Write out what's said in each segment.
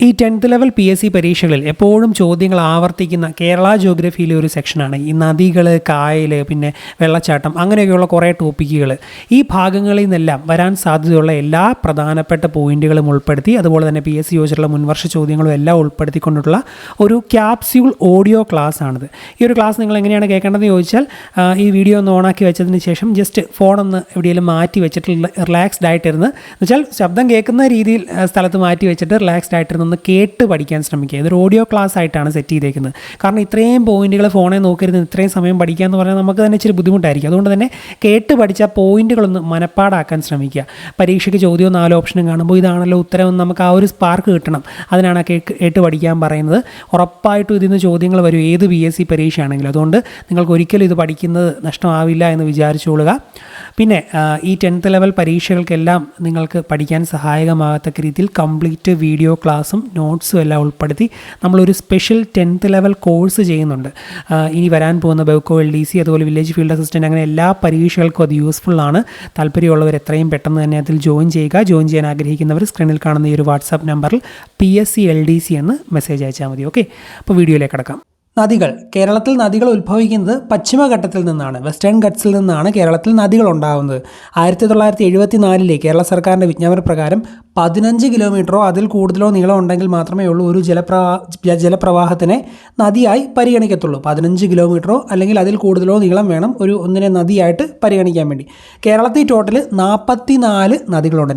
ഈ 10th level PSC പരീക്ഷകളിൽ എപ്പോഴും ചോദ്യങ്ങൾ ആവർത്തിക്കുന്ന കേരള ജോഗ്രഫിയിലെ ഒരു സെക്ഷനാണ് ഈ നദികൾ, കായൽ, പിന്നെ വെള്ളച്ചാട്ടം, അങ്ങനെയൊക്കെയുള്ള കുറേ ടോപ്പിക്കുകൾ. ഈ ഭാഗങ്ങളിൽ നിന്നെല്ലാം വരാൻ സാധ്യതയുള്ള എല്ലാ പ്രധാനപ്പെട്ട പോയിന്റുകളും ഉൾപ്പെടുത്തി, അതുപോലെ തന്നെ PSC ചോദിച്ചിട്ടുള്ള മുൻവർഷ ചോദ്യങ്ങളും എല്ലാം ഉൾപ്പെടുത്തിക്കൊണ്ടിട്ടുള്ള ഒരു ക്യാപ്സ്യൂൾ ഓഡിയോ ക്ലാസ് ആണിത്. ഈ ഒരു ക്ലാസ് നിങ്ങൾ എങ്ങനെയാണ് കേൾക്കേണ്ടതെന്ന് ചോദിച്ചാൽ, ഈ വീഡിയോ ഒന്ന് ഓണാക്കി വെച്ചതിന് ശേഷം ജസ്റ്റ് ഫോണൊന്ന് എവിടെയെങ്കിലും മാറ്റി വെച്ചിട്ട് റിലാക്സ്ഡ് ആയിട്ടിരുന്ന്, എന്നുവെച്ചാൽ ശബ്ദം കേൾക്കുന്ന രീതിയിൽ സ്ഥലത്ത് മാറ്റി വെച്ചിട്ട് റിലാക്സ്ഡ് ആയിട്ടിരുന്ന് ഒന്ന് കേട്ട് പഠിക്കാൻ ശ്രമിക്കുക. ഇതൊരു ഓഡിയോ ക്ലാസ് ആയിട്ടാണ് സെറ്റ് ചെയ്തേക്കുന്നത്. കാരണം ഇത്രയും പോയിന്റുകൾ ഫോണിൽ നോക്കിയിരുന്ന് ഇത്രയും സമയം പഠിക്കുക എന്ന് പറഞ്ഞാൽ നമുക്ക് തന്നെ ഇച്ചിരി ബുദ്ധിമുട്ടായിരിക്കും. അതുകൊണ്ട് തന്നെ കേട്ട് പഠിച്ച പോയിന്റുകളൊന്ന് മനപ്പാടാക്കാൻ ശ്രമിക്കുക. പരീക്ഷയ്ക്ക് ചോദ്യവും 4 ഓപ്ഷനും കാണുമ്പോൾ ഇതാണല്ലോ ഉത്തരം, നമുക്ക് ആ ഒരു സ്പാർക്ക് കിട്ടണം. അതിനാണ് കേട്ട് പഠിക്കാൻ പറയുന്നത്. ഉറപ്പായിട്ടും ഇതിൽ നിന്ന് ചോദ്യങ്ങൾ വരും, ഏത് PSC പരീക്ഷയാണെങ്കിലും. അതുകൊണ്ട് നിങ്ങൾക്ക് ഒരിക്കലും ഇത് പഠിക്കുന്നത് നഷ്ടമാവില്ല എന്ന് വിചാരിച്ചോളുക. പിന്നെ ഈ 10th ലെവൽ പരീക്ഷകൾക്കെല്ലാം നിങ്ങൾക്ക് പഠിക്കാൻ സഹായകമാകത്തക്ക രീതിയിൽ കംപ്ലീറ്റ് വീഡിയോ ക്ലാസ്സും നോട്ട്സും എല്ലാം ഉൾപ്പെടുത്തി നമ്മളൊരു സ്പെഷ്യൽ 10th ലെവൽ കോഴ്സ് ചെയ്യുന്നുണ്ട്. ഇനി വരാൻ പോകുന്ന ബെവ്കോ LDC, അതുപോലെ വില്ലേജ് ഫീൽഡ് അസിസ്റ്റൻറ്റ്, അങ്ങനെ എല്ലാ പരീക്ഷകൾക്കും അത് യൂസ്ഫുള്ളാണ്. താല്പര്യമുള്ളവർ എത്രയും പെട്ടെന്ന് തന്നെ അതിൽ ജോയിൻ ചെയ്യുക. ജോയിൻ ചെയ്യാൻ ആഗ്രഹിക്കുന്നവർ സ്ക്രീനിൽ കാണുന്ന ഈ ഒരു വാട്സാപ്പ് നമ്പറിൽ PSC LDC എന്ന് മെസ്സേജ് അയച്ചാൽ മതി. ഓക്കെ, അപ്പോൾ വീഡിയോയിലേക്ക് കടക്കാം. നദികൾ. കേരളത്തിൽ നദികൾ ഉത്ഭവിക്കുന്നത് പശ്ചിമഘട്ടത്തിൽ നിന്നാണ്, വെസ്റ്റേൺ ഗട്ട്സിൽ നിന്നാണ് കേരളത്തിൽ നദികൾ ഉണ്ടാകുന്നത്. 1974 കേരള സർക്കാരിൻ്റെ വിജ്ഞാപനപ്രകാരം 15 കിലോമീറ്ററോ അതിൽ കൂടുതലോ നീളം ഉണ്ടെങ്കിൽ മാത്രമേ ഉള്ളൂ ഒരു ജലപ്രവാഹത്തിനെ നദിയായി പരിഗണിക്കത്തുള്ളൂ. 15 കിലോമീറ്ററോ അല്ലെങ്കിൽ അതിൽ കൂടുതലോ നീളം വേണം ഒന്നിനെ നദിയായിട്ട് പരിഗണിക്കാൻ വേണ്ടി. കേരളത്തിൽ ടോട്ടൽ 44 നദികളുണ്ട്.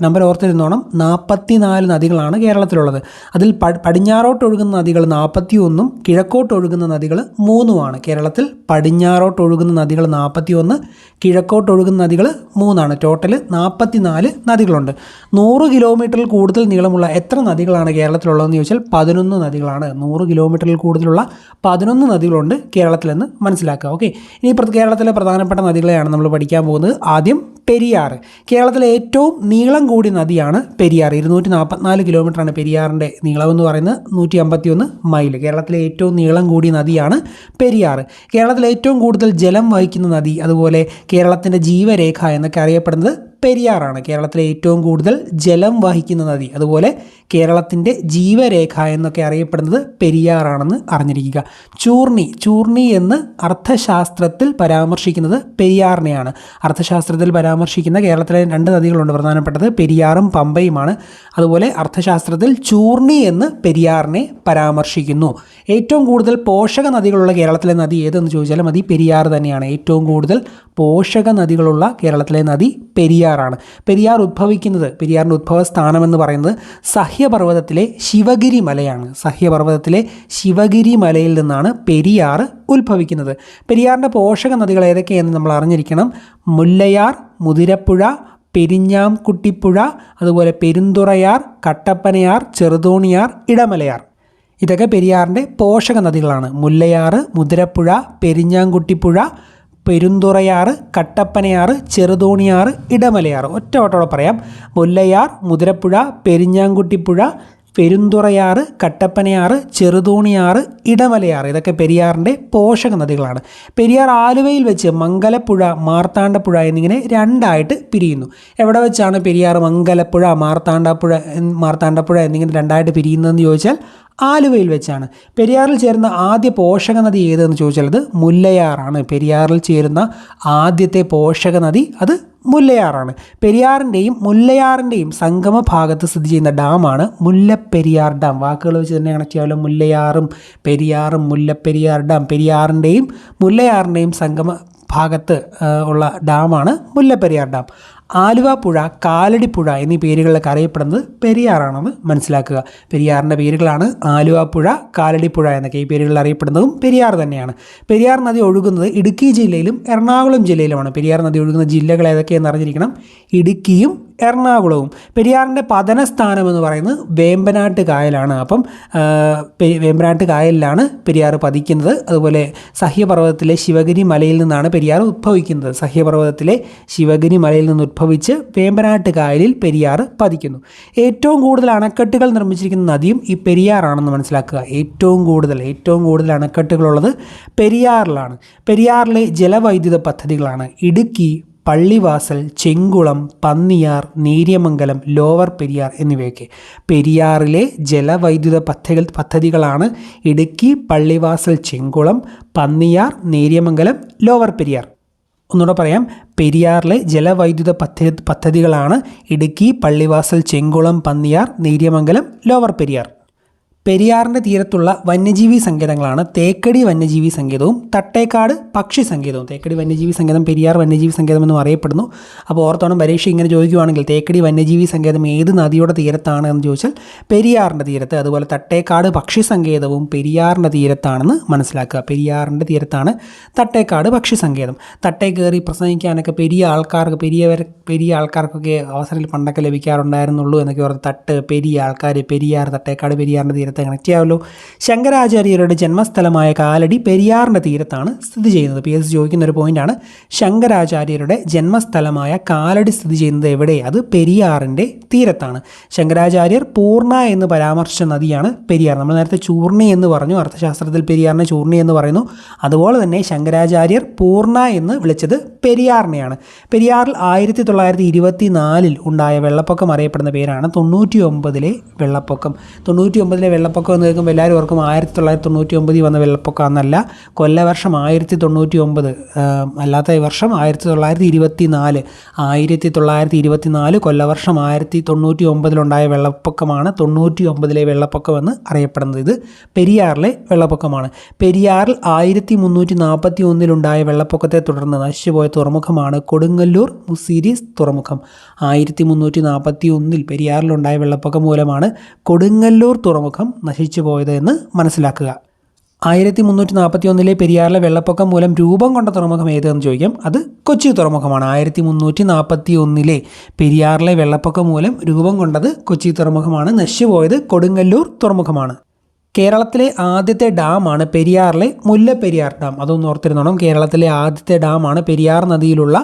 നമ്പർ ഓർത്തിരുന്നോണം, 44 നദികളാണ് കേരളത്തിലുള്ളത്. അതിൽ പടിഞ്ഞാറോട്ട് ഒഴുകുന്ന നദികൾ 41ഉം കിഴക്കോട്ട് ഒഴുകുന്ന നദികൾ 3ഉമാണ്. കേരളത്തിൽ പടിഞ്ഞാറോട്ട് ഒഴുകുന്ന നദികൾ 41, കിഴക്കോട്ട് ഒഴുകുന്ന നദികൾ 3ആണ്. ടോട്ടൽ 44 നദികളുണ്ട്. 100 കിലോമീറ്ററിൽ കൂടുതൽ നീളമുള്ള എത്ര നദികളാണ് കേരളത്തിലുള്ളതെന്ന് ചോദിച്ചാൽ 11 നദികളാണ്. 100 കിലോമീറ്ററിൽ കൂടുതലുള്ള 11 നദികളുണ്ട് കേരളത്തിലെന്ന് മനസ്സിലാക്കുക. ഓക്കെ, ഇനി കേരളത്തിലെ പ്രധാനപ്പെട്ട നദികളെയാണ് നമ്മൾ പഠിക്കാൻ പോകുന്നത്. ആദ്യം പെരിയാർ. കേരളത്തിലെ ഏറ്റവും നീളം കൂടിയ നദിയാണ് പെരിയാർ. 244 കിലോമീറ്ററാണ് പെരിയാറിൻ്റെ നീളമെന്ന് പറയുന്നത്, 151 മൈൽ. കേരളത്തിലെ ഏറ്റവും നീളം കൂടിയ നദിയാണ് പെരിയാർ. കേരളത്തിലെ ഏറ്റവും കൂടുതൽ ജലം വഹിക്കുന്ന നദി, അതുപോലെ കേരളത്തിൻ്റെ ജീവരേഖ എന്നൊക്കെ അറിയപ്പെടുന്നത് പെരിയാറാണ്. കേരളത്തിലെ ഏറ്റവും കൂടുതൽ ജലം വഹിക്കുന്ന നദി, അതുപോലെ കേരളത്തിൻ്റെ ജീവരേഖ എന്നൊക്കെ അറിയപ്പെടുന്നത് പെരിയാറാണെന്ന് അറിഞ്ഞിരിക്കുക. ചൂർണി എന്ന് അർത്ഥശാസ്ത്രത്തിൽ പരാമർശിക്കുന്നത് പെരിയാറിനെയാണ്. അർത്ഥശാസ്ത്രത്തിൽ പരാമർശിക്കുന്ന കേരളത്തിലെ 2 നദികളുണ്ട്, പ്രധാനപ്പെട്ടത് പെരിയാറും പമ്പയുമാണ്. അതുപോലെ അർത്ഥശാസ്ത്രത്തിൽ ചൂർണി എന്ന് പെരിയാറിനെ പരാമർശിക്കുന്നു. ഏറ്റവും കൂടുതൽ പോഷക നദികളുള്ള കേരളത്തിലെ നദി ഏതെന്ന് ചോദിച്ചാലും അത് പെരിയാർ തന്നെയാണ്. ഏറ്റവും കൂടുതൽ പോഷക നദികളുള്ള കേരളത്തിലെ നദി പെരിയാറാണ്. പെരിയാറിൻ്റെ ഉദ്ഭവസ്ഥാനമെന്ന് പറയുന്നത് സഹ്യപർവ്വതത്തിലെ ശിവഗിരി മലയാണ്. സഹ്യപർവ്വതത്തിലെ ശിവഗിരി മലയിൽ നിന്നാണ് പെരിയാർ ഉത്ഭവിക്കുന്നത്. പെരിയാറിൻ്റെ പോഷക നദികൾ ഏതൊക്കെയെന്ന് നമ്മൾ അറിഞ്ഞിരിക്കണം. മുല്ലയാർ, മുതിരപ്പുഴ, പെരിഞ്ഞാംകുട്ടിപ്പുഴ, അതുപോലെ പെരുന്തുറയാർ, കട്ടപ്പനയാർ, ചെറുതോണിയാർ, ഇടമലയാർ. ഇതൊക്കെ പെരിയാറിൻ്റെ പോഷക നദികളാണ്. മുല്ലയാർ, മുതിരപ്പുഴ, പെരിഞ്ഞാംകുട്ടിപ്പുഴ, പെരുന്തുറയാർ, കട്ടപ്പനയാർ, ചെറുതോണിയാർ, ഇടമലയാർ. ഒറ്റയോടെ പറയാം. മുല്ലയാർ, മുതിരപ്പുഴ, പെരിഞ്ഞാംകുട്ടിപ്പുഴ, പെരുന്തുറയാർ, കട്ടപ്പനയാർ, ചെറുതോണിയാർ, ഇടമലയാർ. ഇതൊക്കെ പെരിയാറിൻ്റെ പോഷക നദികളാണ്. പെരിയാർ ആലുവയിൽ വെച്ച് മംഗലപ്പുഴ, മാർത്താണ്ഡപ്പുഴ എന്നിങ്ങനെ 2ആയിട്ട് പിരിയുന്നു. എവിടെ വെച്ചാണ് പെരിയാർ മംഗലപ്പുഴ, മാർത്താണ്ഡപ്പുഴ എന്നിങ്ങനെ 2ആയിട്ട് പിരിയുന്നതെന്ന് ചോദിച്ചാൽ ആലുവയിൽ വെച്ചാണ്. പെരിയാറിൽ ചേരുന്ന ആദ്യ പോഷക നദി ഏതെന്ന് ചോദിച്ചാൽ അത് മുല്ലയാറാണ്. പെരിയാറിൽ ചേരുന്ന ആദ്യത്തെ പോഷക നദി അത് മുല്ലയാറാണ്. പെരിയാറിൻ്റെയും മുല്ലയാറിൻ്റെയും സംഗമ ഭാഗത്ത് സ്ഥിതി ചെയ്യുന്ന ഡാമാണ് മുല്ലപ്പെരിയാർ ഡാം. വാക്കുകൾ വെച്ച് തന്നെ കണക്ട് ചെയ്യാമല്ലോ. മുല്ലയാറും മുല്ലപ്പെരിയാർ ഡാം. പെരിയാറിൻ്റെയും മുല്ലയാറിൻ്റെയും സംഗമ ഭാഗത്ത് ഉള്ള ഡാമാണ് മുല്ലപ്പെരിയാർ ഡാം. ആലുവ പുഴ, കാലടിപ്പുഴ എന്നീ പേരുകളിലൊക്കെ അറിയപ്പെടുന്നത് പെരിയാറാണെന്ന് മനസ്സിലാക്കുക. പെരിയാറിൻ്റെ പേരുകളാണ് ആലുവ പുഴ, കാലടിപ്പുഴ എന്നൊക്കെ. ഈ പേരുകളിൽ അറിയപ്പെടുന്നതും പെരിയാർ തന്നെയാണ്. പെരിയാർ നദി ഒഴുകുന്നത് ഇടുക്കി ജില്ലയിലും എറണാകുളം ജില്ലയിലുമാണ്. പെരിയാർ നദി ഒഴുകുന്ന ജില്ലകൾ ഏതൊക്കെയെന്ന് അറിഞ്ഞിരിക്കണം. ഇടുക്കിയും എറണാകുളവും. പെരിയാറിൻ്റെ പതനസ്ഥാനം എന്ന് പറയുന്നത് വേമ്പനാട്ട് കായലാണ്. അപ്പം വേമ്പനാട്ട് കായലിലാണ് പെരിയാർ പതിക്കുന്നത്. അതുപോലെ സഹ്യപർവ്വതത്തിലെ ശിവഗിരി മലയിൽ നിന്നാണ് പെരിയാർ ഉദ്ഭവിക്കുന്നത്. സഹ്യപർവ്വതത്തിലെ ശിവഗിരി മലയിൽ നിന്ന് ഉദ്ഭവിച്ച് വേമ്പനാട്ട് കായലിൽ പെരിയാർ പതിക്കുന്നു. ഏറ്റവും കൂടുതൽ അണക്കെട്ടുകൾ നിർമ്മിച്ചിരിക്കുന്ന നദിയും ഈ പെരിയാറാണെന്ന് മനസ്സിലാക്കുക. ഏറ്റവും കൂടുതൽ അണക്കെട്ടുകളുള്ളത് പെരിയാറിലാണ്. പെരിയാറിലെ ജലവൈദ്യുത പദ്ധതികളാണ് ഇടുക്കി, പള്ളിവാസൽ, ചെങ്കുളം, പന്നിയാർ, നേര്യമംഗലം, ലോവർ പെരിയാർ എന്നിവയൊക്കെ. പെരിയാറിലെ ജലവൈദ്യുത പദ്ധതികളാണ് ഇടുക്കി, പള്ളിവാസൽ, ചെങ്കുളം, പന്നിയാർ, നേര്യമംഗലം, ലോവർ പെരിയാർ. ഒന്നുകൂടെ പറയാം, പെരിയാറിലെ ജലവൈദ്യുത പദ്ധതികളാണ് ഇടുക്കി, പള്ളിവാസൽ, ചെങ്കുളം, പന്നിയാർ, നേര്യമംഗലം, ലോവർ പെരിയാർ. പെരിയാറിൻ്റെ തീരത്തുള്ള വന്യജീവി സങ്കേതങ്ങളാണ് തേക്കടി വന്യജീവി സങ്കേതവും തട്ടേക്കാട് പക്ഷി സങ്കേതവും. തേക്കടി വന്യജീവി സങ്കേതം പെരിയാർ വന്യജീവി സങ്കേതം എന്നും അറിയപ്പെടുന്നു. അപ്പോൾ ഓർത്തോണം, പരീക്ഷ ഇങ്ങനെ ചോദിക്കുകയാണെങ്കിൽ തേക്കടി വന്യജീവി സങ്കേതം ഏത് നദിയുടെ തീരത്താണ് എന്ന് ചോദിച്ചാൽ പെരിയാറിൻ്റെ തീരത്ത്. അതുപോലെ തട്ടേക്കാട് പക്ഷി സങ്കേതവും പെരിയാറിൻ്റെ തീരത്താണെന്ന് മനസ്സിലാക്കുക. പെരിയാറിൻ്റെ തീരത്താണ് തട്ടേക്കാട് പക്ഷി സങ്കേതം. തട്ടേ കയറി പ്രസംഗിക്കാനൊക്കെ പെരിയ ആൾക്കാർക്കൊക്കെ അവസരം പണ്ടൊക്കെ ലഭിക്കാറുണ്ടായിരുന്നുള്ളൂ എന്നൊക്കെ ഓർത്ത് തട്ട്, പെരിയ ആൾക്കാർ, പെരിയാർ, തട്ടേക്കാട് പെരിയാറിൻ്റെ തീരത്ത് കണക്ട് ചെയ്യാമല്ലോ. ശങ്കരാചാര്യരുടെ ജന്മസ്ഥലമായ കാലടി പെരിയാറിൻ്റെ തീരത്താണ് സ്ഥിതി ചെയ്യുന്നത്. PSC ചോദിക്കുന്ന ഒരു പോയിന്റാണ്. ശങ്കരാചാര്യരുടെ ജന്മസ്ഥലമായ കാലടി സ്ഥിതി ചെയ്യുന്നത് എവിടെ? അത് പെരിയാറിൻ്റെ തീരത്താണ്. ശങ്കരാചാര്യർ പൂർണ്ണ എന്ന് പരാമർശിച്ച നദിയാണ് പെരിയാർ. നമ്മൾ നേരത്തെ ചൂർണി എന്ന് പറഞ്ഞു, അർത്ഥശാസ്ത്രത്തിൽ പെരിയാറിനെ ചൂർണി എന്ന് പറയുന്നു. അതുപോലെ തന്നെ ശങ്കരാചാര്യർ പൂർണ്ണ എന്ന് വിളിച്ചത് പെരിയാറിനെയാണ്. പെരിയാറിൽ 1924 ഉണ്ടായ വെള്ളപ്പൊക്കം അറിയപ്പെടുന്ന പേരാണ് 99 വെള്ളപ്പൊക്കം. 99 വെള്ളപ്പൊക്കം എന്ന് കേൾക്കുമ്പോൾ എല്ലാവരും ഓർക്കും 1999 വന്ന വെള്ളപ്പൊക്കം എന്നല്ല. കൊല്ലവർഷം 1999, അല്ലാത്ത വർഷം 1924. 1924 കൊല്ലവർഷം 1999 വെള്ളപ്പൊക്കമാണ് 99 വെള്ളപ്പൊക്കം എന്ന് അറിയപ്പെടുന്നത്. ഇത് പെരിയാറിലെ വെള്ളപ്പൊക്കമാണ്. പെരിയാറിൽ 1341 വെള്ളപ്പൊക്കത്തെ തുടർന്ന് നശിച്ചുപോയ തുറമുഖമാണ് കൊടുങ്ങല്ലൂർ മുസിരീസ് തുറമുഖം. 1341 പെരിയാറിലുണ്ടായ വെള്ളപ്പൊക്കം മൂലമാണ് കൊടുങ്ങല്ലൂർ തുറമുഖം നശിച്ചു പോയത് എന്ന് മനസ്സിലാക്കുക. 1341 പെരിയാറിലെ വെള്ളപ്പൊക്കം മൂലം രൂപം കൊണ്ട തുറമുഖം ഏതെന്ന് ചോദിക്കാം. അത് കൊച്ചി തുറമുഖമാണ്. 1341 പെരിയാറിലെ വെള്ളപ്പൊക്കം മൂലം രൂപം കൊണ്ടത് കൊച്ചി തുറമുഖമാണ്. നശിച്ചുപോയത് കൊടുങ്ങല്ലൂർ തുറമുഖമാണ്. കേരളത്തിലെ ആദ്യത്തെ ഡാമാണ് പെരിയാറിലെ മുല്ലപ്പെരിയാർ ഡാം. അതൊന്ന് ഓർത്തിരുന്നോണം. കേരളത്തിലെ ആദ്യത്തെ ഡാമാണ് പെരിയാർ നദിയിലുള്ള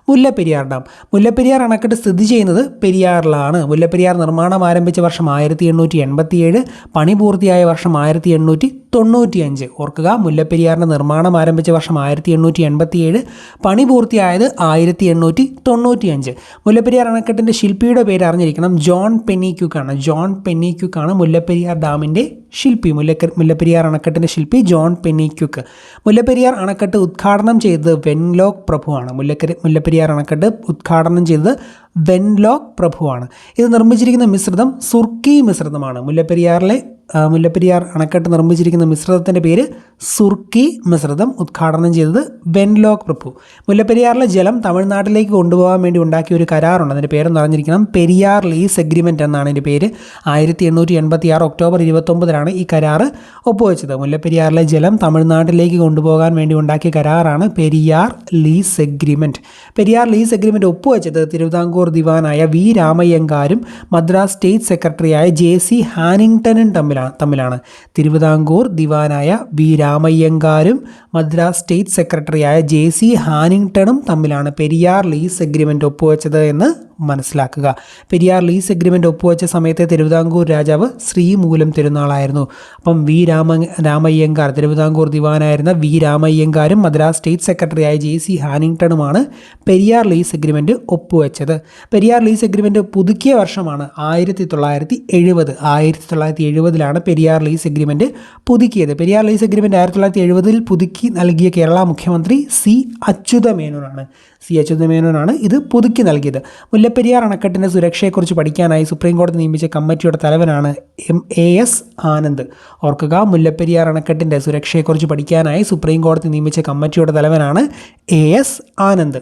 മുല്ലപ്പെരിയാർ ഡാം. മുല്ലപ്പെരിയാർ അണക്കെട്ട് സ്ഥിതി ചെയ്യുന്നത് പെരിയാറിലാണ്. മുല്ലപ്പെരിയാർ നിർമ്മാണം ആരംഭിച്ച വർഷം 1887, പണി പൂർത്തിയായ വർഷം 1895. ഓർക്കുക, മുല്ലപ്പെരിയാറിൻ്റെ നിർമ്മാണം ആരംഭിച്ച വർഷം 1887, പണി പൂർത്തിയായത് 1895. മുല്ലപ്പെരിയാർ അണക്കെട്ടിൻ്റെ ശില്പിയുടെ പേര് അറിഞ്ഞിരിക്കണം. ജോൺ പെന്നിക്യൂക്കാണ്. ജോൺ പെന്നിക്യൂക്കാണ് മുല്ലപ്പെരിയാർ ഡാമിൻ്റെ ശില്പി. മുല്ലപ്പെരിയാർ അണക്കെട്ടിൻ്റെ ശില്പി ജോൺ പെന്നിക്യൂക്ക്. മുല്ലപ്പെരിയാർ അണക്കെട്ട് ഉദ്ഘാടനം ചെയ്തത് വെൻലോക് പ്രഭുവാണ്. മുല്ലപ്പെരിയാർ അണക്കെട്ട് ഉദ്ഘാടനം ചെയ്തത് വെൻലോക് പ്രഭുവാണ്. ഇത് നിർമ്മിച്ചിരിക്കുന്ന മിശ്രിതം സുർക്കി മിശ്രിതമാണ്. മുല്ലപ്പെരിയാർ അണക്കെട്ട് നിർമ്മിച്ചിരിക്കുന്ന മിശ്രിതത്തിൻ്റെ പേര് സുർക്കി മിശ്രിതം. ഉദ്ഘാടനം ചെയ്തത് വെൻലോക് പ്രഭു. മുല്ലപ്പെരിയാറിലെ ജലം തമിഴ്നാട്ടിലേക്ക് കൊണ്ടുപോകാൻ വേണ്ടി ഉണ്ടാക്കിയ ഒരു കരാറുണ്ട്. അതിൻ്റെ പേരെന്ന് അറിഞ്ഞിരിക്കണം. പെരിയാർ ലീസ് എഗ്രിമെൻ്റ് എന്നാണ് ഇതിൻ്റെ പേര്. 1886 ഒക്ടോബർ 29 ഈ കരാറ് ഒപ്പുവെച്ചത്. മുല്ലപ്പെരിയാറിലെ ജലം തമിഴ്നാട്ടിലേക്ക് കൊണ്ടുപോകാൻ വേണ്ടി ഉണ്ടാക്കിയ കരാറാണ് Periyar lease agreement. Periyar lease agreement ഒപ്പുവെച്ചത് തിരുവിതാംകൂർ ദിവാനായ വി രാമയ്യങ്കാരും മദ്രാസ് സ്റ്റേറ്റ് സെക്രട്ടറിയായ JC ഹാനിങ്ടണും തമ്മിലാണ്. തിരുവിതാംകൂർ ദിവാനായ വി രാമയ്യങ്കാരും മദ്രാസ് സ്റ്റേറ്റ് സെക്രട്ടറിയായ JC ഹാനിങ്ടണും തമ്മിലാണ് പെരിയാർ ലീസ് എഗ്രിമെൻ്റ് ഒപ്പുവെച്ചത് എന്ന് മനസ്സിലാക്കുക. പെരിയാർ ലീസ് എഗ്രിമെൻ്റ് ഒപ്പുവെച്ച സമയത്തെ തിരുവിതാംകൂർ രാജാവ് ശ്രീമൂലം തിരുനാളായിരുന്നു. അപ്പം രാമയ്യങ്കാർ, തിരുവിതാംകൂർ ദിവാനായിരുന്ന വി രാമയ്യങ്കാരും മദ്രാസ് സ്റ്റേറ്റ് സെക്രട്ടറിയായ JC ഹാനിങ്ടണുമാണ് പെരിയാർ ലീസ് എഗ്രിമെൻ്റ് ഒപ്പുവെച്ചത്. പെരിയാർ ലീസ് എഗ്രിമെൻ്റ് പുതുക്കിയ വർഷമാണ് 1970. 1970 പെരിയാർ ലീസ് എഗ്രിമെൻ്റ് പുതുക്കിയത്. പെരിയാർ ലീസ് എഗ്രിമെൻ്റ് 1970 പുതുക്കി നൽകിയ കേരള മുഖ്യമന്ത്രി C. അച്യുതമേനോനാണ് ഇത് പുതുക്കി നൽകിയത്. മുല്ലപ്പെരിയാർ അണക്കെട്ടിൻ്റെ സുരക്ഷയെക്കുറിച്ച് പഠിക്കാനായി സുപ്രീം കോടതി നിയമിച്ച കമ്മിറ്റിയുടെ തലവനാണ് A.S. ആനന്ദ്. ഓർക്കുക, മുല്ലപ്പെരിയാർ അണക്കെട്ടിൻ്റെ സുരക്ഷയെക്കുറിച്ച് പഠിക്കാനായി സുപ്രീം കോടതി നിയമിച്ച കമ്മിറ്റിയുടെ തലവനാണ് A.S. ആനന്ദ്.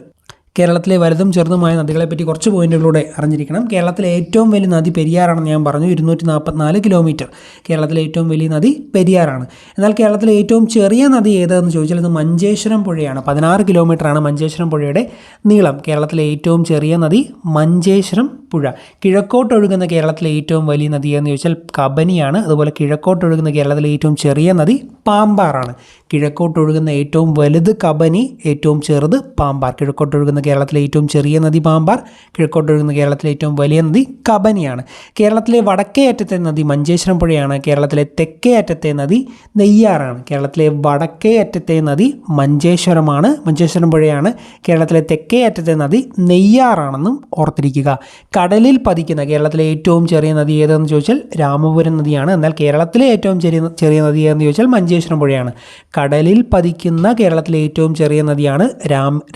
കേരളത്തിലെ വലുതും ചെറുതുമായ നദികളെപ്പറ്റി കുറച്ച് പോയിന്റുകളിലൂടെ അറിഞ്ഞിരിക്കണം. കേരളത്തിലെ ഏറ്റവും വലിയ നദി പെരിയാറാണെന്ന് ഞാൻ പറഞ്ഞു. 244 കിലോമീറ്റർ. കേരളത്തിലെ ഏറ്റവും വലിയ നദി പെരിയാറാണ്. എന്നാൽ കേരളത്തിലെ ഏറ്റവും ചെറിയ നദി ഏതെന്ന് ചോദിച്ചാൽ ഇത് മഞ്ചേശ്വരം പുഴയാണ്. 16 കിലോമീറ്ററാണ് മഞ്ചേശ്വരം പുഴയുടെ നീളം. കേരളത്തിലെ ഏറ്റവും ചെറിയ നദി മഞ്ചേശ്വരം പുഴ. കിഴക്കോട്ടൊഴുകുന്ന കേരളത്തിലെ ഏറ്റവും വലിയ നദി എന്ന് ചോദിച്ചാൽ കബനിയാണ്. അതുപോലെ കിഴക്കോട്ടൊഴുകുന്ന കേരളത്തിലെ ഏറ്റവും ചെറിയ നദി പാമ്പാറാണ്. കിഴക്കോട്ടൊഴുകുന്ന ഏറ്റവും വലുത് കബനി, ഏറ്റവും ചെറുത് പാമ്പാർ. കിഴക്കോട്ടൊഴുകുന്ന കേരളത്തിലെ ഏറ്റവും ചെറിയ നദി പാമ്പാർ, കിഴക്കോട്ടൊഴുകുന്ന കേരളത്തിലെ ഏറ്റവും വലിയ നദി കബനിയാണ്. കേരളത്തിലെ വടക്കേ അറ്റത്തെ നദി മഞ്ചേശ്വരം പുഴയാണ്. കേരളത്തിലെ തെക്കേ അറ്റത്തെ നദി നെയ്യാറാണ്. കേരളത്തിലെ വടക്കേ അറ്റത്തെ നദി മഞ്ചേശ്വരമാണ്, മഞ്ചേശ്വരം പുഴയാണ്. കേരളത്തിലെ തെക്കേ അറ്റത്തെ നദി നെയ്യാറാണെന്നും ഓർത്തിരിക്കുക. കടലിൽ പതിക്കുന്ന കേരളത്തിലെ ഏറ്റവും ചെറിയ നദി ഏതെന്ന് ചോദിച്ചാൽ രാമപുരം നദിയാണ്. എന്നാൽ കേരളത്തിലെ ഏറ്റവും ചെറിയ നദി ഏതെന്ന് ചോദിച്ചാൽ മഞ്ചേശ്വരം പുഴയാണ്. കടലിൽ പതിക്കുന്ന കേരളത്തിലെ ഏറ്റവും ചെറിയ നദിയാണ്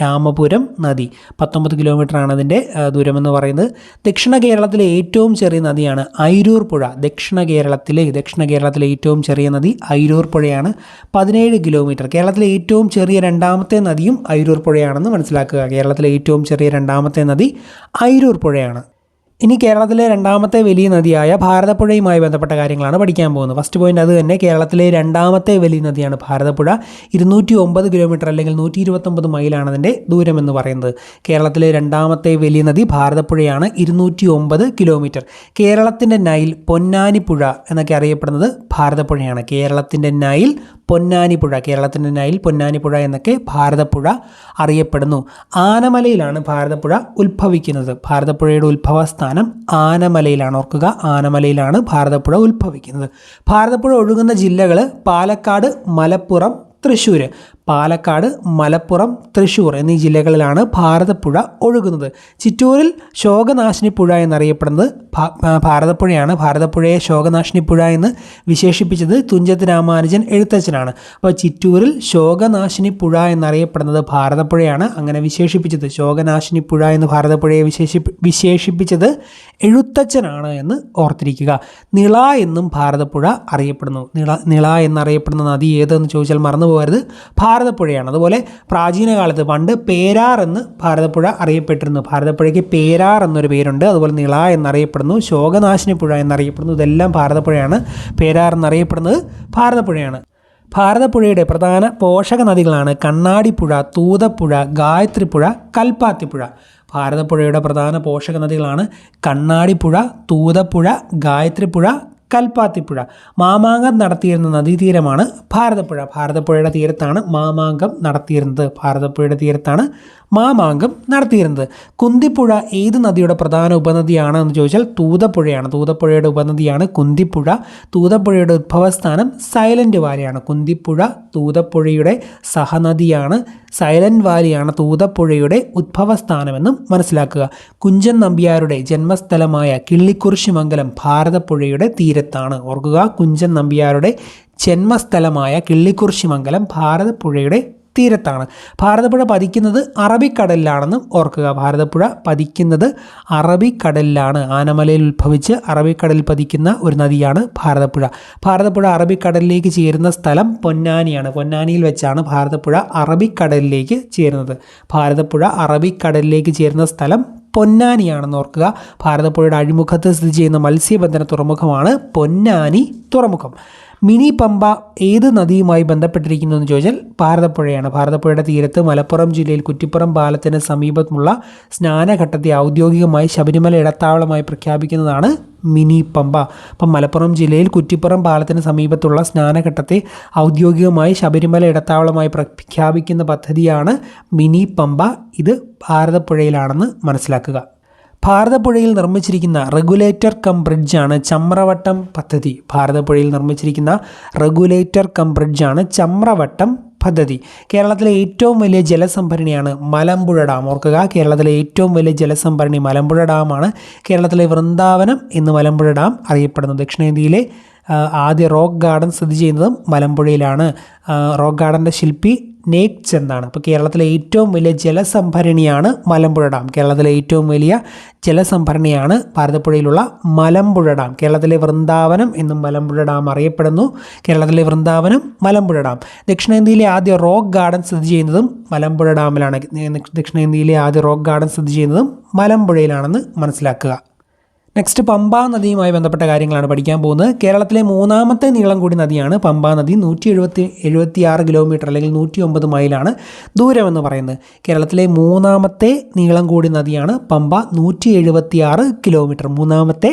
രാമപുരം നദി. 19 കിലോമീറ്ററാണ് അതിൻ്റെ ദൂരമെന്ന് പറയുന്നത്. ദക്ഷിണ കേരളത്തിലെ ഏറ്റവും ചെറിയ നദിയാണ് അയിരൂർ പുഴ. ദക്ഷിണ കേരളത്തിലെ ഏറ്റവും ചെറിയ നദി അയിരൂർ പുഴയാണ്, 17 കിലോമീറ്റർ. കേരളത്തിലെ ഏറ്റവും ചെറിയ രണ്ടാമത്തെ നദിയും അയിരൂർ പുഴയാണെന്ന് മനസ്സിലാക്കുക. കേരളത്തിലെ ഏറ്റവും ചെറിയ രണ്ടാമത്തെ നദി അയിരൂർ പുഴയാണ്. ഇനി കേരളത്തിലെ രണ്ടാമത്തെ വലിയ നദിയായ ഭാരതപ്പുഴയുമായി ബന്ധപ്പെട്ട കാര്യങ്ങളാണ് പഠിക്കാൻ പോകുന്നത്. ഫസ്റ്റ് പോയിന്റ് അത് തന്നെ. കേരളത്തിലെ രണ്ടാമത്തെ വലിയ നദിയാണ് ഭാരതപ്പുഴ. 209 കിലോമീറ്റർ അല്ലെങ്കിൽ 129 മൈലാണ് അതിൻ്റെ ദൂരം എന്ന് പറയുന്നത്. കേരളത്തിലെ രണ്ടാമത്തെ വലിയ നദി ഭാരതപ്പുഴയാണ്, 209 കിലോമീറ്റർ. കേരളത്തിൻ്റെ നൈൽ, പൊന്നാനിപ്പുഴ എന്നൊക്കെ അറിയപ്പെടുന്നത് ഭാരതപ്പുഴയാണ്. കേരളത്തിൻ്റെ നൈൽ പൊന്നാനിപ്പുഴ എന്നൊക്കെ ഭാരതപ്പുഴ അറിയപ്പെടുന്നു. ആനമലയിലാണ് ഭാരതപ്പുഴ ഉത്ഭവിക്കുന്നത്. ഭാരതപ്പുഴയുടെ ഉത്ഭവസ്ഥാനം ആനമലയിലാണ്. ഓർക്കുക, ആനമലയിലാണ് ഭാരതപ്പുഴ ഉത്ഭവിക്കുന്നത്. ഭാരതപ്പുഴ ഒഴുകുന്ന ജില്ലകൾ പാലക്കാട്, മലപ്പുറം, തൃശ്ശൂർ. പാലക്കാട്, മലപ്പുറം, തൃശ്ശൂർ എന്നീ ജില്ലകളിലാണ് ഭാരതപ്പുഴ ഒഴുകുന്നത്. ചിറ്റൂരിൽ ശോകനാശിനി പുഴ എന്നറിയപ്പെടുന്നത് ഭാരതപ്പുഴയാണ്. ഭാരതപ്പുഴയെ ശോകനാശിനി പുഴ എന്ന് വിശേഷിപ്പിച്ചത് തുഞ്ചത്ത് രാമാനുജൻ എഴുത്തച്ഛനാണ്. അപ്പോൾ ചിറ്റൂരിൽ ശോകനാശിനി പുഴ എന്നറിയപ്പെടുന്നത് ഭാരതപ്പുഴയാണ്. അങ്ങനെ വിശേഷിപ്പിച്ചത്, ശോകനാശിനി പുഴ എന്ന് ഭാരതപ്പുഴയെ വിശേഷിപ്പിച്ചത് എഴുത്തച്ഛനാണ് എന്ന് ഓർത്തിരിക്കുക. നിള എന്നും ഭാരതപ്പുഴ അറിയപ്പെടുന്നു. നിള എന്നറിയപ്പെടുന്ന നദി ഏതെന്ന് ചോദിച്ചാൽ മറന്നു പോകരുത്, ഭാരതപ്പുഴയാണ്. അതുപോലെ പ്രാചീന കാലത്ത് പണ്ട് പേരാർ എന്ന് ഭാരതപ്പുഴ അറിയപ്പെട്ടിരുന്നു. ഭാരതപ്പുഴയ്ക്ക് പേരാർ എന്നൊരു പേരുണ്ട്. അതുപോലെ നിള എന്നറിയപ്പെടുന്നു, ശോകനാശിനി പുഴ എന്നറിയപ്പെടുന്നു. ഇതെല്ലാം ഭാരതപ്പുഴയാണ്. പേരാർ എന്നറിയപ്പെടുന്നത് ഭാരതപ്പുഴയാണ്. ഭാരതപ്പുഴയുടെ പ്രധാന പോഷക നദികളാണ് കണ്ണാടിപ്പുഴ, തൂതപ്പുഴ, ഗായത്രിപ്പുഴ, കൽപ്പാത്തിപ്പുഴ. ഭാരതപ്പുഴയുടെ പ്രധാന പോഷക നദികളാണ് കണ്ണാടിപ്പുഴ, തൂതപ്പുഴ, ഗായത്രിപ്പുഴ, കൽപ്പാത്തിപ്പുഴ. മാമാങ്കം നടത്തിയിരുന്ന നദീതീരമാണ് ഭാരതപ്പുഴ. ഭാരതപ്പുഴയുടെ തീരത്താണ് മാമാങ്കം നടത്തിയിരുന്നത്. കുന്തിപ്പുഴ ഏത് നദിയുടെ പ്രധാന ഉപനദിയാണ് എന്ന് ചോദിച്ചാൽ തൂതപ്പുഴയാണ്. തൂതപ്പുഴയുടെ ഉപനദിയാണ് കുന്തിപ്പുഴ. തൂതപ്പുഴയുടെ ഉത്ഭവസ്ഥാനം സൈലന്റ് വാലിയാണ്. കുന്തിപ്പുഴ തൂതപ്പുഴയുടെ സഹനദിയാണ്. സൈലന്റ് വാലിയാണ് തൂതപ്പുഴയുടെ ഉത്ഭവസ്ഥാനമെന്നും മനസ്സിലാക്കുക. കുഞ്ചൻ നമ്പ്യാരുടെ ജന്മസ്ഥലമായ കിള്ളിക്കുറിശിമംഗലം ഭാരതപ്പുഴയുടെ തീരത്താണ്. ഓർക്കുക, കുഞ്ചൻ നമ്പ്യാരുടെ ജന്മസ്ഥലമായ കിള്ളിക്കുറിശിമംഗലം ഭാരതപ്പുഴയുടെ തീരത്താണ്. ഭാരതപ്പുഴ പതിക്കുന്നത് അറബിക്കടലിലാണെന്ന് ഓർക്കുക. ഭാരതപ്പുഴ പതിക്കുന്നത് അറബിക്കടലിലാണ്. ആനമലയിൽ ഉത്ഭവിച്ച് അറബിക്കടലിൽ പതിക്കുന്ന ഒരു നദിയാണ് ഭാരതപ്പുഴ. ഭാരതപ്പുഴ അറബിക്കടലിലേക്ക് ചേരുന്ന സ്ഥലം പൊന്നാനിയാണ്. പൊന്നാനിയിൽ വെച്ചാണ് ഭാരതപ്പുഴ അറബിക്കടലിലേക്ക് ചേരുന്നത്. ഭാരതപ്പുഴ അറബിക്കടലിലേക്ക് ചേരുന്ന സ്ഥലം പൊന്നാനിയാണെന്ന് ഓർക്കുക. ഭാരതപ്പുഴയുടെ അഴിമുഖത്ത് സ്ഥിതി ചെയ്യുന്ന മത്സ്യബന്ധന തുറമുഖമാണ് പൊന്നാനി തുറമുഖം. മിനി പമ്പ ഏത് നദിയുമായി ബന്ധപ്പെട്ടിരിക്കുന്നു എന്ന് ചോദിച്ചാൽ ഭാരതപ്പുഴയാണ്. ഭാരതപ്പുഴയുടെ തീരത്ത് മലപ്പുറം ജില്ലയിൽ കുറ്റിപ്പുറം പാലത്തിന് സമീപമുള്ള സ്നാനഘട്ടത്തെ ഔദ്യോഗികമായി ശബരിമല ഇടത്താവളമായി പ്രഖ്യാപിക്കുന്നതാണ് മിനി പമ്പ. അപ്പം മലപ്പുറം ജില്ലയിൽ കുറ്റിപ്പുറം പാലത്തിന് സമീപത്തുള്ള സ്നാനഘട്ടത്തെ ഔദ്യോഗികമായി ശബരിമല ഇടത്താവളമായി പ്രഖ്യാപിക്കുന്ന പദ്ധതിയാണ് മിനി പമ്പ. ഇത് ഭാരതപ്പുഴയിലാണെന്ന് മനസ്സിലാക്കുക. ഭാരതപ്പുഴയിൽ നിർമ്മിച്ചിരിക്കുന്ന റെഗുലേറ്റർ കം ബ്രിഡ്ജാണ് ചമ്രവട്ടം പദ്ധതി. ഭാരതപ്പുഴയിൽ നിർമ്മിച്ചിരിക്കുന്ന റെഗുലേറ്റർ കം ബ്രിഡ്ജാണ് ചമ്രവട്ടം പദ്ധതി. കേരളത്തിലെ ഏറ്റവും വലിയ ജലസംഭരണിയാണ് മലമ്പുഴ ഡാം. ഓർക്കുക, കേരളത്തിലെ ഏറ്റവും വലിയ ജലസംഭരണി മലമ്പുഴ ഡാമാണ്. കേരളത്തിലെ വൃന്ദാവനം എന്ന് മലമ്പുഴ ഡാം അറിയപ്പെടുന്നു. ദക്ഷിണേന്ത്യയിലെ ആദ്യ റോക്ക് ഗാർഡൻ സ്ഥിതി ചെയ്യുന്നതും മലമ്പുഴയിലാണ്. റോക്ക് ഗാർഡൻ്റെ ശില്പി നേക് ചന്ദാണ്. അപ്പോൾ കേരളത്തിലെ ഏറ്റവും വലിയ ജലസംഭരണിയാണ് മലമ്പുഴ ഡാം. കേരളത്തിലെ ഏറ്റവും വലിയ ജലസംഭരണിയാണ് ഭാരതപ്പുഴയിലുള്ള മലമ്പുഴ ഡാം. കേരളത്തിലെ വൃന്ദാവനം എന്നും മലമ്പുഴ ഡാം അറിയപ്പെടുന്നു. കേരളത്തിലെ വൃന്ദാവനം, മലമ്പുഴ ഡാം. ദക്ഷിണേന്ത്യയിലെ ആദ്യ റോക്ക് ഗാർഡൻ സ്ഥിതി ചെയ്യുന്നതും മലമ്പുഴ ഡാമിലാണ്. ദക്ഷിണേന്ത്യയിലെ ആദ്യ റോക്ക് ഗാർഡൻ സ്ഥിതി ചെയ്യുന്നതും മലമ്പുഴയിലാണെന്ന് മനസ്സിലാക്കുക. നെക്സ്റ്റ് പമ്പാ നദിയുമായി ബന്ധപ്പെട്ട കാര്യങ്ങളാണ് പഠിക്കാൻ പോകുന്നത്. കേരളത്തിലെ മൂന്നാമത്തെ നീളം കൂടി നദിയാണ് പമ്പാ നദി. 176 കിലോമീറ്റർ അല്ലെങ്കിൽ 109 മൈലാണ് ദൂരമെന്ന് പറയുന്നത്. കേരളത്തിലെ മൂന്നാമത്തെ നീളം കൂടി നദിയാണ് പമ്പ. 176 കിലോമീറ്റർ. മൂന്നാമത്തെ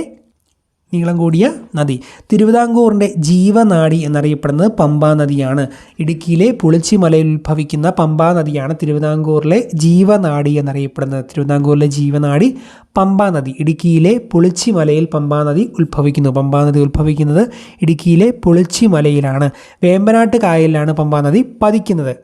നീളം കൂടിയ നദി. തിരുവിതാംകൂറിൻ്റെ ജീവനാഡി എന്നറിയപ്പെടുന്നത് പമ്പാ നദിയാണ്. ഇടുക്കിയിലെ പുളിച്ചിമലയിൽ ഉത്ഭവിക്കുന്ന പമ്പാ നദിയാണ് തിരുവിതാംകൂറിലെ ജീവനാഡി എന്നറിയപ്പെടുന്നത്. തിരുവിതാംകൂറിലെ ജീവനാഡി പമ്പാ നദി. ഇടുക്കിയിലെ പുളിച്ചിമലയിൽ പമ്പാ നദി ഉത്ഭവിക്കുന്നു. പമ്പാ നദി ഉത്ഭവിക്കുന്നത് ഇടുക്കിയിലെ പുളിച്ചിമലയിലാണ്. വേമ്പനാട്ട് കായലിലാണ് പമ്പാ നദി പതിക്കുന്നത്.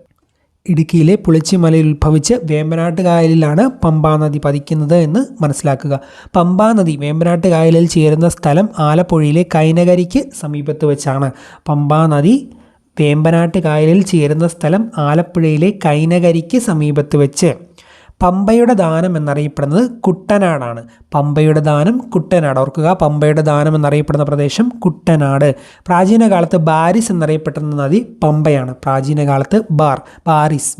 ഇടുക്കിയിലെ പുളിച്ചിമലയിൽ ഉത്ഭവിച്ച് വേമ്പനാട്ട് കായലിലാണ് പമ്പാ നദി പതിക്കുന്നത് എന്ന് മനസ്സിലാക്കുക. പമ്പാ നദി വേമ്പനാട്ട് കായലിൽ ചേരുന്ന സ്ഥലം ആലപ്പുഴയിലെ കൈനകരിക്ക് സമീപത്ത് വെച്ചാണ്. പമ്പാ നദി വേമ്പനാട്ട് കായലിൽ ചേരുന്ന സ്ഥലം ആലപ്പുഴയിലെ കൈനകരിക്ക് സമീപത്ത് വെച്ച്. പമ്പയുടെ ദാനം എന്നറിയപ്പെടുന്നത് കുട്ടനാടാണ്. പമ്പയുടെ ദാനം കുട്ടനാട്. ഓർക്കുക, പമ്പയുടെ ദാനം എന്നറിയപ്പെടുന്ന പ്രദേശം കുട്ടനാട്. പ്രാചീന കാലത്ത് ബാരിസ് എന്നറിയപ്പെടുന്ന നദി പമ്പയാണ്. പ്രാചീന കാലത്ത് ബാരിസ്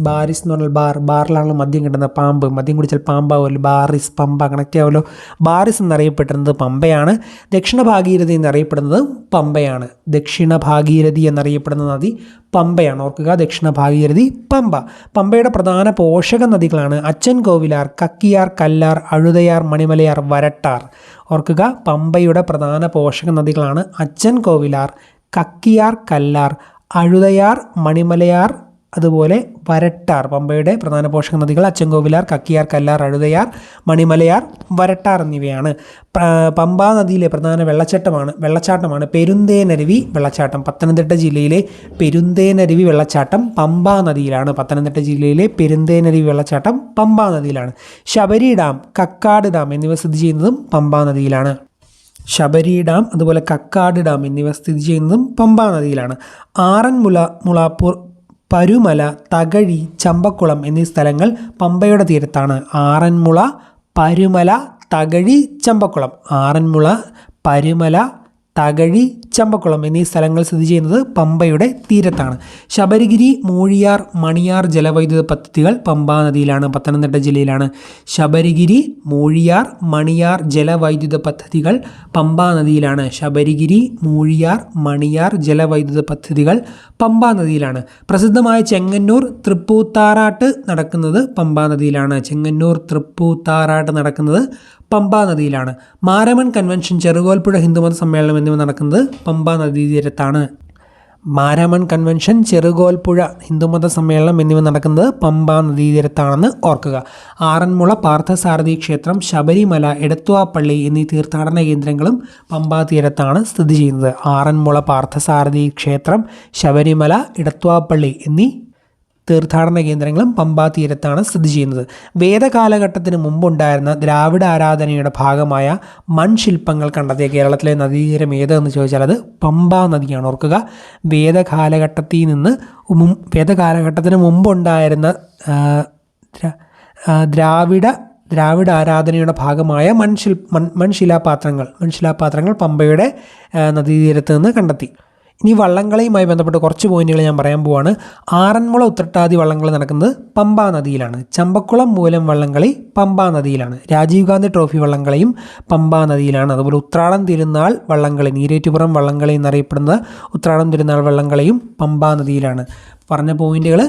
എന്ന് പറഞ്ഞാൽ ബാറിലാണ് മദ്യം കിട്ടുന്ന പാമ്പ്. മദ്യം കുടിച്ചാൽ പാമ്പാവുമല്ലോ. ബാറിസ്, പമ്പ കണക്റ്റ് ആവുമല്ലോ. ബാരിസ് എന്നറിയപ്പെടുന്നത് പമ്പയാണ്. ദക്ഷിണ ഭാഗീരഥി എന്നറിയപ്പെടുന്നത് പമ്പയാണ്. ദക്ഷിണ ഭാഗീരഥി എന്നറിയപ്പെടുന്ന നദി പമ്പയാണ്. ഓർക്കുക, ദക്ഷിണ ഭാഗീരഥി പമ്പ. പമ്പയുടെ പ്രധാന പോഷക നദികളാണ് അച്ചൻകോവിലാർ, കക്കിയാർ, കല്ലാർ, അഴുതയാർ, മണിമലയാർ, വരട്ടാർ. ഓർക്കുക, പമ്പയുടെ പ്രധാന പോഷക നദികളാണ് അച്ചൻകോവിലാർ, കക്കിയാർ, കല്ലാർ, അഴുതയാർ, മണിമലയാർ, അതുപോലെ വരട്ടാർ. പമ്പയുടെ പ്രധാന പോഷക നദികൾ അച്ചൻകോവിലാർ, കക്കിയാർ, കല്ലാർ, അഴുതയാർ, മണിമലയാർ, വരട്ടാർ എന്നിവയാണ്. പമ്പാ നദിയിലെ പ്രധാന വെള്ളച്ചാട്ടമാണ് പെരുന്തേനരുവി വെള്ളച്ചാട്ടം. പത്തനംതിട്ട ജില്ലയിലെ പെരുന്തേനരുവി വെള്ളച്ചാട്ടം പമ്പാ നദിയിലാണ്. പത്തനംതിട്ട ജില്ലയിലെ പെരുന്തേനരുവി വെള്ളച്ചാട്ടം പമ്പാ നദിയിലാണ്. ശബരി ഡാം, കക്കാട് ഡാം എന്നിവ സ്ഥിതി ചെയ്യുന്നതും പമ്പാ നദിയിലാണ്. ശബരി ഡാം, അതുപോലെ കക്കാട് ഡാം എന്നിവ സ്ഥിതി ചെയ്യുന്നതും പമ്പാ നദിയിലാണ്. ആറന്മുള, പരുമല, തകഴി, ചമ്പക്കുളം എന്നീ സ്ഥലങ്ങൾ പമ്പയുടെ തീരത്താണ്. ആറന്മുള, പരുമല, തകഴി, ചമ്പക്കുളം. ആറന്മുള, പരുമല, തകഴി, ചമ്പക്കുളം എന്നീ സ്ഥലങ്ങൾ സ്ഥിതി ചെയ്യുന്നത് പമ്പയുടെ തീരത്താണ്. ശബരിഗിരി, മൂഴിയാർ, മണിയാർ ജലവൈദ്യുത പദ്ധതികൾ പമ്പാ നദിയിലാണ്. പത്തനംതിട്ട ജില്ലയിലാണ്. ശബരിഗിരി, മൂഴിയാർ, മണിയാർ ജലവൈദ്യുത പദ്ധതികൾ പമ്പാ നദിയിലാണ്. ശബരിഗിരി, മൂഴിയാർ, മണിയാർ ജലവൈദ്യുത പദ്ധതികൾ പമ്പാ നദിയിലാണ്. പ്രസിദ്ധമായ ചെങ്ങന്നൂർ തൃപ്പൂത്താറാട്ട് നടക്കുന്നത് പമ്പാ നദിയിലാണ്. ചെങ്ങന്നൂർ തൃപ്പൂത്താറാട്ട് നടക്കുന്നത് പമ്പാ നദിയിലാണ്. മാരമൺ കൺവെൻഷൻ, ചെറുകോൽപ്പുഴ ഹിന്ദുമത സമ്മേളനം എന്നിവ നടക്കുന്നത് പമ്പാ നദീതീരത്താണ്. മാരമൺ കൺവെൻഷൻ, ചെറുകോൽപ്പുഴ ഹിന്ദുമത സമ്മേളനം എന്നിവ നടക്കുന്നത് പമ്പാ നദീതീരത്താണെന്ന് ഓർക്കുക. ആറന്മുള പാർത്ഥസാരഥി ക്ഷേത്രം, ശബരിമല, എടത്വാപ്പള്ളി എന്നീ തീർത്ഥാടന കേന്ദ്രങ്ങളും പമ്പാ തീരത്താണ് സ്ഥിതി ചെയ്യുന്നത്. ആറന്മുള പാർത്ഥസാരഥി ക്ഷേത്രം, ശബരിമല, എടത്വാപ്പള്ളി എന്നീ തീർത്ഥാടന കേന്ദ്രങ്ങളും പമ്പാ തീരത്താണ് സ്ഥിതി ചെയ്യുന്നത്. വേദകാലഘട്ടത്തിന് മുമ്പുണ്ടായിരുന്ന ദ്രാവിഡ ആരാധനയുടെ ഭാഗമായ മൺശില്പങ്ങൾ കണ്ടെത്തിയ കേരളത്തിലെ നദീതീരം ഏതെന്ന് ചോദിച്ചാൽ അത് പമ്പാ നദിയാണ്. ഓർക്കുക, വേദകാലഘട്ടത്തിന് മുമ്പുണ്ടായിരുന്ന ദ്രാവിഡ ആരാധനയുടെ ഭാഗമായ മൺശിലാപാത്രങ്ങൾ പമ്പയുടെ നദീതീരത്ത് നിന്ന് കണ്ടെത്തി. ഇനി വള്ളംകളിയുമായി ബന്ധപ്പെട്ട് കുറച്ച് പോയിന്റുകൾ ഞാൻ പറയാൻ പോവാണ്. ആറന്മുള ഉത്രട്ടാതി വള്ളംകളി നടക്കുന്നത് പമ്പാ നദിയിലാണ്. ചമ്പക്കുളം മൂലം വള്ളംകളി പമ്പാ നദിയിലാണ്. രാജീവ് ഗാന്ധി ട്രോഫി വള്ളംകളിയും പമ്പാ നദിയിലാണ്. അതുപോലെ ഉത്രാടം തിരുനാൾ വള്ളംകളി, നീരേറ്റുപുറം വള്ളംകളി എന്നറിയപ്പെടുന്ന ഉത്രാടം തിരുനാൾ വള്ളംകളിയും പമ്പാ നദിയിലാണ്. പറഞ്ഞ പോയിന്റുകൾ: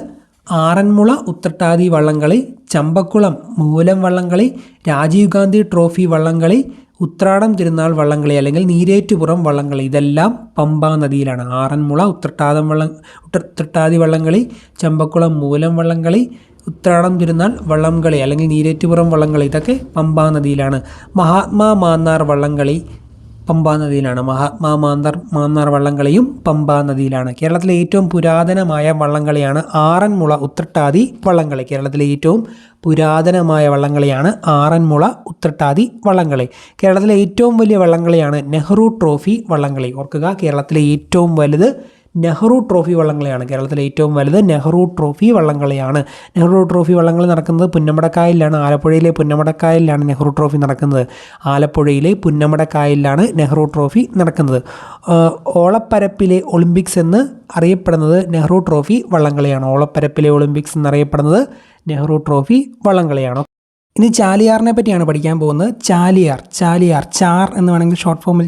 ആറന്മുള ഉത്രട്ടാതി വള്ളംകളി, ചമ്പക്കുളം മൂലം വള്ളംകളി, രാജീവ് ഗാന്ധി ട്രോഫി വള്ളംകളി, ഉത്രാടം തിരുനാൾ വള്ളംകളി അല്ലെങ്കിൽ നീരേറ്റുപുറം വള്ളംകളി, ഇതെല്ലാം പമ്പാ നദിയിലാണ്. ആറന്മുള ഉത്രട്ടാതി വള്ളംകളി, ചമ്പക്കുളം മൂലം വള്ളംകളി, ഉത്രാടം തിരുനാൾ വള്ളംകളി അല്ലെങ്കിൽ നീരേറ്റുപുറം വള്ളംകളി, ഇതൊക്കെ പമ്പാ നദിയിലാണ്. മഹാത്മാ മാന്നാർ വള്ളംകളി പമ്പാ നദിയിലാണ്. മഹാത്മാ മാന്നാർ വള്ളംകളിയും പമ്പാ നദിയിലാണ്. കേരളത്തിലെ ഏറ്റവും പുരാതനമായ വള്ളംകളിയാണ് ആറന്മുള ഉത്രട്ടാതി വള്ളംകളി. കേരളത്തിലെ ഏറ്റവും പുരാതനമായ വള്ളംകളിയാണ് ആറന്മുള ഉത്രട്ടാതി വള്ളംകളി. കേരളത്തിലെ ഏറ്റവും വലിയ വള്ളംകളിയാണ് നെഹ്റു ട്രോഫി വള്ളംകളി. ഓർക്കുക, കേരളത്തിലെ ഏറ്റവും വലുത് നെഹ്റു ട്രോഫി വള്ളംകളിയാണ്. കേരളത്തിലെ ഏറ്റവും വലുത് നെഹ്റു ട്രോഫി വള്ളംകളിയാണ്. നെഹ്റു ട്രോഫി വള്ളംകളി നടക്കുന്നത് പുന്നമടക്കായലിലാണ്. ആലപ്പുഴയിലെ പുന്നമടക്കായലിലാണ് നെഹ്റു ട്രോഫി നടക്കുന്നത്. ആലപ്പുഴയിലെ പുന്നമടക്കായലിലാണ് നെഹ്റു ട്രോഫി നടക്കുന്നത്. ഓളപ്പരപ്പിലെ ഒളിമ്പിക്സ് എന്ന് അറിയപ്പെടുന്നത് നെഹ്റു ട്രോഫി വള്ളംകളിയാണ്. ഓളപ്പരപ്പിലെ ഒളിമ്പിക്സ് എന്നറിയപ്പെടുന്നത് നെഹ്റു ട്രോഫി വള്ളംകളിയാണ്. ഇനി ചാലിയാറിനെ പറ്റിയാണ് പഠിക്കാൻ പോകുന്നത്. ചാലിയാർ ചാർ എന്ന് വേണമെങ്കിൽ ഷോർട്ട് ഫോമിൽ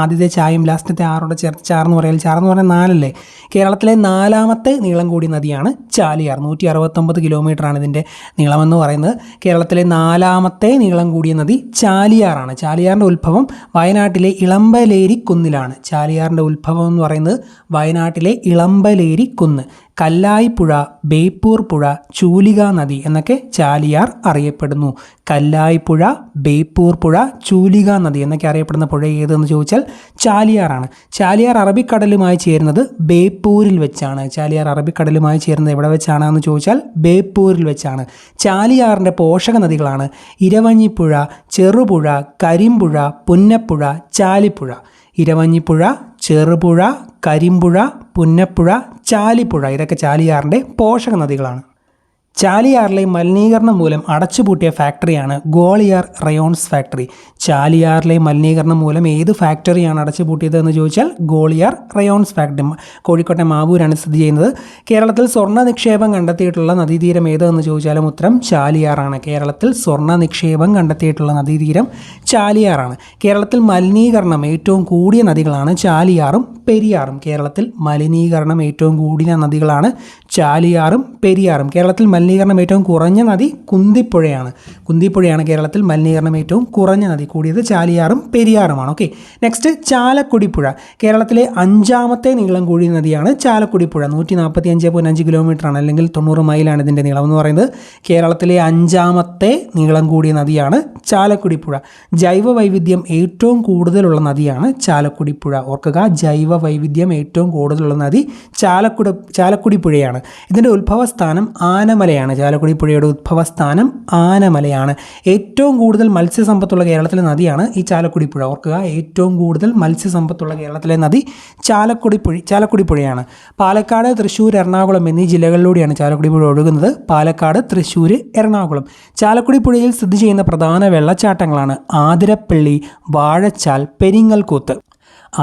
ആദ്യത്തെ ചായയും ലാസ്റ്റത്തെ ആറോടെ ചേർത്ത് ചാർ എന്ന് പറയാം. ചാർ എന്ന് പറഞ്ഞാൽ 4 അല്ലേ. കേരളത്തിലെ 4ാമത്തെ നീളം കൂടിയ നദിയാണ് ചാലിയാർ. 169 കിലോമീറ്ററാണ് ഇതിൻ്റെ നീളമെന്ന് പറയുന്നത്. കേരളത്തിലെ 4ാമത്തെ നീളം കൂടിയ നദി ചാലിയാറാണ്. ചാലിയാറിൻ്റെ ഉത്ഭവം വയനാട്ടിലെ ഇളമ്പലേരി കുന്നിലാണ്. ചാലിയാറിൻ്റെ ഉത്ഭവം എന്ന് പറയുന്നത് വയനാട്ടിലെ ഇളമ്പലേരി കുന്ന്. കല്ലായിപ്പുഴ, ബേപ്പൂർ പുഴ, ചൂലിക നദി എന്നൊക്കെ ചാലിയാർ അറിയപ്പെടുന്നു. കല്ലായിപ്പുഴ, ബേപ്പൂർ പുഴ, ചൂലിക നദി എന്നൊക്കെ അറിയപ്പെടുന്ന പുഴ ഏതെന്ന് ചോദിച്ചാൽ ചാലിയാറാണ്. ചാലിയാർ അറബിക്കടലുമായി ചേരുന്നത് ബേപ്പൂരിൽ വെച്ചാണ്. ചാലിയാർ അറബിക്കടലുമായി ചേരുന്നത് എവിടെ വെച്ചാണെന്ന് ചോദിച്ചാൽ ബേപ്പൂരിൽ വെച്ചാണ്. ചാലിയാറിൻ്റെ പോഷക നദികളാണ് ഇരവഞ്ഞിപ്പുഴ, ചെറുപുഴ, കരിമ്പുഴ, പുന്നപ്പുഴ, ചാലിപ്പുഴ. ഇരവഞ്ഞിപ്പുഴ, ചെറുപുഴ, കരിമ്പുഴ, പുന്നപ്പുഴ, ചാലിപ്പുഴ ഇതൊക്കെ ചാലിയാറിൻ്റെ പോഷക നദികളാണ്. ചാലിയാറിലെ മലിനീകരണം മൂലം അടച്ചുപൂട്ടിയ ഫാക്ടറിയാണ് ഗോളിയാർ റയോൺസ് ഫാക്ടറി. ചാലിയാറിലെ മലിനീകരണം മൂലം ഏത് ഫാക്ടറിയാണ് അടച്ചുപൂട്ടിയതെന്ന് ചോദിച്ചാൽ ഗോളിയാർ റയോൺസ് ഫാക്ടറി. കോഴിക്കോട്ടെ മാവൂരാണ് സ്ഥിതി ചെയ്യുന്നത്. കേരളത്തിൽ സ്വർണ്ണ നിക്ഷേപം കണ്ടെത്തിയിട്ടുള്ള നദീതീരം ഏതെന്ന് ചോദിച്ചാലും ഉത്തരം ചാലിയാറാണ്. കേരളത്തിൽ സ്വർണ്ണ നിക്ഷേപം കണ്ടെത്തിയിട്ടുള്ള നദീതീരം ചാലിയാറാണ്. കേരളത്തിൽ മലിനീകരണം ഏറ്റവും കൂടിയ നദികളാണ് ചാലിയാറും പെരിയാറും. കേരളത്തിൽ മലിനീകരണം ഏറ്റവും കൂടിയ നദികളാണ് ചാലിയാറും പെരിയാറും. കേരളത്തിൽ മലിനീകരണം ഏറ്റവും കുറഞ്ഞ നദി കുന്തിപ്പുഴയാണ് കേരളത്തിൽ മലിനീകരണം ഏറ്റവും കുറഞ്ഞ നദി. കൂടിയത് ചാലിയാറും പെരിയാറുമാണ്. ഓക്കെ, നെക്സ്റ്റ് ചാലക്കുടി പുഴ. കേരളത്തിലെ 5ാമത്തെ നീളം കൂടിയ നദിയാണ് ചാലക്കുടി പുഴ. 145.5 കിലോമീറ്ററാണ്, അല്ലെങ്കിൽ 90 മൈലാണ് ഇതിൻ്റെ നീളം എന്ന് പറയുന്നത്. കേരളത്തിലെ 5ാമത്തെ നീളം കൂടിയ നദിയാണ് ചാലക്കുടി പുഴ. ജൈവ വൈവിധ്യം ഏറ്റവും കൂടുതലുള്ള നദിയാണ് ചാലക്കുടി പുഴ. ഓർക്കുക, ജൈവ വൈവിധ്യം ഏറ്റവും കൂടുതലുള്ള നദി ചാലക്കുടി പുഴയാണ്. ഇതിൻ്റെ ഉത്ഭവസ്ഥാനം ആനമലയാണ്. ചാലക്കുടി പുഴയുടെ ഉത്ഭവസ്ഥാനം ആനമലയാണ്. ഏറ്റവും കൂടുതൽ മത്സ്യസമ്പത്തുള്ള കേരളത്തിലെ നദിയാണ് ഈ ചാലക്കുടി പുഴ. ഓർക്കുക, ഏറ്റവും കൂടുതൽ മത്സ്യസമ്പത്തുള്ള കേരളത്തിലെ നദി ചാലക്കുടി പുഴയാണ്. പാലക്കാട്, തൃശ്ശൂർ, എറണാകുളം എന്നീ ജില്ലകളിലൂടെയാണ് ചാലക്കുടി പുഴ ഒഴുകുന്നത്. പാലക്കാട്, തൃശ്ശൂർ, എറണാകുളം. ചാലക്കുടി പുഴയിൽ സ്ഥിതി ചെയ്യുന്ന പ്രധാന വെള്ളച്ചാട്ടങ്ങളാണ് ആതിരപ്പള്ളി, വാഴച്ചാൽ, പെരിങ്ങൽകൂത്ത്.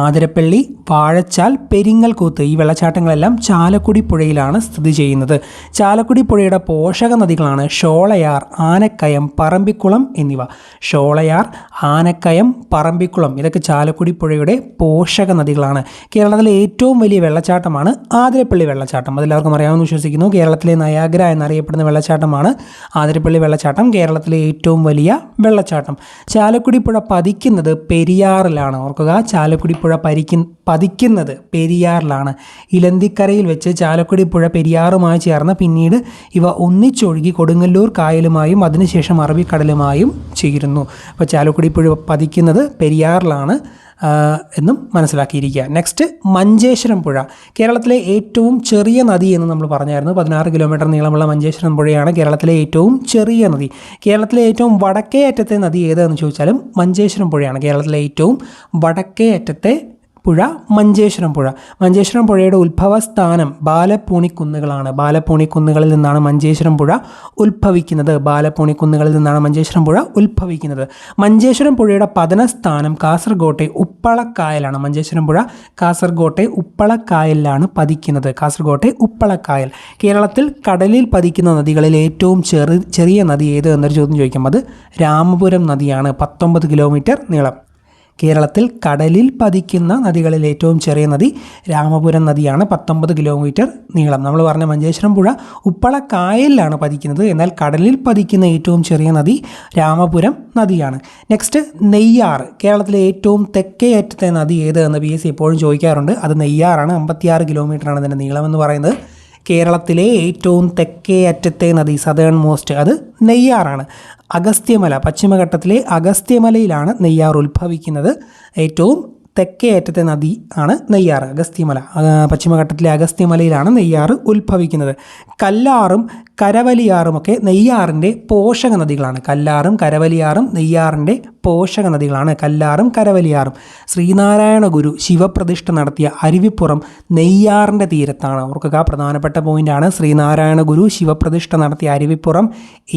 ആതിരപ്പള്ളി, വാഴച്ചാൽ, പെരിങ്ങൽകൂത്ത് ഈ വെള്ളച്ചാട്ടങ്ങളെല്ലാം ചാലക്കുടി പുഴയിലാണ് സ്ഥിതി ചെയ്യുന്നത്. ചാലക്കുടി പുഴയുടെ പോഷക നദികളാണ് ഷോളയാർ, ആനക്കയം, പറമ്പിക്കുളം എന്നിവ. ഷോളയാർ, ആനക്കയം, പറമ്പിക്കുളം ഇതൊക്കെ ചാലക്കുടി പുഴയുടെ പോഷക നദികളാണ്. കേരളത്തിലെ ഏറ്റവും വലിയ വെള്ളച്ചാട്ടമാണ് ആതിരപ്പള്ളി വെള്ളച്ചാട്ടം. അതെല്ലാവർക്കും അറിയാമെന്ന് വിശ്വസിക്കുന്നു. കേരളത്തിലെ നയാഗ്ര എന്നറിയപ്പെടുന്ന വെള്ളച്ചാട്ടമാണ് ആതിരപ്പള്ളി വെള്ളച്ചാട്ടം. കേരളത്തിലെ ഏറ്റവും വലിയ വെള്ളച്ചാട്ടം. ചാലക്കുടി പുഴ പതിക്കുന്നത് പെരിയാറിലാണ്. ഓർക്കുക, ചാലക്കുടി പുഴ പതിക്കുന്നത് പെരിയാറിലാണ്. ഇലന്തിക്കരയിൽ വെച്ച് ചാലക്കുടി പുഴ പെരിയാറുമായി ചേർന്ന് പിന്നീട് ഇവ ഒന്നിച്ചൊഴുകി കൊടുങ്ങല്ലൂർ കായലുമായും അതിനുശേഷം അറബിക്കടലുമായും ചേരുന്നു. അപ്പോൾ ചാലക്കുടി പുഴ പതിക്കുന്നത് പെരിയാറിലാണ് എന്നും മനസ്സിലാക്കിയിരിക്കുക. നെക്സ്റ്റ് മഞ്ചേശ്വരം പുഴ. കേരളത്തിലെ ഏറ്റവും ചെറിയ നദി എന്ന് നമ്മൾ പറഞ്ഞായിരുന്നു. 16 കിലോമീറ്റർ നീളമുള്ള മഞ്ചേശ്വരം പുഴയാണ് കേരളത്തിലെ ഏറ്റവും ചെറിയ നദി. കേരളത്തിലെ ഏറ്റവും വടക്കേ അറ്റത്തെ നദി ഏതെന്ന് ചോദിച്ചാലും മഞ്ചേശ്വരം പുഴയാണ്. കേരളത്തിലെ ഏറ്റവും വടക്കേ അറ്റത്തെ പുഴ മഞ്ചേശ്വരം പുഴ. മഞ്ചേശ്വരം പുഴയുടെ ഉത്ഭവസ്ഥാനം ബാലപ്പൂണിക്കുന്നുകളാണ്. ബാലപ്പൂണിക്കുന്നുകളിൽ നിന്നാണ് മഞ്ചേശ്വരം പുഴ ഉത്ഭവിക്കുന്നത്. മഞ്ചേശ്വരം പുഴയുടെ പതനസ്ഥാനം കാസർഗോട്ടെ ഉപ്പളക്കായലാണ്. മഞ്ചേശ്വരം പുഴ കാസർഗോട്ടെ ഉപ്പളക്കായലിലാണ് പതിക്കുന്നത്. കേരളത്തിൽ കടലിൽ പതിക്കുന്ന നദികളിൽ ഏറ്റവും ചെറിയ നദി ഏത് എന്നൊരു ചോദ്യം ചോദിക്കും. അത് രാമപുരം നദിയാണ്. 19 കിലോമീറ്റർ നീളം. കേരളത്തിൽ കടലിൽ പതിക്കുന്ന നദികളിൽ ഏറ്റവും ചെറിയ നദി രാമപുരം നദിയാണ്. 19 കിലോമീറ്റർ നീളം. നമ്മൾ പറഞ്ഞ മഞ്ചേശ്വരം പുഴ ഉപ്പളക്കായലിലാണ് പതിക്കുന്നത്. എന്നാൽ കടലിൽ പതിക്കുന്ന ഏറ്റവും ചെറിയ നദി രാമപുരം നദിയാണ്. നെക്സ്റ്റ് നെയ്യാർ. കേരളത്തിലെ ഏറ്റവും തെക്കേ അറ്റത്തെ നദി ഏത് എന്ന് PSC എപ്പോഴും ചോദിക്കാറുണ്ട്. അത് നെയ്യാറാണ്. 56 കിലോമീറ്ററാണ് അതിൻ്റെ നീളമെന്ന് പറയുന്നത്. കേരളത്തിലെ ഏറ്റവും തെക്കേ അറ്റത്തെ നദി സദേൺ മോസ്റ്റ് അത് നെയ്യാറാണ്. അഗസ്ത്യമല, പശ്ചിമഘട്ടത്തിലെ അഗസ്ത്യമലയിലാണ് നെയ്യാർ ഉത്ഭവിക്കുന്നത്. ഏറ്റവും തെക്കേ അറ്റത്തെ നദി ആണ് നെയ്യാർ. അഗസ്ത്യമല, പശ്ചിമഘട്ടത്തിലെ അഗസ്ത്യമലയിലാണ് നെയ്യാർ ഉത്ഭവിക്കുന്നത്. കല്ലാറും കരവലിയാറുമൊക്കെ നെയ്യാറിൻ്റെ പോഷക നദികളാണ്. കല്ലാറും കരവലിയാറും നെയ്യാറിൻ്റെ പോഷക നദികളാണ്. കല്ലാറും കരവലിയാറും. ശ്രീനാരായണ ഗുരു ശിവപ്രതിഷ്ഠ നടത്തിയ അരുവിപ്പുറം നെയ്യാറിൻ്റെ തീരത്താണ്. ഓർക്കുക, പ്രധാനപ്പെട്ട പോയിൻ്റാണ്. ശ്രീനാരായണ ഗുരു ശിവപ്രതിഷ്ഠ നടത്തിയ അരുവിപ്പുറം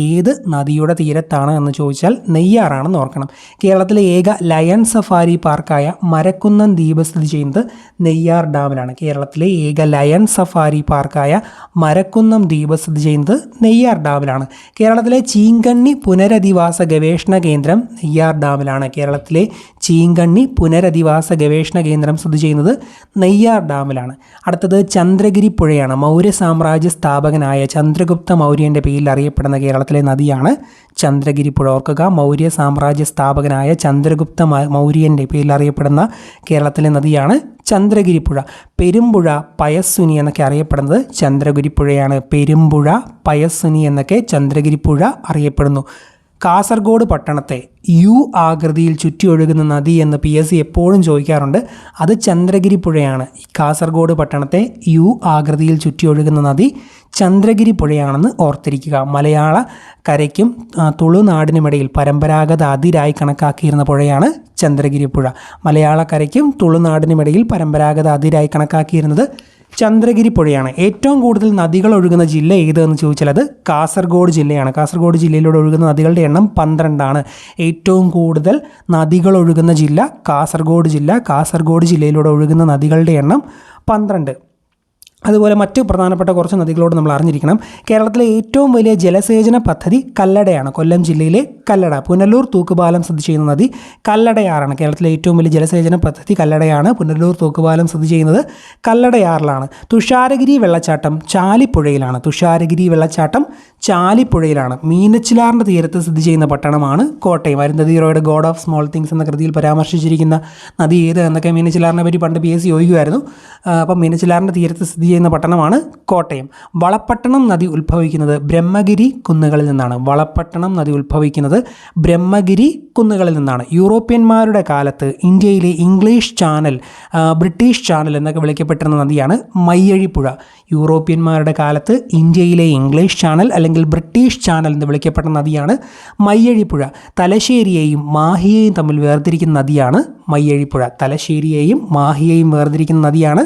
ഏത് നദിയുടെ തീരത്താണ് എന്ന് ചോദിച്ചാൽ നെയ്യാറാണെന്ന് ഓർക്കണം. കേരളത്തിലെ ഏക ലയൺ സഫാരി പാർക്കായ മരക്കുന്നം ദ്വീപ് സ്ഥിതി ചെയ്യുന്നത് നെയ്യാർ ഡാമിലാണ്. കേരളത്തിലെ ഏക ലയൺ സഫാരി പാർക്കായ മരക്കുന്നം ദ്വീപ് സ്ഥിതി ചെയ്യുന്നത് ചെയ്യുന്നത് നെയ്യാർ ഡാമിലാണ്. കേരളത്തിലെ ചീങ്കണ്ണി പുനരധിവാസ ഗവേഷണ കേന്ദ്രം നെയ്യാർ ഡാമിലാണ്. കേരളത്തിലെ ചീങ്കണ്ണി പുനരധിവാസ ഗവേഷണ കേന്ദ്രം സ്ഥിതി ചെയ്യുന്നത് നെയ്യാർ ഡാമിലാണ്. അടുത്തത് ചന്ദ്രഗിരി പുഴയാണ്. മൗര്യ സാമ്രാജ്യ സ്ഥാപകനായ ചന്ദ്രഗുപ്ത മൗര്യൻ്റെ പേരിൽ അറിയപ്പെടുന്ന കേരളത്തിലെ നദിയാണ് ചന്ദ്രഗിരി പുഴ. ഓർക്കുക, മൗര്യ സാമ്രാജ്യ സ്ഥാപകനായ ചന്ദ്രഗുപ്ത മൗര്യൻ്റെ പേരിൽ അറിയപ്പെടുന്ന കേരളത്തിലെ നദിയാണ് ചന്ദ്രഗിരി പുഴ. പെരുമ്പുഴ, പയസ്സുനി എന്നൊക്കെ അറിയപ്പെടുന്നത് ചന്ദ്രഗിരി പുഴയാണ്. പെരുമ്പുഴ, പയസ്സുനി എന്നൊക്കെ ചന്ദ്രഗിരി പുഴ അറിയപ്പെടുന്നു. കാസർഗോഡ് പട്ടണത്തെ യു ആകൃതിയിൽ ചുറ്റി ഒഴുകുന്ന നദി എന്ന് PSC എപ്പോഴും ചോദിക്കാറുണ്ട്. അത് ചന്ദ്രഗിരി പുഴയാണ്. കാസർഗോഡ് പട്ടണത്തെ യു ആകൃതിയിൽ ചുറ്റി ഒഴുകുന്ന നദി ചന്ദ്രഗിരി പുഴയാണെന്ന് ഓർത്തിരിക്കുക. മലയാള കരയ്ക്കും തുളുനാടിനുമിടയിൽ പരമ്പരാഗത അതിരായി കണക്കാക്കിയിരുന്ന പുഴയാണ് ചന്ദ്രഗിരി പുഴ. മലയാള കരയ്ക്കും തുളുനാടിനുമിടയിൽ പരമ്പരാഗത അതിരായി കണക്കാക്കിയിരുന്നത് ചന്ദ്രഗിരി പുഴയാണ്. ഏറ്റവും കൂടുതൽ നദികൾ ഒഴുകുന്ന ജില്ല ഏതെന്ന് ചോദിച്ചാൽ അത് കാസർഗോഡ് ജില്ലയാണ്. കാസർഗോഡ് ജില്ലയിലൂടെ ഒഴുകുന്ന നദികളുടെ എണ്ണം 12 ഏറ്റവും കൂടുതൽ നദികൾ ഒഴുകുന്ന ജില്ല കാസർഗോഡ് ജില്ല. കാസർഗോഡ് ജില്ലയിലൂടെ ഒഴുകുന്ന നദികളുടെ എണ്ണം 12. അതുപോലെ മറ്റ് പ്രധാനപ്പെട്ട കുറച്ച് നദികളോട് നമ്മൾ അറിഞ്ഞിരിക്കണം. കേരളത്തിലെ ഏറ്റവും വലിയ ജലസേചന പദ്ധതി കല്ലടയാണ്. കൊല്ലം ജില്ലയിലെ കല്ലട. പുനലൂർ തൂക്കുപാലം സ്ഥിതി ചെയ്യുന്ന നദി കല്ലടയാറാണ്. കേരളത്തിലെ ഏറ്റവും വലിയ ജലസേചന പദ്ധതി കല്ലടയാണ്. പുനലൂർ തൂക്കുപാലം സ്ഥിതി ചെയ്യുന്നത് കല്ലടയാറിലാണ്. തുഷാരഗിരി വെള്ളച്ചാട്ടം ചാലിപ്പുഴയിലാണ്. തുഷാരഗിരി വെള്ളച്ചാട്ടം ചാലിപ്പുഴയിലാണ്. മീനച്ചിലാറിൻ്റെ തീരത്ത് സ്ഥിതി ചെയ്യുന്ന പട്ടണമാണ് കോട്ടയം. അരുന്ധതി റോയുടെ ഗോഡ് ഓഫ് സ്മോൾ തിങ്സ് എന്ന കൃതിയിൽ പരാമർശിച്ചിരിക്കുന്ന നദി ഏത് എന്നൊക്കെ മീനച്ചിലാറിനെ പറ്റി പണ്ട് PSC ചോദിക്കുമായിരുന്നു. അപ്പം മീനച്ചിലാറിൻ്റെ തീരത്ത് സ്ഥിതി ചെയ്യുന്ന പട്ടണമാണ് കോട്ടയം. വളപ്പട്ടണം നദി ഉത്ഭവിക്കുന്നത് ബ്രഹ്മഗിരി കുന്നുകളിൽ നിന്നാണ്. വളപ്പട്ടണം നദി ഉത്ഭവിക്കുന്നത് ബ്രഹ്മഗിരി കുന്നുകളിൽ നിന്നാണ്. യൂറോപ്യന്മാരുടെ കാലത്ത് ഇന്ത്യയിലെ ഇംഗ്ലീഷ് ചാനൽ, ബ്രിട്ടീഷ് ചാനൽ എന്നൊക്കെ വിളിക്കപ്പെട്ടിരുന്ന നദിയാണ് മയ്യഴിപ്പുഴ. യൂറോപ്യന്മാരുടെ കാലത്ത് ഇന്ത്യയിലെ ഇംഗ്ലീഷ് ചാനൽ അല്ലെങ്കിൽ ബ്രിട്ടീഷ് ചാനൽ എന്ന് വിളിക്കപ്പെട്ട നദിയാണ് മയ്യഴിപ്പുഴ. തലശ്ശേരിയെയും മാഹിയെയും തമ്മിൽ വേർതിരിക്കുന്ന നദിയാണ് മയ്യഴിപ്പുഴ. തലശ്ശേരിയെയും മാഹിയെയും വേർതിരിക്കുന്ന നദിയാണ്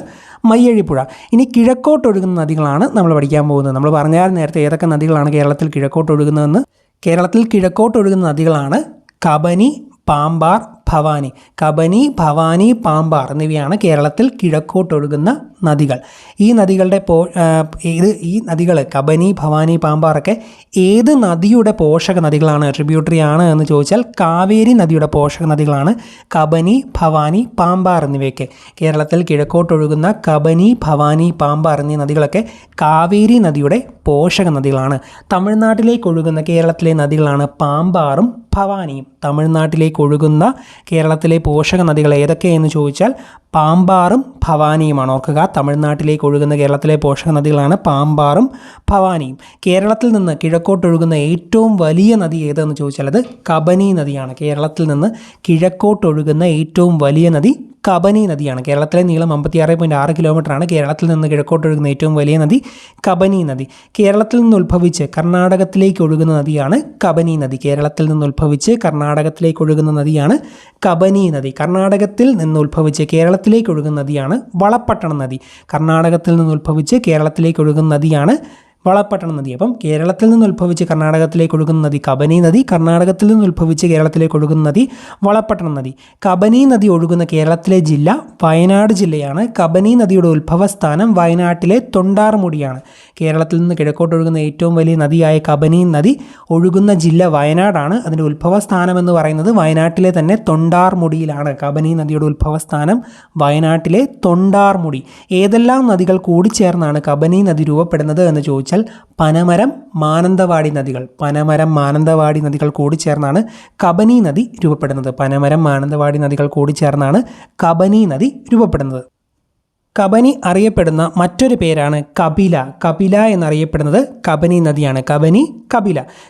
മയ്യഴിപ്പുഴ. ഇനി കിഴക്കോട്ടൊഴുകുന്ന നദികളാണ് നമ്മൾ പഠിക്കാൻ പോകുന്നത്. നമ്മൾ പറഞ്ഞാൽ നേരത്തെ ഏതൊക്കെ നദികളാണ് കേരളത്തിൽ കിഴക്കോട്ടൊഴുകുന്നതെന്ന്. കേരളത്തിൽ കിഴക്കോട്ടൊഴുകുന്ന നദികളാണ് കബനി, പാമ്പാർ, ഭവാനി. കബനി, ഭവാനി, പാമ്പാർ എന്നിവയാണ് കേരളത്തിൽ കിഴക്കോട്ടൊഴുകുന്ന നദികൾ. ഈ നദികളുടെ ഈ നദികൾ കബനി, ഭവാനി, പാമ്പാറൊക്കെ ഏത് നദിയുടെ പോഷക നദികളാണ്, ട്രിബ്യൂട്ടറി ആണ് എന്ന് ചോദിച്ചാൽ കാവേരി നദിയുടെ പോഷക നദികളാണ് കബനി, ഭവാനി, പാമ്പാർ എന്നിവയൊക്കെ. കേരളത്തിൽ കിഴക്കോട്ടൊഴുകുന്ന കബനി, ഭവാനി, പാമ്പാർ എന്നീ നദികളൊക്കെ കാവേരി നദിയുടെ പോഷക നദികളാണ്. തമിഴ്നാട്ടിലേക്ക് ഒഴുകുന്ന കേരളത്തിലെ നദികളാണ് പാമ്പാറും ഭവാനിയും. തമിഴ്നാട്ടിലേക്ക് ഒഴുകുന്ന കേരളത്തിലെ പോഷക നദികൾ ഏതൊക്കെയെന്ന് ചോദിച്ചാൽ പാമ്പാറും ഭവാനിയുമാണ്. ഓർക്കുക, തമിഴ്നാട്ടിലേക്ക് ഒഴുകുന്ന കേരളത്തിലെ പോഷക നദികളാണ് പാമ്പാറും ഭവാനിയും. കേരളത്തിൽ നിന്ന് കിഴക്കോട്ടൊഴുകുന്ന ഏറ്റവും വലിയ നദി ഏതെന്ന് ചോദിച്ചാൽ അത് കബനി നദിയാണ്. കേരളത്തിൽ നിന്ന് കിഴക്കോട്ടൊഴുകുന്ന ഏറ്റവും വലിയ നദി കബനി നദിയാണ്. കേരളത്തിലെ നീളം 56.6 കിലോമീറ്ററാണ്. കേരളത്തിൽ നിന്ന് കിഴക്കോട്ടൊഴുകുന്ന ഏറ്റവും വലിയ നദി കബനി നദി. കേരളത്തിൽ നിന്ന് ഉത്ഭവിച്ച് കർണാടകത്തിലേക്ക് ഒഴുകുന്ന നദിയാണ് കബനി നദി. കേരളത്തിൽ നിന്ന് ഉത്ഭവിച്ച് കർണാടകത്തിലേക്ക് ഒഴുകുന്ന നദിയാണ് കബനി നദി. കർണാടകത്തിൽ നിന്ന് ഉത്ഭവിച്ച് കേരളത്തിലേക്ക് ഒഴുകുന്ന നദിയാണ് വളപ്പട്ടണം നദി. കർണാടകത്തിൽ നിന്ന് ഉത്ഭവിച്ച് കേരളത്തിലേക്ക് ഒഴുകുന്ന നദിയാണ് വളപ്പട്ടണം നദി. അപ്പം കേരളത്തിൽ നിന്ന് ഉത്ഭവിച്ച് കർണാടകത്തിലേക്ക് ഒഴുകുന്ന നദി കബനി നദി. കർണാടകത്തിൽ നിന്ന് ഉത്ഭവിച്ച് കേരളത്തിലേക്ക് ഒഴുകുന്ന നദി വളപ്പട്ടണം നദി. കബനി നദി ഒഴുകുന്ന കേരളത്തിലെ ജില്ല വയനാട് ജില്ലയാണ്. കബനി നദിയുടെ ഉത്ഭവസ്ഥാനം വയനാട്ടിലെ തൊണ്ടാർമുടിയാണ്. കേരളത്തിൽ നിന്ന് കിഴക്കോട്ടൊഴുകുന്ന ഏറ്റവും വലിയ നദിയായ കബനി നദി ഒഴുകുന്ന ജില്ല വയനാടാണ്. അതിൻ്റെ ഉത്ഭവസ്ഥാനം എന്ന് പറയുന്നത് വയനാട്ടിലെ തന്നെ തൊണ്ടാർമുടിയിലാണ്. കബനി നദിയുടെ ഉത്ഭവസ്ഥാനം വയനാട്ടിലെ തൊണ്ടാർമുടി. ഏതെല്ലാം നദികൾ കൂടിച്ചേർന്നാണ് കബനി നദി രൂപപ്പെടുന്നത് എന്ന് ചോദിച്ചാൽ പനമരം, മാനന്തവാടി നദികൾ. പനമരം, മാനന്തവാടി നദികൾ കൂടിച്ചേർന്നാണ് കബനി നദി രൂപപ്പെടുന്നത്. പനമരം, മാനന്തവാടി നദികൾ കൂടിച്ചേർന്നാണ് കബനി നദി രൂപപ്പെടുന്നത്. കബനി അറിയപ്പെടുന്ന മറ്റൊരു പേരാണ് കപില. കപില എന്നറിയപ്പെടുന്നത് കബനി നദിയാണ്. കബനി,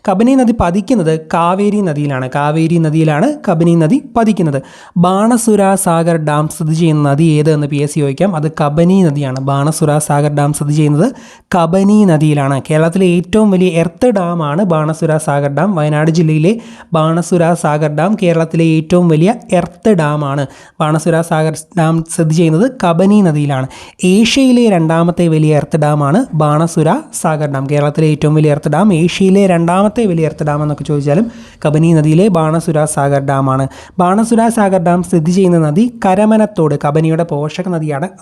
കബനി നദി പതിക്കുന്നത് കാവേരി നദിയിലാണ്. കാവേരി നദിയിലാണ് കബനി നദി പതിക്കുന്നത്. ബാണസുര സാഗർ ഡാം സ്ഥിതി ചെയ്യുന്ന നദി ഏത് എന്ന് PSC ചോദിക്കാം. അത് കബനി നദിയാണ്. ബാണസുര സാഗർ ഡാം സ്ഥിതി ചെയ്യുന്നത് കബനി നദിയിലാണ്. കേരളത്തിലെ ഏറ്റവും വലിയ എർത്ത് ഡാമാണ് ബാണസുര സാഗർ ഡാം. വയനാട് ജില്ലയിലെ ബാണസുര സാഗർ ഡാം കേരളത്തിലെ ഏറ്റവും വലിയ എർത്ത് ഡാമാണ്. ബാണസുര സാഗർ ഡാം സ്ഥിതി ചെയ്യുന്നത് കബനി നദിയിലാണ്. ഡാമിലാണ്. ഏഷ്യയിലെ രണ്ടാമത്തെ വലിയ എർത്ത് ഡാമാണ് ബാണസുര സാഗർ ഡാം. കേരളത്തിലെ ഏറ്റവും വലിയ എർത്ത് ഡാം, ഏഷ്യയിലെ രണ്ടാമത്തെ വലിയ എർത്ത് ഡാം എന്നൊക്കെ ചോദിച്ചാലും കബനി നദിയിലെ ബാണസുര സാഗർ ഡാമാണ്. ബാണസുര സാഗർ ഡാം സ്ഥിതി ചെയ്യുന്ന നദി കരമനത്തോട്, കബനിയുടെ പോഷക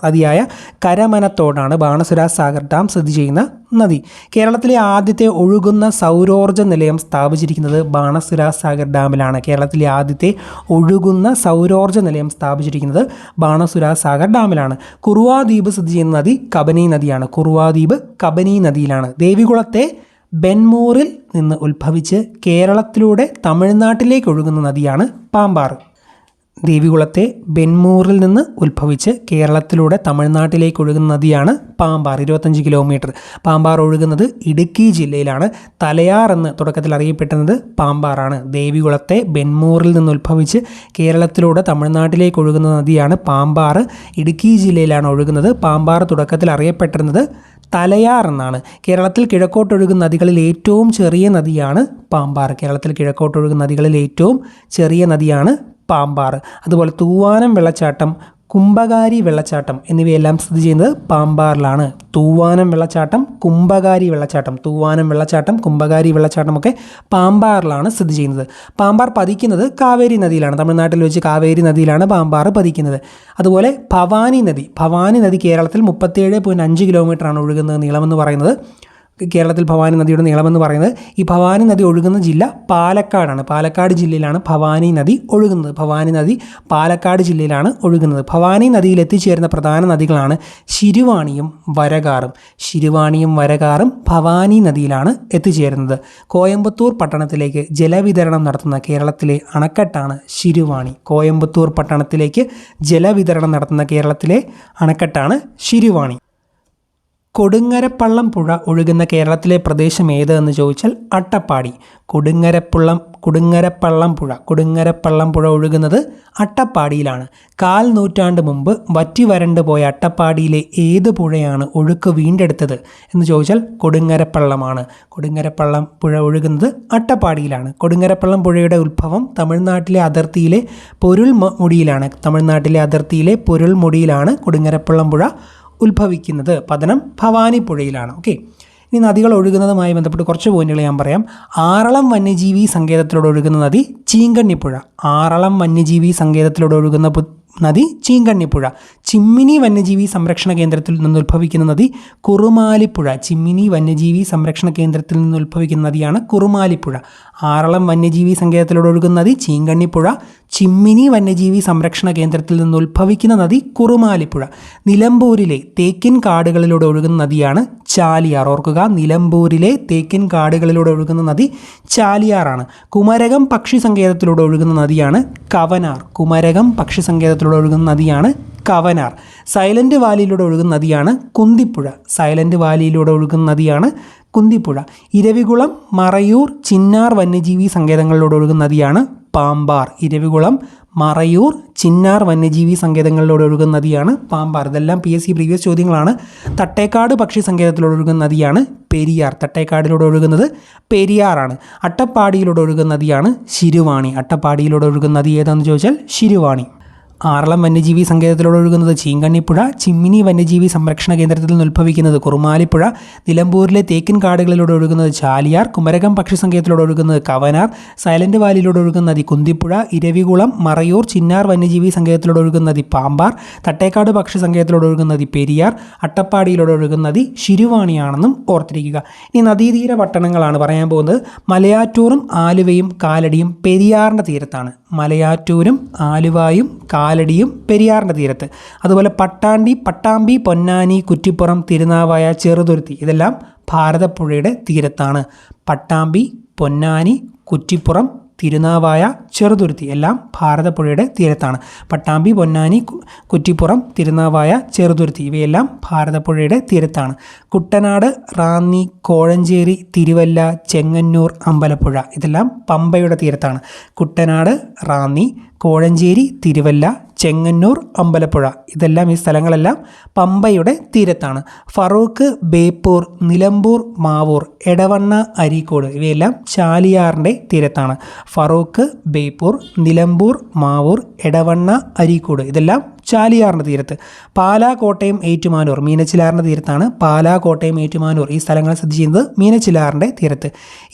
നദിയായ കരമനത്തോടാണ് ബാണസുര സാഗർ ഡാം സ്ഥിതി ചെയ്യുന്ന നദി. കേരളത്തിലെ ആദ്യത്തെ ഒഴുകുന്ന സൗരോർജ്ജ നിലയം സ്ഥാപിച്ചിരിക്കുന്നത് ബാണസുര സാഗർ ഡാമിലാണ്. കേരളത്തിലെ ആദ്യത്തെ ഒഴുകുന്ന സൗരോർജ്ജ നിലയം സ്ഥാപിച്ചിരിക്കുന്നത് ബാണസുര സാഗർ ഡാമിലാണ്. കുറുവാ ദ്വീപ് സ്ഥിതി ചെയ്യുന്ന നദി കബനി നദിയാണ്. കുറുവാ ദ്വീപ് കബനി നദിയിലാണ്. ദേവികുളത്തെ ബെൻമൂറിൽ നിന്ന് ഉത്ഭവിച്ച് കേരളത്തിലൂടെ തമിഴ്നാട്ടിലേക്ക് ഒഴുകുന്ന നദിയാണ് പാമ്പാർ. ദേവികുളത്തെ ബെൻമൂറിൽ നിന്ന് ഉത്ഭവിച്ച് കേരളത്തിലൂടെ തമിഴ്നാട്ടിലേക്ക് ഒഴുകുന്ന നദിയാണ് പാമ്പാർ. 25 കിലോമീറ്റർ. പാമ്പാർ ഒഴുകുന്നത് ഇടുക്കി ജില്ലയിലാണ്. തലയാർ എന്ന് തുടക്കത്തിൽ അറിയപ്പെടുന്നത് പാമ്പാറാണ്. ദേവികുളത്തെ ബെൻമൂറിൽ നിന്ന് ഉത്ഭവിച്ച് കേരളത്തിലൂടെ തമിഴ്നാട്ടിലേക്ക് ഒഴുകുന്ന നദിയാണ് പാമ്പാർ. ഇടുക്കി ജില്ലയിലാണ് ഒഴുകുന്നത്. പാമ്പാർ തുടക്കത്തിൽ അറിയപ്പെട്ടിരുന്നത് തലയാർ എന്നാണ്. കേരളത്തിൽ കിഴക്കോട്ടൊഴുകുന്ന നദികളിൽ ഏറ്റവും ചെറിയ നദിയാണ് പാമ്പാർ. കേരളത്തിൽ കിഴക്കോട്ടൊഴുകുന്ന നദികളിൽ ഏറ്റവും ചെറിയ നദിയാണ് പാമ്പാർ. അതുപോലെ തൂവാനം വെള്ളച്ചാട്ടം, കുംഭകാരി വെള്ളച്ചാട്ടം എന്നിവയെല്ലാം സ്ഥിതി ചെയ്യുന്നത് പാമ്പാറിലാണ്. തൂവാനം വെള്ളച്ചാട്ടം, കുംഭകാരി വെള്ളച്ചാട്ടം, തൂവാനം വെള്ളച്ചാട്ടം, കുംഭകാരി വെള്ളച്ചാട്ടമൊക്കെ പാമ്പാറിലാണ് സ്ഥിതി ചെയ്യുന്നത്. പാമ്പാർ പതിക്കുന്നത് കാവേരി നദിയിലാണ്. തമിഴ്നാട്ടിൽ വെച്ച് കാവേരി നദിയിലാണ് പാമ്പാർ പതിക്കുന്നത്. അതുപോലെ ഭവാനി നദി കേരളത്തിൽ 37.5 കിലോമീറ്ററാണ് ഒഴുകുന്നത് നീളമെന്ന് പറയുന്നത്. കേരളത്തിൽ ഭവാനി നദിയുടെ നീളമെന്ന് പറയുന്നത്. ഈ ഭവാനി നദി ഒഴുകുന്ന ജില്ല പാലക്കാടാണ്. പാലക്കാട് ജില്ലയിലാണ് ഭവാനി നദി ഒഴുകുന്നത്. ഭവാനി നദി പാലക്കാട് ജില്ലയിലാണ് ഒഴുകുന്നത്. ഭവാനി നദിയിൽ എത്തിച്ചേരുന്ന പ്രധാന നദികളാണ് ശിരുവാണിയും വരകാറും. ശിരുവാണിയും വരകാറും ഭവാനി നദിയിലാണ് എത്തിച്ചേരുന്നത്. കോയമ്പത്തൂർ പട്ടണത്തിലേക്ക് ജലവിതരണം നടത്തുന്ന കേരളത്തിലെ അണക്കെട്ടാണ് ശിരുവാണി. കോയമ്പത്തൂർ പട്ടണത്തിലേക്ക് ജലവിതരണം നടത്തുന്ന കേരളത്തിലെ അണക്കെട്ടാണ് ശിരുവാണി. കൊടുങ്ങരപ്പള്ളം പുഴ ഒഴുകുന്ന കേരളത്തിലെ പ്രദേശം ഏത് എന്ന് ചോദിച്ചാൽ അട്ടപ്പാടി. കൊടുങ്ങരപ്പള്ളം പുഴ ഒഴുകുന്നത് അട്ടപ്പാടിയിലാണ്. 1/4 നൂറ്റാണ്ട് മുമ്പ് വറ്റി വരണ്ടു പോയ അട്ടപ്പാടിയിലെ ഏത് പുഴയാണ് ഒഴുക്ക് വീണ്ടെടുത്തത് എന്ന് ചോദിച്ചാൽ കൊടുങ്ങരപ്പള്ളമാണ്. കൊടുങ്ങരപ്പള്ളം പുഴ ഒഴുകുന്നത് അട്ടപ്പാടിയിലാണ്. കൊടുങ്ങരപ്പള്ളം പുഴയുടെ ഉത്ഭവം തമിഴ്നാട്ടിലെ അതിർത്തിയിലെ പൊരുൾമുടിയിലാണ് കൊടുങ്ങരപ്പള്ളം പുഴ ഉത്ഭവിക്കുന്നത്. പതനം ഭവാനിപ്പുഴയിലാണ്. ഓക്കെ, ഇനി നദികൾ ഒഴുകുന്നതുമായി ബന്ധപ്പെട്ട് കുറച്ച് പോയിന്റുകൾ ഞാൻ പറയാം. ആറളം വന്യജീവി സങ്കേതത്തിലൂടെ ഒഴുകുന്ന നദി ചീങ്കണ്ണിപ്പുഴ. ആറളം വന്യജീവി സങ്കേതത്തിലൂടെ ഒഴുകുന്ന നദി ചീങ്കണ്ണിപ്പുഴ. ചിമ്മിനി വന്യജീവി സംരക്ഷണ കേന്ദ്രത്തിൽ നിന്ന് ഉത്ഭവിക്കുന്ന നദി കുറുമാലിപ്പുഴ. ചിമ്മിനി വന്യജീവി സംരക്ഷണ കേന്ദ്രത്തിൽ നിന്ന് ഉത്ഭവിക്കുന്ന നദിയാണ് കുറുമാലിപ്പുഴ. ആറളം വന്യജീവി സങ്കേതത്തിലൂടെ ഒഴുകുന്ന നദി ചീങ്കണ്ണിപ്പുഴ. ചിമ്മിനി വന്യജീവി സംരക്ഷണ കേന്ദ്രത്തിൽ നിന്ന് ഉത്ഭവിക്കുന്ന നദി കുറുമാലിപ്പുഴ. നിലമ്പൂരിലെ തേക്കിൻ കാടുകളിലൂടെ ഒഴുകുന്ന നദിയാണ് ചാലിയാർ. ഓർക്കുക, നിലമ്പൂരിലെ തേക്കിൻ കാടുകളിലൂടെ ഒഴുകുന്ന നദി ചാലിയാറാണ്. കുമരകം പക്ഷി സങ്കേതത്തിലൂടെ ഒഴുകുന്ന നദിയാണ് കവനാർ. കുമരകം പക്ഷി സങ്കേതത്തിലൂടെ ഒഴുകുന്ന നദിയാണ് കവനാർ. സൈലന്റ് വാലിയിലൂടെ ഒഴുകുന്ന നദിയാണ് കുന്തിപ്പുഴ. സൈലന്റ് വാലിയിലൂടെ ഒഴുകുന്ന നദിയാണ് കുന്തിപ്പുഴ. ഇരവികുളം, മറയൂർ, ചിന്നാർ വന്യജീവി സങ്കേതങ്ങളിലൂടെ ഒഴുകുന്ന നദിയാണ് പാമ്പാർ. ഇരവികുളം, മറയൂർ, ചിന്നാർ വന്യജീവി സങ്കേതങ്ങളിലൂടെ ഒഴുകുന്ന നദിയാണ് പാമ്പാർ. ഇതെല്ലാം PSC പ്രീവിയസ് ചോദ്യങ്ങളാണ്. തട്ടേക്കാട് പക്ഷി സങ്കേതത്തിലൂടെ ഒഴുകുന്ന നദിയാണ് പെരിയാർ. തട്ടേക്കാടിലൂടെ ഒഴുകുന്നത് പെരിയാറാണ്. അട്ടപ്പാടിയിലൂടെ ഒഴുകുന്ന നദിയാണ് ശിരുവാണി. അട്ടപ്പാടിയിലൂടെ ഒഴുകുന്ന നദി ഏതാണെന്ന് ചോദിച്ചാൽ ശിരുവാണി. ആറളം വന്യജീവി സങ്കേതത്തിലൂടെ ഒഴുകുന്നത് ചീങ്കണ്ണിപ്പുഴ. ചിമ്മിനി വന്യജീവി സംരക്ഷണ കേന്ദ്രത്തിൽ നിന്ന് ഉത്ഭവിക്കുന്നത് കുറുമാലിപ്പുഴ. നിലമ്പൂരിലെ തേക്കിൻ കാടുകളിലൂടെ ഒഴുകുന്നത് ചാലിയാർ. കുമരകം പക്ഷി സങ്കേതത്തിലൂടെ ഒഴുകുന്നത് കവനാർ. സൈലന്റ് വാലിയിലൂടെ ഒഴുകുന്ന നദി കുന്തിപ്പുഴ. ഇരവികുളം, മറയൂർ, ചിന്നാർ വന്യജീവി സങ്കേതത്തിലൂടെ ഒഴുകുന്ന നദി പാമ്പാർ. തട്ടേക്കാട് പക്ഷി സങ്കേതത്തിലൂടെ ഒഴുകുന്ന നദി പെരിയാർ. അട്ടപ്പാടിയിലൂടെ ഒഴുകുന്ന നദി ശിരുവാണിയാണെന്നും ഓർത്തിരിക്കുക. ഇനി നദീതീര പട്ടണങ്ങളാണ് പറയാൻ പോകുന്നത്. മലയാറ്റൂറും ആലുവയും കാലടിയും പെരിയാറിൻ്റെ തീരത്താണ്. മലയാറ്റൂരും ആലുവയും കാലടിയും പെരിയാറിൻ്റെ തീരത്ത്. അതുപോലെ പട്ടാമ്പി, പൊന്നാനി, കുറ്റിപ്പുറം, തിരുനാവായ, ചെറുതുരുത്തി ഇതെല്ലാം ഭാരതപ്പുഴയുടെ തീരത്താണ്. പട്ടാമ്പി, പൊന്നാനി, കുറ്റിപ്പുറം, തിരുനാവായ, ചെറുതുരുത്തി എല്ലാം ഭാരതപ്പുഴയുടെ തീരത്താണ്. പട്ടാമ്പി, പൊന്നാനി, കുറ്റിപ്പുറം, തിരുനാവായ, ചെറുതുരുത്തി ഇവയെല്ലാം ഭാരതപ്പുഴയുടെ തീരത്താണ്. കുട്ടനാട്, റാന്നി, കോഴഞ്ചേരി, തിരുവല്ല, ചെങ്ങന്നൂർ, അമ്പലപ്പുഴ ഇതെല്ലാം പമ്പയുടെ തീരത്താണ്. കുട്ടനാട്, റാന്നി, കോഴഞ്ചേരി, തിരുവല്ല, ചെങ്ങന്നൂർ, അമ്പലപ്പുഴ ഇതെല്ലാം ഈ സ്ഥലങ്ങളെല്ലാം പമ്പയുടെ തീരത്താണ്. ഫറൂഖ്, ബേപ്പൂർ, നിലമ്പൂർ, മാവൂർ, എടവണ്ണ, അരീക്കോട് ഇവയെല്ലാം ചാലിയാറിൻ്റെ തീരത്താണ്. ഫറൂഖ്, ബേപ്പൂർ, നിലമ്പൂർ, മാവൂർ, എടവണ്ണ, അരീക്കോട് ഇതെല്ലാം ചാലിയാറിൻ്റെ തീരത്ത്. പാലാ, കോട്ടയം, ഏറ്റുമാനൂർ മീനച്ചിലാറിൻ്റെ തീരത്താണ്. പാലാ, കോട്ടയം, ഏറ്റുമാനൂർ ഈ സ്ഥലങ്ങൾ സ്ഥിതി ചെയ്യുന്നത് മീനച്ചിലാറിൻ്റെ തീരത്ത്.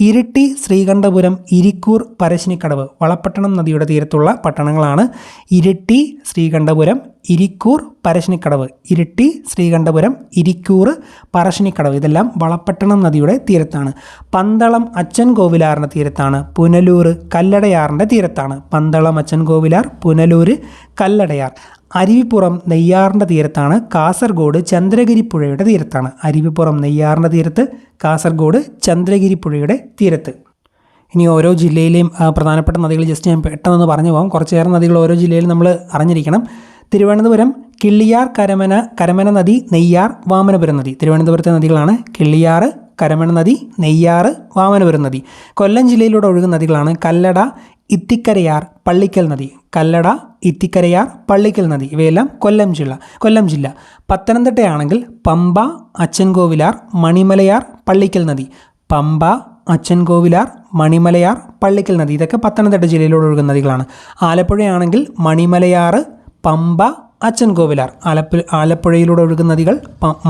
ഇരിട്ടി, ശ്രീകണ്ഠപുരം, ഇരിക്കൂർ, പറശ്ശിനിക്കടവ് വളപട്ടണം നദിയുടെ തീരത്തുള്ള പട്ടണങ്ങളാണ് ഇരിട്ടി, ശ്രീകണ്ഠപുരം, ഇരിക്കൂർ, പറശ്ശിനിക്കടവ്. ഇരിട്ടി, ശ്രീകണ്ഠപുരം, ഇരിക്കൂർ, പറശ്ശിനിക്കടവ് ഇതെല്ലാം വളപട്ടണം നദിയുടെ തീരത്താണ്. പന്തളം അച്ചൻകോവിലാറിൻ്റെ തീരത്താണ്. പുനലൂർ കല്ലടയാറിൻ്റെ തീരത്താണ്. പന്തളം അച്ചൻകോവിലാർ, പുനലൂർ, കല്ലടയാർ. അരുവിപ്പുറം നെയ്യാറിൻ്റെ തീരത്താണ്. കാസർഗോഡ് ചന്ദ്രഗിരി പുഴയുടെ തീരത്താണ്. അരുവിപ്പുറം നെയ്യാറിൻ്റെ തീരത്ത്, കാസർഗോഡ് ചന്ദ്രഗിരി പുഴയുടെ തീരത്ത്. ഇനി ഓരോ ജില്ലയിലെയും പ്രധാനപ്പെട്ട നദികൾ ജസ്റ്റ് ഞാൻ പെട്ടെന്ന് പറഞ്ഞു പോകാം. കുറച്ചേറെ നദികൾ ഓരോ ജില്ലയിലും നമ്മൾ അറിഞ്ഞിരിക്കണം. തിരുവനന്തപുരം കിള്ളിയാർ, കരമന നദി, നെയ്യാർ, വാമനപുരം നദി. തിരുവനന്തപുരത്തെ നദികളാണ് കിള്ളിയാർ, കരമന നദി, നെയ്യാർ, വാമനപുരം നദി. കൊല്ലം ജില്ലയിലൂടെ ഒഴുകുന്ന നദികളാണ് കല്ലട, ഇത്തിക്കരയാർ, പള്ളിക്കൽ നദി. കല്ലട, ഇത്തിക്കരയാർ, പള്ളിക്കൽ നദി ഇവയെല്ലാം കൊല്ലം ജില്ല. പത്തനംതിട്ടയാണെങ്കിൽ പമ്പ, അച്ചൻകോവിലാർ, മണിമലയാർ, പള്ളിക്കൽ നദി. പമ്പ, അച്ചൻകോവിലാർ, മണിമലയാർ, പള്ളിക്കൽ നദി ഇതൊക്കെ പത്തനംതിട്ട ജില്ലയിലൂടെ ഒഴുകുന്ന നദികളാണ്. ആലപ്പുഴയാണെങ്കിൽ മണിമലയാർ, പമ്പ, അച്ചൻകോവിലാർ. ആലപ്പുഴയിലൂടെ ഒഴുകുന്ന നദികൾ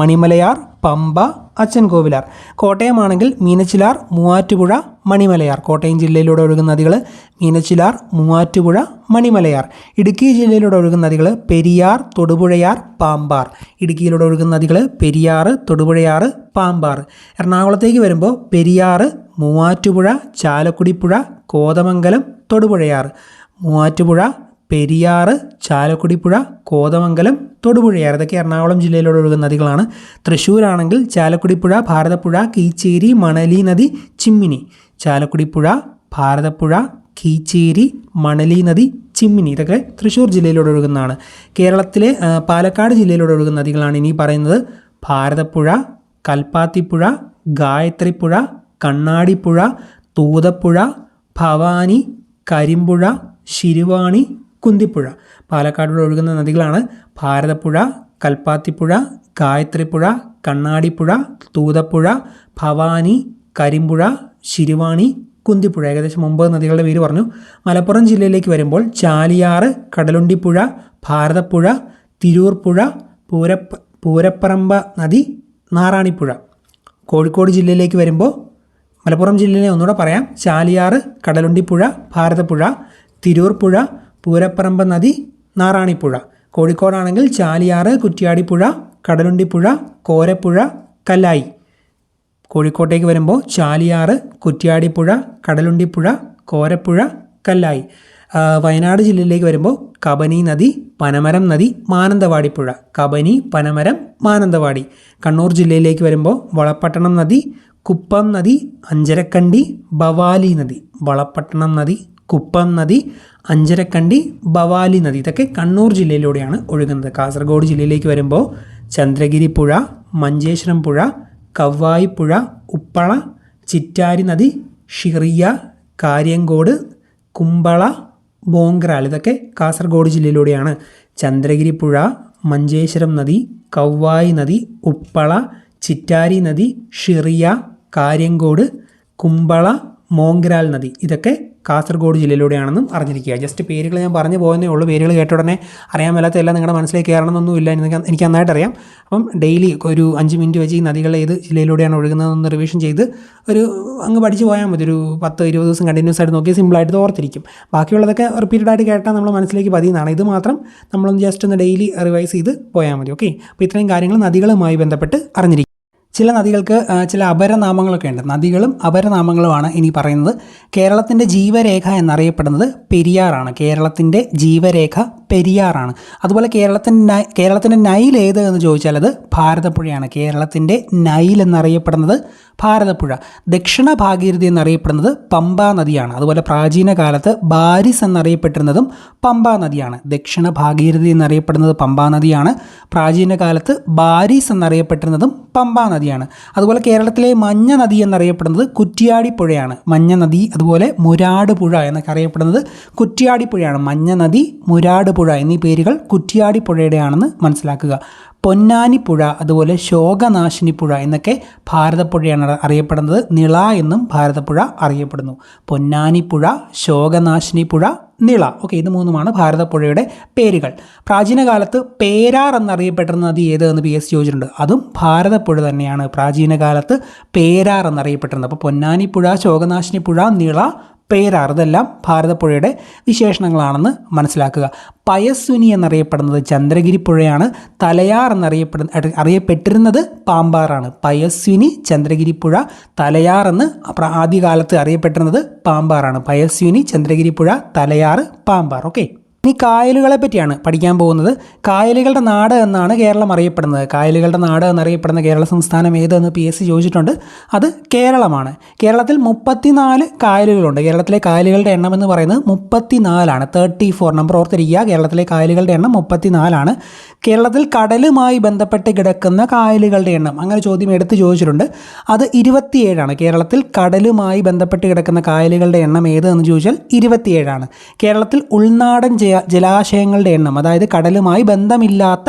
മണിമലയാർ, പമ്പ, അച്ചൻകോവിലാർ. കോട്ടയമാണെങ്കിൽ മീനച്ചിലാർ, മൂവാറ്റുപുഴ, മണിമലയാർ. കോട്ടയം ജില്ലയിലൂടെ ഒഴുകുന്ന നദികൾ മീനച്ചിലാർ, മൂവാറ്റുപുഴ, മണിമലയാർ. ഇടുക്കി ജില്ലയിലൂടെ ഒഴുകുന്ന നദികൾ പെരിയാർ, തൊടുപുഴയാർ, പാമ്പാർ. ഇടുക്കിയിലൂടെ ഒഴുകുന്ന നദികൾ പെരിയാർ, തൊടുപുഴയാർ, പാമ്പാർ. എറണാകുളത്തേക്ക് വരുമ്പോൾ പെരിയാർ, മൂവാറ്റുപുഴ, ചാലക്കുടിപ്പുഴ, കോതമംഗലം, തൊടുപുഴയാർ. മൂവാറ്റുപുഴ, പെരിയാർ, ചാലക്കുടിപ്പുഴ, കോതമംഗലം, തൊടുപുഴയാർ ഇതൊക്കെ എറണാകുളം ജില്ലയിലൂടെ ഒഴുകുന്ന നദികളാണ്. തൃശ്ശൂരാണെങ്കിൽ ചാലക്കുടിപ്പുഴ, ഭാരതപ്പുഴ, കീച്ചേരി, മണലി നദി, ചിമ്മിനി. ചാലക്കുടിപ്പുഴ, ഭാരതപ്പുഴ, കീച്ചേരി, മണലി നദി, ചിമ്മിനി ഇതൊക്കെ തൃശ്ശൂർ ജില്ലയിലൂടെ ഒഴുകുന്നതാണ്. കേരളത്തിലെ പാലക്കാട് ജില്ലയിലൂടെ ഒഴുകുന്ന നദികളാണ് ഇനി പറയുന്നത്. ഭാരതപ്പുഴ, കൽപ്പാത്തിപ്പുഴ, ഗായത്രിപ്പുഴ, കണ്ണാടിപ്പുഴ, തൂതപ്പുഴ, ഭവാനി, കരിമ്പുഴ, ശിരുവാണി, കുന്തിപ്പുഴ. പാലക്കാടിലൂടെ ഒഴുകുന്ന നദികളാണ് ഭാരതപ്പുഴ, കൽപ്പാത്തിപ്പുഴ, ഗായത്രിപ്പുഴ, കണ്ണാടിപ്പുഴ, തൂതപ്പുഴ, ഭവാനി, കരിമ്പുഴ, ശിരുവാണി, കുന്തിപ്പുഴ. ഏകദേശം 9 നദികളുടെ പേര് പറഞ്ഞു. മലപ്പുറം ജില്ലയിലേക്ക് വരുമ്പോൾ ചാലിയാർ, കടലുണ്ടിപ്പുഴ, ഭാരതപ്പുഴ, തിരൂർപ്പുഴ, പൂരപ്പറമ്പ നദി, നാറാണിപ്പുഴ. കോഴിക്കോട് ജില്ലയിലേക്ക് വരുമ്പോൾ മലപ്പുറം ജില്ലയിലെ ഒന്നുകൂടെ പറയാം. ചാലിയാർ, കടലുണ്ടിപ്പുഴ, ഭാരതപ്പുഴ, തിരൂർപ്പുഴ, പൂരപ്പറമ്പ നദി, നാറാണിപ്പുഴ. കോഴിക്കോടാണെങ്കിൽ ചാലിയാർ, കുറ്റ്യാടിപ്പുഴ, കടലുണ്ടിപ്പുഴ, കോരപ്പുഴ, കല്ലായി. കോഴിക്കോട്ടേക്ക് വരുമ്പോൾ ചാലിയാർ, കുറ്റ്യാടിപ്പുഴ, കടലുണ്ടിപ്പുഴ, കോരപ്പുഴ, കല്ലായി. വയനാട് ജില്ലയിലേക്ക് വരുമ്പോൾ കബനി നദി, പനമരം നദി, മാനന്തവാടിപ്പുഴ. കബനി, പനമരം, മാനന്തവാടി. കണ്ണൂർ ജില്ലയിലേക്ക് വരുമ്പോൾ വളപട്ടണം നദി, കുപ്പം നദി, അഞ്ചരക്കണ്ടി, ഭവാലി നദി. വളപട്ടണം നദി, കുപ്പം നദി, അഞ്ചരക്കണ്ടി, ഭവാലി നദി ഇതൊക്കെ കണ്ണൂർ ജില്ലയിലൂടെയാണ് ഒഴുകുന്നത്. കാസർഗോഡ് ജില്ലയിലേക്ക് വരുമ്പോൾ ചന്ദ്രഗിരി പുഴ, മഞ്ചേശ്വരം പുഴ, കവ്വായി പുഴ, ഉപ്പള, ചിറ്റാരി നദി, ഷിറിയ, കാര്യങ്കോട്, കുമ്പള, ബോങ്ക്രാൽ ഇതൊക്കെ കാസർഗോഡ് ജില്ലയിലൂടെയാണ്. ചന്ദ്രഗിരി പുഴ, മഞ്ചേശ്വരം നദി, കവ്വായി നദി, ഉപ്പള, ചിറ്റാരി നദി, ഷിറിയ, കാര്യങ്കോട്, കുമ്പള, മോങ്ക്രാൽ നദി ഇതൊക്കെ കാസർഗോഡ് ജില്ലയിലൂടെയാണെന്നും അറിഞ്ഞിരിക്കുക. ജസ്റ്റ് പേരുകൾ ഞാൻ പറഞ്ഞു പോകുന്നേ ഉള്ളൂ. പേരുകൾ കേട്ട ഉടനെ അറിയാൻ മേലാത്ത എല്ലാം നിങ്ങളുടെ മനസ്സിലേക്ക് കയറണമെന്നൊന്നുമില്ല. എനിക്ക് നന്നായിട്ട് അറിയാം. അപ്പം ഡെയിലി ഒരു 5 മിനിറ്റ് വെച്ച് ഈ നദികൾ ഏത് ജില്ലയിലൂടെയാണ് ഒഴുകുന്നതെന്ന് റിവിഷൻ ചെയ്ത് അങ്ങ് പഠിച്ച് പോയാൽ മതി. ഒരു 10-20 ദിവസം കണ്ടിന്യൂസ് ആയിട്ട് നോക്കി സിമ്പിളായിട്ട് ഓർത്തിരിക്കും. ബാക്കിയുള്ളതൊക്കെ റിപ്പീറ്റഡ് ആയിട്ട് കേട്ടാൽ നമ്മൾ മനസ്സിലേക്ക് പതിയുന്നതാണ്. ഇത് മാത്രം നമ്മളൊന്ന് ജസ്റ്റ് ഒന്ന് ഡെയിലി റിവൈസ് ചെയ്ത് പോയാൽ മതി. ഓക്കെ, അപ്പോൾ ഇത്രയും കാര്യങ്ങൾ നദികളുമായി ബന്ധപ്പെട്ട് അറിഞ്ഞിരിക്കും. ചില നദികൾക്ക് ചില അപരനാമങ്ങളൊക്കെ ഉണ്ട്. നദികളും അപരനാമങ്ങളുമാണ് ഇനി പറയുന്നത്. കേരളത്തിൻ്റെ ജീവരേഖ എന്നറിയപ്പെടുന്നത് പെരിയാറാണ്. കേരളത്തിൻ്റെ ജീവരേഖ പെരിയാറാണ്. അതുപോലെ കേരളത്തിൻ്റെ നൈൽ ഏത് എന്ന് ചോദിച്ചാൽ അത് ഭാരതപ്പുഴയാണ്. കേരളത്തിൻ്റെ നൈൽ എന്നറിയപ്പെടുന്നത് ഭാരതപ്പുഴ. ദക്ഷിണ ഭാഗീരഥി എന്നറിയപ്പെടുന്നത് പമ്പാ നദിയാണ്. അതുപോലെ പ്രാചീന കാലത്ത് ബാരിസ് എന്നറിയപ്പെട്ടിരുന്നതും പമ്പാ നദിയാണ്. ദക്ഷിണ ഭാഗീരഥി എന്നറിയപ്പെടുന്നത് പമ്പാ നദിയാണ്. പ്രാചീന കാലത്ത് ബാരിസ് എന്നറിയപ്പെട്ടിരുന്നതും പമ്പാ നദിയാണ്. അതുപോലെ കേരളത്തിലെ മഞ്ഞ നദി എന്നറിയപ്പെടുന്നത് കുറ്റ്യാടിപ്പുഴയാണ്. മഞ്ഞ നദി അതുപോലെ മുരാട് പുഴ എന്നൊക്കെ അറിയപ്പെടുന്നത് കുറ്റ്യാടിപ്പുഴയാണ്. മഞ്ഞ നദി, മുരാട് പുഴ എന്നീ പേരുകൾ കുറ്റ്യാടിപ്പുഴയുടെയാണെന്ന് മനസ്സിലാക്കുക. പൊന്നാനിപ്പുഴ, അതുപോലെ ശോകനാശിനിപ്പുഴ എന്നൊക്കെ ഭാരതപ്പുഴയാണ് അറിയപ്പെടുന്നത്. നിള എന്നും ഭാരതപ്പുഴ അറിയപ്പെടുന്നു. പൊന്നാനിപ്പുഴ, ശോകനാശിനിപ്പുഴ, നിള. ഓക്കെ, ഇത് മൂന്നുമാണ് ഭാരതപ്പുഴയുടെ പേരുകൾ. പ്രാചീന കാലത്ത് പേരാർ എന്നറിയപ്പെട്ടിരുന്ന നദി ഏത് എന്ന് PSC ചോദിച്ചിട്ടുണ്ട്. അതും ഭാരതപ്പുഴ തന്നെയാണ് പ്രാചീന കാലത്ത് പേരാർ എന്നറിയപ്പെട്ടിരുന്നത്. അപ്പോൾ പൊന്നാനിപ്പുഴ, ശോകനാശിനിപ്പുഴ, നിള, പേരാർ ഇതെല്ലാം ഭാരതപ്പുഴയുടെ വിശേഷണങ്ങളാണെന്ന് മനസ്സിലാക്കുക. പയസ്വിനി എന്നറിയപ്പെടുന്നത് ചന്ദ്രഗിരി പുഴയാണ്. തലയാർ അറിയപ്പെട്ടിരുന്നത് പാമ്പാറാണ്. പയസ്വിനി, ചന്ദ്രഗിരി പുഴ, തലയാർ എന്ന് ആദ്യകാലത്ത് അറിയപ്പെട്ടിരുന്നത് പാമ്പാറാണ്. പയസ്വിനി, ചന്ദ്രഗിരി പുഴ, തലയാർ, പാമ്പാർ. ഓക്കെ, ഇനി കായലുകളെ പറ്റിയാണ് പഠിക്കാൻ പോകുന്നത്. കായലുകളുടെ നാട് എന്നാണ് കേരളം അറിയപ്പെടുന്നത്. കായലുകളുടെ നാട് എന്നറിയപ്പെടുന്ന കേരള സംസ്ഥാനം ഏതെന്ന് PSC ചോദിച്ചിട്ടുണ്ട്. അത് കേരളമാണ്. കേരളത്തിൽ 34 കായലുകളുണ്ട്. കേരളത്തിലെ കായലുകളുടെ എണ്ണം എന്ന് പറയുന്നത് 34ആണ്. 34 നമ്പർ ഓർത്തിരിക്കുക. കേരളത്തിലെ കായലുകളുടെ എണ്ണം 34ആണ്. കേരളത്തിൽ കടലുമായി ബന്ധപ്പെട്ട് കിടക്കുന്ന കായലുകളുടെ എണ്ണം അങ്ങനെ ചോദ്യം എടുത്ത് ചോദിച്ചിട്ടുണ്ട്. അത് 27ആണ്. കേരളത്തിൽ കടലുമായി ബന്ധപ്പെട്ട് കിടക്കുന്ന കായലുകളുടെ എണ്ണം ഏതെന്ന് ചോദിച്ചാൽ 27ആണ്. കേരളത്തിൽ ഉൾനാടൻ ജലാശയങ്ങളുടെ എണ്ണം, അതായത് കടലുമായി ബന്ധമില്ലാത്ത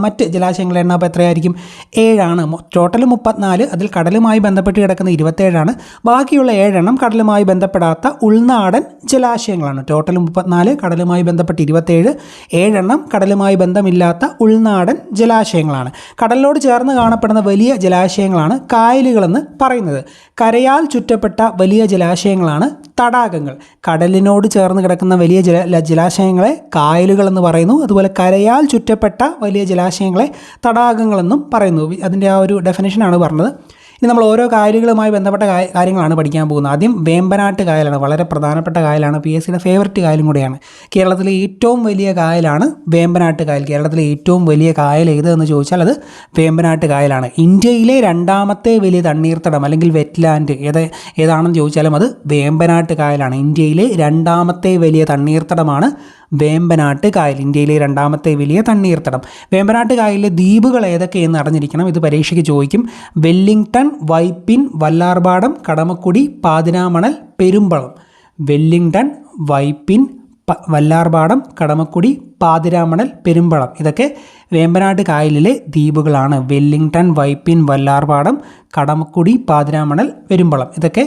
മറ്റ് ജലാശയങ്ങളുടെ എണ്ണം അപ്പോൾ എത്രയായിരിക്കും? 7ആണ്. ടോട്ടൽ 34, അതിൽ കടലുമായി ബന്ധപ്പെട്ട് കിടക്കുന്ന 27ആണ്. ബാക്കിയുള്ള 7 എണ്ണം കടലുമായി ബന്ധപ്പെടാത്ത ഉൾനാടൻ ജലാശയങ്ങളാണ്. ടോട്ടൽ 34, കടലുമായി ബന്ധപ്പെട്ട് 27, 7 എണ്ണം കടലുമായി ബന്ധമില്ലാത്ത ഉൾനാടൻ ജലാശയങ്ങളാണ്. കടലിനോട് ചേർന്ന് കാണപ്പെടുന്ന വലിയ ജലാശയങ്ങളാണ് കായലുകളെന്ന് പറയുന്നത്. കരയാൽ ചുറ്റപ്പെട്ട വലിയ ജലാശയങ്ങളാണ് തടാകങ്ങൾ. കടലിനോട് ചേർന്ന് കിടക്കുന്ന വലിയ ജലാശയങ്ങളെ കായലുകൾ എന്ന് പറയുന്നു. അതുപോലെ കരയാൽ ചുറ്റപ്പെട്ട വലിയ ജലാശയങ്ങളെ തടാകങ്ങളെന്നും പറയുന്നു. അതിൻ്റെ ആ ഒരു ഡെഫിനേഷനാണ് പറഞ്ഞത്. ഇനി നമ്മൾ ഓരോ കായലുകളുമായി ബന്ധപ്പെട്ട കാര്യങ്ങളാണ് പഠിക്കാൻ പോകുന്നത്. ആദ്യം വേമ്പനാട്ട് കായലാണ്. വളരെ പ്രധാനപ്പെട്ട കായലാണ്. PSCയുടെ ഫേവററ്റ് കായലും കൂടെയാണ്. കേരളത്തിലെ ഏറ്റവും വലിയ കായലാണ് വേമ്പനാട്ട് കായൽ. കേരളത്തിലെ ഏറ്റവും വലിയ കായൽ ഏതെന്ന് ചോദിച്ചാൽ അത് വേമ്പനാട്ട് കായലാണ്. ഇന്ത്യയിലെ രണ്ടാമത്തെ വലിയ തണ്ണീർത്തടം അല്ലെങ്കിൽ വെറ്റ്ലാൻഡ് ഏതാണെന്ന് ചോദിച്ചാലും അത് വേമ്പനാട്ട് കായലാണ്. ഇന്ത്യയിലെ രണ്ടാമത്തെ വലിയ തണ്ണീർത്തടമാണ് വേമ്പനാട്ട് കായൽ. ഇന്ത്യയിലെ രണ്ടാമത്തെ വലിയ തണ്ണീർത്തടം. വേമ്പനാട്ട് കായലിലെ ദ്വീപുകൾ ഏതൊക്കെയെന്ന് അറിഞ്ഞിരിക്കണം. ഇത് പരീക്ഷയ്ക്ക് ചോദിക്കും. വെല്ലിംഗ്ടൺ, വൈപ്പിൻ, വല്ലാർപാടം, കടമക്കുടി, പാതിരാമണൽ, പെരുമ്പളം. വെല്ലിംഗ്ടൺ, വൈപ്പിൻ, വല്ലാർപാടം, കടമക്കുടി, പാതിരാമണൽ, പെരുമ്പളം ഇതൊക്കെ വേമ്പനാട്ട് കായലിലെ ദ്വീപുകളാണ്. വെല്ലിംഗ്ടൺ, വൈപ്പിൻ, വല്ലാർപാടം, കടമക്കുടി, പാതിരാമണൽ, പെരുമ്പളം ഇതൊക്കെ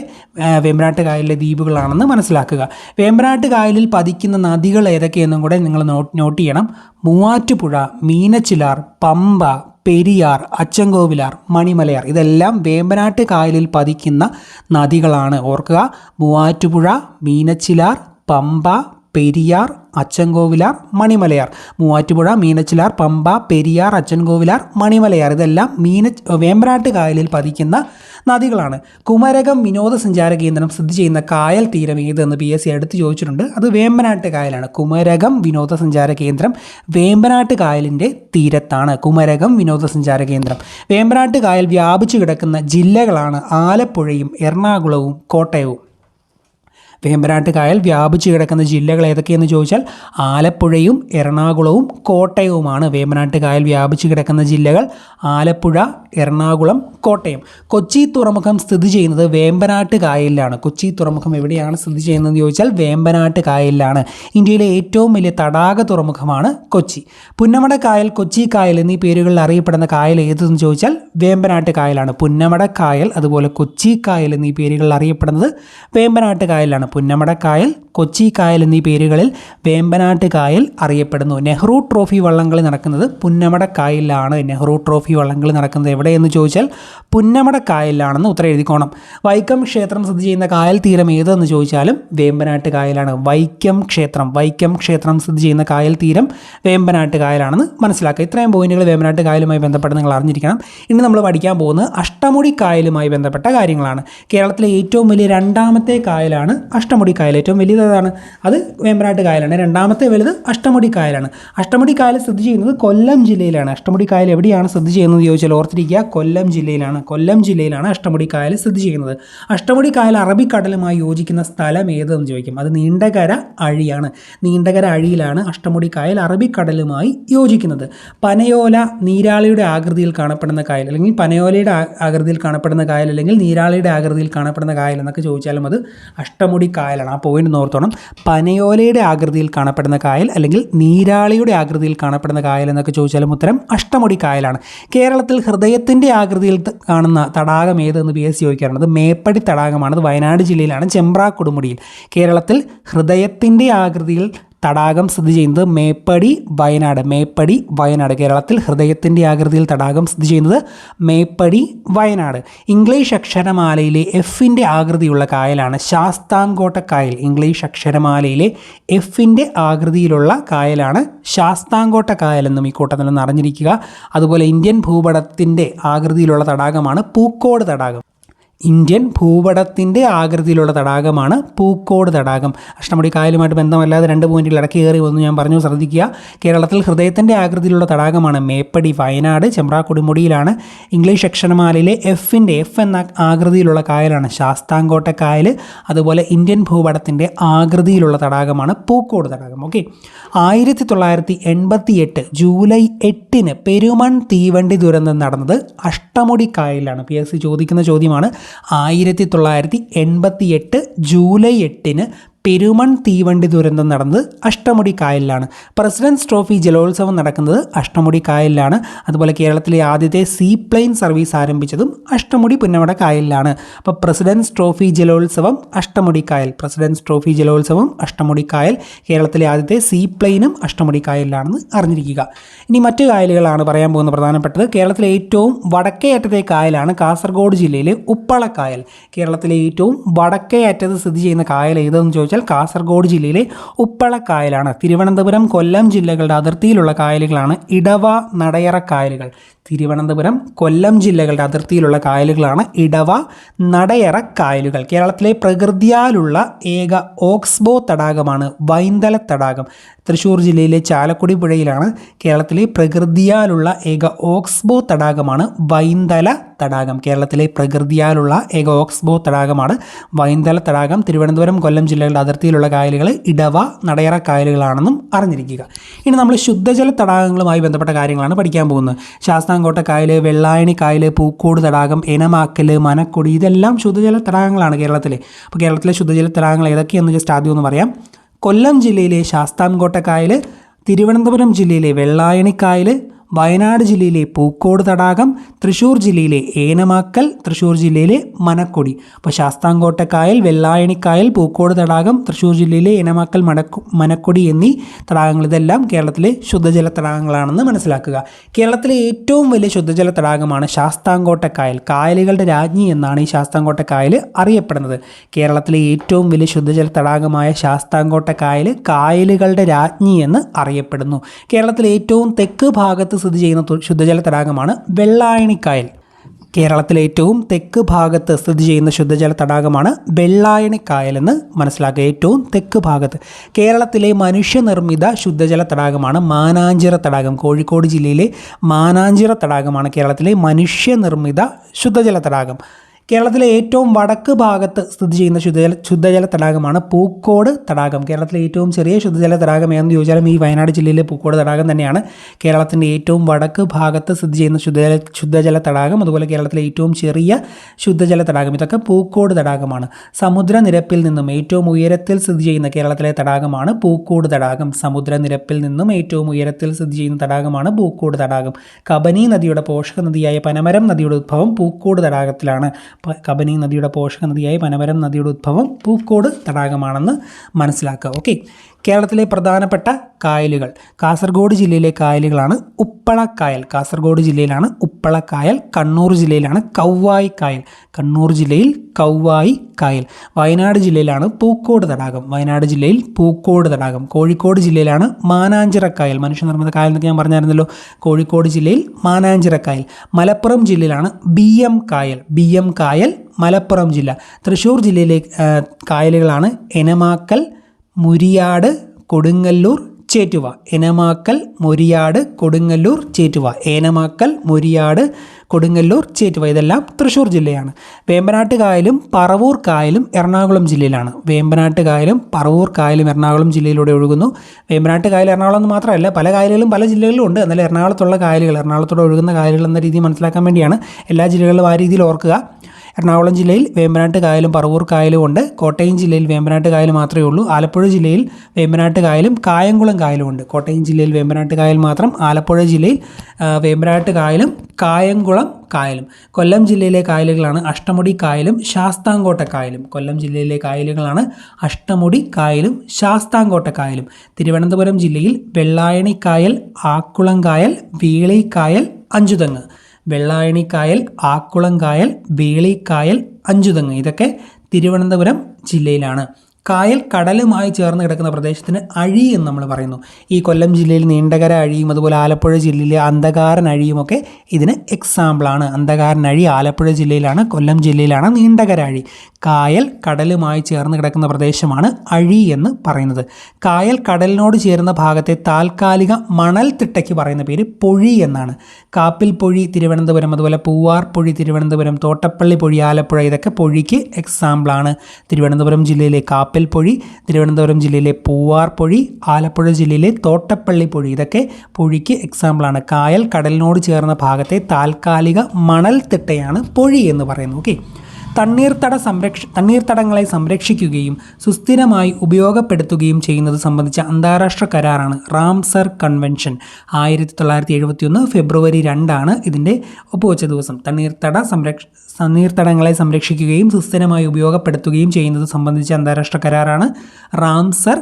വേമ്പനാട്ട് കായലിലെ ദ്വീപുകളാണെന്ന് മനസ്സിലാക്കുക. വേമ്പനാട്ട് കായലിൽ പതിക്കുന്ന നദികൾ ഏതൊക്കെയെന്നും കൂടെ നിങ്ങൾ നോട്ട് ചെയ്യണം. മൂവാറ്റുപുഴ, മീനച്ചിലാർ, പമ്പ, പെരിയാർ, അച്ചൻകോവിലാർ, മണിമലയാർ ഇതെല്ലാം വേമ്പനാട്ട് കായലിൽ പതിക്കുന്ന നദികളാണ്. ഓർക്കുക, മൂവാറ്റുപുഴ, മീനച്ചിലാർ, പമ്പ, പെരിയാർ, അച്ചൻകോവിലാർ, മണിമലയാർ. മൂവാറ്റുപുഴ, മീനച്ചിലാർ, പമ്പ, പെരിയാർ, അച്ചൻകോവിലാർ, മണിമലയാർ ഇതെല്ലാം വേമ്പനാട്ട് കായലിൽ പതിക്കുന്ന നദികളാണ്. കുമരകം വിനോദസഞ്ചാര കേന്ദ്രം സ്ഥിതി ചെയ്യുന്ന കായൽ തീരം ഏതെന്ന് PSC എടുത്ത് ചോദിച്ചിട്ടുണ്ട്. അത് വേമ്പനാട്ട് കായലാണ്. കുമരകം വിനോദസഞ്ചാര കേന്ദ്രം വേമ്പനാട്ട് കായലിൻ്റെ തീരത്താണ്. കുമരകം വിനോദസഞ്ചാര കേന്ദ്രം. വേമ്പനാട്ട് കായൽ വ്യാപിച്ചു കിടക്കുന്ന ജില്ലകളാണ് ആലപ്പുഴയും എറണാകുളവും കോട്ടയവും. വേമ്പനാട്ട് കായൽ വ്യാപിച്ചു കിടക്കുന്ന ജില്ലകൾ ഏതൊക്കെയെന്ന് ചോദിച്ചാൽ ആലപ്പുഴയും എറണാകുളവും കോട്ടയവുമാണ്. വേമ്പനാട്ട് കായൽ വ്യാപിച്ചു കിടക്കുന്ന ജില്ലകൾ ആലപ്പുഴ, എറണാകുളം, കോട്ടയം. കൊച്ചി തുറമുഖം സ്ഥിതി ചെയ്യുന്നത് വേമ്പനാട്ട് കായലിലാണ്. കൊച്ചി തുറമുഖം എവിടെയാണ് സ്ഥിതി ചെയ്യുന്നതെന്ന് ചോദിച്ചാൽ വേമ്പനാട്ട് കായലിലാണ്. ഇന്ത്യയിലെ ഏറ്റവും വലിയ തടാക തുറമുഖമാണ് കൊച്ചി. പുന്നമട കായൽ, കൊച്ചി കായൽ എന്നീ പേരുകളിൽ അറിയപ്പെടുന്ന കായൽ ഏതെന്ന് ചോദിച്ചാൽ വേമ്പനാട്ട് കായലാണ്. പുന്നമട കായൽ അതുപോലെ കൊച്ചി കായൽ എന്നീ പേരുകളിൽ അറിയപ്പെടുന്നത് വേമ്പനാട്ട് കായലാണ്. പുന്നമട കായൽ, കൊച്ചി കായൽ എന്നീ പേരുകളിൽ വേമ്പനാട്ട് കായൽ അറിയപ്പെടുന്നു. നെഹ്റു ട്രോഫി വള്ളംകളി നടക്കുന്നത് പുന്നമട കായലിലാണ്. നെഹ്റു ട്രോഫി വള്ളംകളി നടക്കുന്നത് എവിടെയെന്ന് ചോദിച്ചാൽ പുന്നമട കായലിലാണെന്ന് ഉത്തരം എഴുതിക്കോണം. വൈക്കം ക്ഷേത്രം സ്ഥിതി ചെയ്യുന്ന കായൽ തീരം ഏതെന്ന് ചോദിച്ചാലും വേമ്പനാട്ട് കായലാണ്. വൈക്കം ക്ഷേത്രം സ്ഥിതി ചെയ്യുന്ന കായൽ തീരം വേമ്പനാട്ട് കായലാണെന്ന് മനസ്സിലാക്കുക. ഇത്രയും പോയിന്റുകൾ വേമ്പനാട്ട് കായലുമായി ബന്ധപ്പെട്ട് നിങ്ങൾ അറിഞ്ഞിരിക്കണം. ഇനി നമ്മൾ പഠിക്കാൻ പോകുന്നത് അഷ്ടമുടി കായലുമായി ബന്ധപ്പെട്ട കാര്യങ്ങളാണ്. കേരളത്തിലെ ഏറ്റവും വലിയ രണ്ടാമത്തെ കായലാണ് അഷ്ടമുടി കായൽ. ഏറ്റവും വലിയതാണ് അത് വേമ്പനാട്ട് കായലാണ്. രണ്ടാമത്തെ വലുത് അഷ്ടമുടി കായലാണ്. അഷ്ടമുടി കായൽ സ്ഥിതി ചെയ്യുന്നത് കൊല്ലം ജില്ലയിലാണ്. അഷ്ടമുടി കായൽ എവിടെയാണ് സ്ഥിതി ചെയ്യുന്നത് ചോദിച്ചാൽ ഓർത്തിരിക്കുക, കൊല്ലം ജില്ലയിലാണ് അഷ്ടമുടി കായൽ സ്ഥിതി ചെയ്യുന്നത്. അഷ്ടമുടി കായൽ അറബിക്കടലുമായി യോജിക്കുന്ന സ്ഥലം ഏതെന്ന് ചോദിക്കും. അത് നീണ്ടകര അഴിയാണ്. നീണ്ടകര അഴിയിലാണ് അഷ്ടമുടി കായൽ അറബിക്കടലുമായി യോജിക്കുന്നത്. പനയോല നീരാളിയുടെ ആകൃതിയിൽ കാണപ്പെടുന്ന കായൽ, അല്ലെങ്കിൽ പനയോലയുടെ ആകൃതിയിൽ കാണപ്പെടുന്ന കായൽ, അല്ലെങ്കിൽ നീരാളിയുടെ ആകൃതിയിൽ കാണപ്പെടുന്ന കായൽ എന്നൊക്കെ ചോദിച്ചാലും അത് അഷ്ടമുടി കായലാണ്. ആ പോയിന്റ് ഓർത്തോണം. ഓർത്തോണം. പനയോലയുടെ ആകൃതിയിൽ കാണപ്പെടുന്ന കായൽ അല്ലെങ്കിൽ നീരാളിയുടെ ആകൃതിയിൽ കാണപ്പെടുന്ന കായൽ എന്നൊക്കെ ചോദിച്ചാലും ഉത്തരം അഷ്ടമുടി കായലാണ്. കേരളത്തിൽ ഹൃദയത്തിൻ്റെ ആകൃതിയിൽ കാണുന്ന തടാകം ഏതെന്ന് PSC ചോദിക്കാറുണ്ട്. മേപ്പടി തടാകമാണ്. അത് വയനാട് ജില്ലയിലാണ്, ചെമ്പ്ര കൊടുമുടിയിൽ. കേരളത്തിൽ ഹൃദയത്തിൻ്റെ ആകൃതിയിൽ തടാകം സ്ഥിതി ചെയ്യുന്നത് മേപ്പടി വയനാട്. കേരളത്തിൽ ഹൃദയത്തിൻ്റെ ആകൃതിയിൽ തടാകം സ്ഥിതി ചെയ്യുന്നത് മേപ്പടി വയനാട്. ഇംഗ്ലീഷ് അക്ഷരമാലയിലെ Fൻ്റെ ആകൃതിയുള്ള കായലാണ് ശാസ്താംകോട്ട കായൽ. ഇംഗ്ലീഷ് അക്ഷരമാലയിലെ Fൻ്റെ ആകൃതിയിലുള്ള കായലാണ് ശാസ്താംകോട്ട കായൽ എന്നും ഈ കൂട്ടത്തിൽ നിന്ന് അറിഞ്ഞിരിക്കുക. അതുപോലെ ഇന്ത്യൻ ഭൂപടത്തിൻ്റെ ആകൃതിയിലുള്ള തടാകമാണ് പൂക്കോട് തടാകം. ഇന്ത്യൻ ഭൂപടത്തിൻ്റെ ആകൃതിയിലുള്ള തടാകമാണ് പൂക്കോട് തടാകം. അഷ്ടമുടി കായലുമായിട്ട് ബന്ധമല്ലാതെ 2 പോയിന്റുകൾ ഇടയ്ക്ക് കയറി വന്നു ഞാൻ പറഞ്ഞു, ശ്രദ്ധിക്കുക. കേരളത്തിൽ ഹൃദയത്തിൻ്റെ ആകൃതിയിലുള്ള തടാകമാണ് മേപ്പടി വയനാട്, ചെമ്പ്ര കൊടുമുടിയിലാണ്. ഇംഗ്ലീഷ് അക്ഷരമാലയിലെ F എന്ന ആകൃതിയിലുള്ള കായലാണ് ശാസ്താംകോട്ട കായൽ. അതുപോലെ ഇന്ത്യൻ ഭൂപടത്തിൻ്റെ ആകൃതിയിലുള്ള തടാകമാണ് പൂക്കോട് തടാകം. ഓക്കെ. 1988 ജൂലൈ 8 പെരുമൺ തീവണ്ടി ദുരന്തം നടന്നത് അഷ്ടമുടി കായലിലാണ്. PSC ചോദിക്കുന്ന ചോദ്യമാണ്. 1988 ജൂലൈ 8 പെരുമൺ തീവണ്ടി ദുരന്തം നടന്നത് അഷ്ടമുടി കായലിലാണ്. പ്രസിഡൻസ് ട്രോഫി ജലോത്സവം നടക്കുന്നത് അഷ്ടമുടി കായലിലാണ്. അതുപോലെ കേരളത്തിലെ ആദ്യത്തെ സീ പ്ലെയിൻ സർവീസ് ആരംഭിച്ചതും അഷ്ടമുടി പുന്നമട കായലിലാണ്. അപ്പോൾ പ്രസിഡൻസ് ട്രോഫി ജലോത്സവം അഷ്ടമുടി കായൽ. കേരളത്തിലെ ആദ്യത്തെ സീ പ്ലെയിനും അഷ്ടമുടി കായലിലാണെന്ന് അറിഞ്ഞിരിക്കുക. ഇനി മറ്റു കായലുകളാണ് പറയാൻ പോകുന്ന പ്രധാനപ്പെട്ടത്. കേരളത്തിലെ ഏറ്റവും വടക്കേ അറ്റത്തെ കായലാണ് കാസർഗോഡ് ജില്ലയിലെ ഉപ്പളക്കായൽ. കേരളത്തിലെ ഏറ്റവും വടക്കേ അറ്റത്ത് സ്ഥിതി ചെയ്യുന്ന കായൽ ഏതെന്ന് ചോദിച്ചാൽ കാസർഗോഡ് ജില്ലയിലെ ഉപ്പളക്കായലാണ്. തിരുവനന്തപുരം, കൊല്ലം ജില്ലകളുടെ അതിർത്തിയിലുള്ള കായലുകളാണ് ഇടവ, നടയറ കായലുകൾ. തിരുവനന്തപുരം, കൊല്ലം ജില്ലകളുടെ അതിർത്തിയിലുള്ള കായലുകളാണ് ഇടവ, നടയറ കായലുകൾ. കേരളത്തിലെ പ്രകൃതിയാലുള്ള ഏക ഓക്സ്ബോ തടാകമാണ് വൈന്തല തടാകം. തൃശ്ശൂർ ജില്ലയിലെ ചാലക്കുടി പുഴയിലാണ് കേരളത്തിലെ പ്രകൃതിയാലുള്ള ഏക ഓക്സ്ബോ തടാകമാണ് വൈന്തല തടാകം. കേരളത്തിലെ പ്രകൃതിയാലുള്ള ഏക ഓക്സ്ബോ തടാകമാണ് വൈന്തല തടാകം. തിരുവനന്തപുരം, കൊല്ലം ജില്ലകളുടെ അതിർത്തിയിലുള്ള കായലുകൾ ഇടവ, നടയറ കായലുകളാണെന്നും അറിഞ്ഞിരിക്കുക. ഇനി നമ്മൾ ശുദ്ധജല തടാകങ്ങളുമായി ബന്ധപ്പെട്ട കാര്യങ്ങളാണ് പഠിക്കാൻ പോകുന്നത്. ശാസ്താംകോട്ട കായൽ, വെള്ളായണി കായൽ, പൂക്കോട് തടാകം, എനമാക്കൽ, മനക്കൊടി, ഇതെല്ലാം ശുദ്ധജല തടാകങ്ങളാണ് കേരളത്തിലെ. അപ്പോൾ കേരളത്തിലെ ശുദ്ധജല തടാകങ്ങൾ ഏതൊക്കെയെന്ന് ജസ്റ്റ് ആദ്യം ഒന്ന് പറയാം. കൊല്ലം ജില്ലയിലെ ശാസ്താംകോട്ട കായൽ, തിരുവനന്തപുരം ജില്ലയിലെ വെള്ളായണി കായൽ, വയനാട് ജില്ലയിലെ പൂക്കോട് തടാകം, തൃശ്ശൂർ ജില്ലയിലെ ഏനമാക്കൽ, തൃശ്ശൂർ ജില്ലയിലെ മനക്കൊടി. അപ്പോൾ ശാസ്താംകോട്ട കായൽ, വെള്ളായണിക്കായൽ, പൂക്കോട് തടാകം, തൃശ്ശൂർ ജില്ലയിലെ ഏനമാക്കൽ, മനക്കൊടി എന്നീ തടാകങ്ങൾ ഇതെല്ലാം കേരളത്തിലെ ശുദ്ധജല തടാകങ്ങളാണെന്ന് മനസ്സിലാക്കുക. കേരളത്തിലെ ഏറ്റവും വലിയ ശുദ്ധജല തടാകമാണ് ശാസ്താംകോട്ട കായൽ. കായലുകളുടെ രാജ്ഞി എന്നാണ് ഈ ശാസ്താംകോട്ട കായൽ അറിയപ്പെടുന്നത്. കേരളത്തിലെ ഏറ്റവും വലിയ ശുദ്ധജല തടാകമായ ശാസ്താംകോട്ട കായൽ കായലുകളുടെ രാജ്ഞി എന്ന് അറിയപ്പെടുന്നു. കേരളത്തിലെ ഏറ്റവും തെക്ക് ഭാഗത്ത് സ്ഥിതി ചെയ്യുന്ന ശുദ്ധജല തടാകമാണ് വെള്ളായണിക്കായൽ. കേരളത്തിലെ ഏറ്റവും തെക്ക് ഭാഗത്ത് സ്ഥിതി ചെയ്യുന്ന ശുദ്ധജല തടാകമാണ് വെള്ളായണിക്കായൽ എന്ന് മനസ്സിലാക്കുക. ഏറ്റവും തെക്ക് ഭാഗത്ത്. കേരളത്തിലെ മനുഷ്യനിർമ്മിത ശുദ്ധജല തടാകമാണ് മാനാഞ്ചിറ തടാകം. കോഴിക്കോട് ജില്ലയിലെ മാനാഞ്ചിറ തടാകമാണ് കേരളത്തിലെ മനുഷ്യനിർമ്മിത ശുദ്ധജല തടാകം. കേരളത്തിലെ ഏറ്റവും വടക്ക് ഭാഗത്ത് സ്ഥിതി ചെയ്യുന്ന ശുദ്ധജല തടാകമാണ് പൂക്കോട് തടാകം. കേരളത്തിലെ ഏറ്റവും ചെറിയ ശുദ്ധജല തടാകം ഏതെന്ന് ചോദിച്ചാലും ഈ വയനാട് ജില്ലയിലെ പൂക്കോട് തടാകം തന്നെയാണ് കേരളത്തിൻ്റെ ഏറ്റവും വടക്ക് ഭാഗത്ത് സ്ഥിതി ചെയ്യുന്ന ശുദ്ധജല തടാകം. അതുപോലെ കേരളത്തിലെ ഏറ്റവും ചെറിയ ശുദ്ധജല തടാകം ഇതൊക്കെ പൂക്കോട് തടാകമാണ്. സമുദ്രനിരപ്പിൽ നിന്നും ഏറ്റവും ഉയരത്തിൽ സ്ഥിതി ചെയ്യുന്ന കേരളത്തിലെ തടാകമാണ് പൂക്കോട് തടാകം. സമുദ്രനിരപ്പിൽ നിന്നും ഏറ്റവും ഉയരത്തിൽ സ്ഥിതി ചെയ്യുന്ന തടാകമാണ് പൂക്കോട് തടാകം. കബനി നദിയുടെ പോഷക നദിയായ പനമരം നദിയുടെ ഉദ്ഭവം പൂക്കോട് തടാകത്തിലാണ്. കബനി നദിയുടെ പോഷക നദിയായ പനമരം നദിയുടെ ഉദ്ഭവം പൂക്കോട് തടാകമാണെന്ന് മനസ്സിലാക്കുക. ഓക്കെ. കേരളത്തിലെ പ്രധാനപ്പെട്ട കായലുകൾ. കാസർഗോഡ് ജില്ലയിലെ കായലുകളാണ് ഉപ്പളക്കായൽ. കാസർഗോഡ് ജില്ലയിലാണ് ഉപ്പളക്കായൽ. കണ്ണൂർ ജില്ലയിലാണ് കൗവായി കായൽ. കണ്ണൂർ ജില്ലയിൽ കൗവായി കായൽ. വയനാട് ജില്ലയിലാണ് പൂക്കോട് തടാകം. വയനാട് ജില്ലയിൽ പൂക്കോട് തടാകം. കോഴിക്കോട് ജില്ലയിലാണ് മാനാഞ്ചിറക്കായൽ. മനുഷ്യനിർമ്മിത കായൽ എന്നൊക്കെ ഞാൻ പറഞ്ഞായിരുന്നല്ലോ. കോഴിക്കോട് ജില്ലയിൽ മാനാഞ്ചിറക്കായൽ. മലപ്പുറം ജില്ലയിലാണ് BM കായൽ. BM കായൽ മലപ്പുറം ജില്ല. തൃശ്ശൂർ ജില്ലയിലെ കായലുകളാണ് എനമാക്കൽ, മുരിയാട്, കൊടുങ്ങല്ലൂർ, ചേറ്റുവ. എനമാക്കൽ, മുരിയാട്, കൊടുങ്ങല്ലൂർ, ചേറ്റുവ. ഏനമാക്കൽ, മുരിയാട്, കൊടുങ്ങല്ലൂർ, ചേറ്റുവ ഇതെല്ലാം തൃശ്ശൂർ ജില്ലയാണ്. വേമ്പനാട്ട് കായലും പറവൂർ കായലും എറണാകുളം ജില്ലയിലാണ്. വേമ്പനാട്ട് കായലും പറവൂർ കായലും എറണാകുളം ജില്ലയിലൂടെ ഒഴുകുന്നു. വേമ്പനാട്ട് കായൽ എറണാകുളം എന്ന് മാത്രമല്ല, പല കായലുകളും പല ജില്ലകളിലും ഉണ്ട്. എന്നാൽ എറണാകുളത്തുള്ള കായലുകൾ, എറണാകുളത്തോടെ ഒഴുകുന്ന കായലുകൾ എന്ന രീതി മനസ്സിലാക്കാൻ വേണ്ടിയാണ്. എല്ലാ ജില്ലകളിലും ആ രീതിയിൽ ഓർക്കുക. എറണാകുളം ജില്ലയിൽ വേമ്പനാട്ട് കായലും പറവൂർ കായലും ഉണ്ട്. കോട്ടയം ജില്ലയിൽ വേമ്പനാട്ട് കായൽ മാത്രമേ ഉള്ളൂ. ആലപ്പുഴ ജില്ലയിൽ വേമ്പനാട്ട് കായലും കായംകുളം കായലും ഉണ്ട്. കോട്ടയം ജില്ലയിൽ വേമ്പനാട്ട് കായൽ മാത്രം. ആലപ്പുഴ ജില്ലയിൽ വേമ്പനാട്ട് കായലും കായംകുളം കായലും. കൊല്ലം ജില്ലയിലെ കായലുകളാണ് അഷ്ടമുടി കായലും ശാസ്താംകോട്ട കായലും. കൊല്ലം ജില്ലയിലെ കായലുകളാണ് അഷ്ടമുടി കായലും ശാസ്താംകോട്ട കായലും. തിരുവനന്തപുരം ജില്ലയിൽ വെള്ളായണി കായൽ, ആക്കുളം കായൽ, വേളി കായൽ, അഞ്ചുതെങ്ങ്. വെള്ളായണി കായൽ, ആക്കുളം കായൽ, വേളി കായൽ, അഞ്ചുതെങ്ങ് ഇതൊക്കെ തിരുവനന്തപുരം ജില്ലയിലാണ്. കായൽ കടലുമായി ചേർന്ന് കിടക്കുന്ന പ്രദേശത്തിന് അഴി എന്ന് നമ്മൾ പറയുന്നു. ഈ കൊല്ലം ജില്ലയിൽ നീണ്ടകര അഴിയും അതുപോലെ ആലപ്പുഴ ജില്ലയിലെ അന്ധകാരൻ അഴിയുമൊക്കെ ഇതിന് എക്സാമ്പിളാണ്. അന്ധകാരൻ അഴി ആലപ്പുഴ ജില്ലയിലാണ്, കൊല്ലം ജില്ലയിലാണ് നീണ്ടകര അഴി. കായൽ കടലുമായി ചേർന്ന് കിടക്കുന്ന പ്രദേശമാണ് അഴി എന്ന് പറയുന്നത്. കായൽ കടലിനോട് ചേരുന്ന ഭാഗത്തെ താൽക്കാലിക മണൽത്തിട്ടയ്ക്ക് പറയുന്ന പേര് പൊഴി എന്നാണ്. കാപ്പിൽ പൊഴി തിരുവനന്തപുരം, അതുപോലെ പൂവാർ പൊഴി തിരുവനന്തപുരം, തോട്ടപ്പള്ളി പൊഴി ആലപ്പുഴ ഇതൊക്കെ പൊഴിക്ക് എക്സാമ്പിളാണ്. തിരുവനന്തപുരം ജില്ലയിലെ കാപ്പിൽ പൊഴി, തിരുവനന്തപുരം ജില്ലയിലെ പൂവാർ പൊഴി, ആലപ്പുഴ ജില്ലയിലെ തോട്ടപ്പള്ളി പൊഴി ഇതൊക്കെ പൊഴിക്ക് എക്സാമ്പിളാണ്. കായൽ കടലിനോട് ചേർന്ന ഭാഗത്തെ താൽക്കാലിക മണൽത്തിട്ടയാണ് പൊഴി എന്ന് പറയുന്നത്. ഓക്കെ. തണ്ണീർത്തടങ്ങളെ സംരക്ഷിക്കുകയും സുസ്ഥിരമായി ഉപയോഗപ്പെടുത്തുകയും ചെയ്യുന്നത് സംബന്ധിച്ച അന്താരാഷ്ട്ര കരാറാണ് റാംസർ കൺവെൻഷൻ. 1971 ഫെബ്രുവരി 2 ഇതിൻ്റെ ഒപ്പുവെച്ച ദിവസം. തണ്ണീർത്തടങ്ങളെ സംരക്ഷിക്കുകയും സുസ്ഥിരമായി ഉപയോഗപ്പെടുത്തുകയും ചെയ്യുന്നത് സംബന്ധിച്ച അന്താരാഷ്ട്ര കരാറാണ് റാംസർ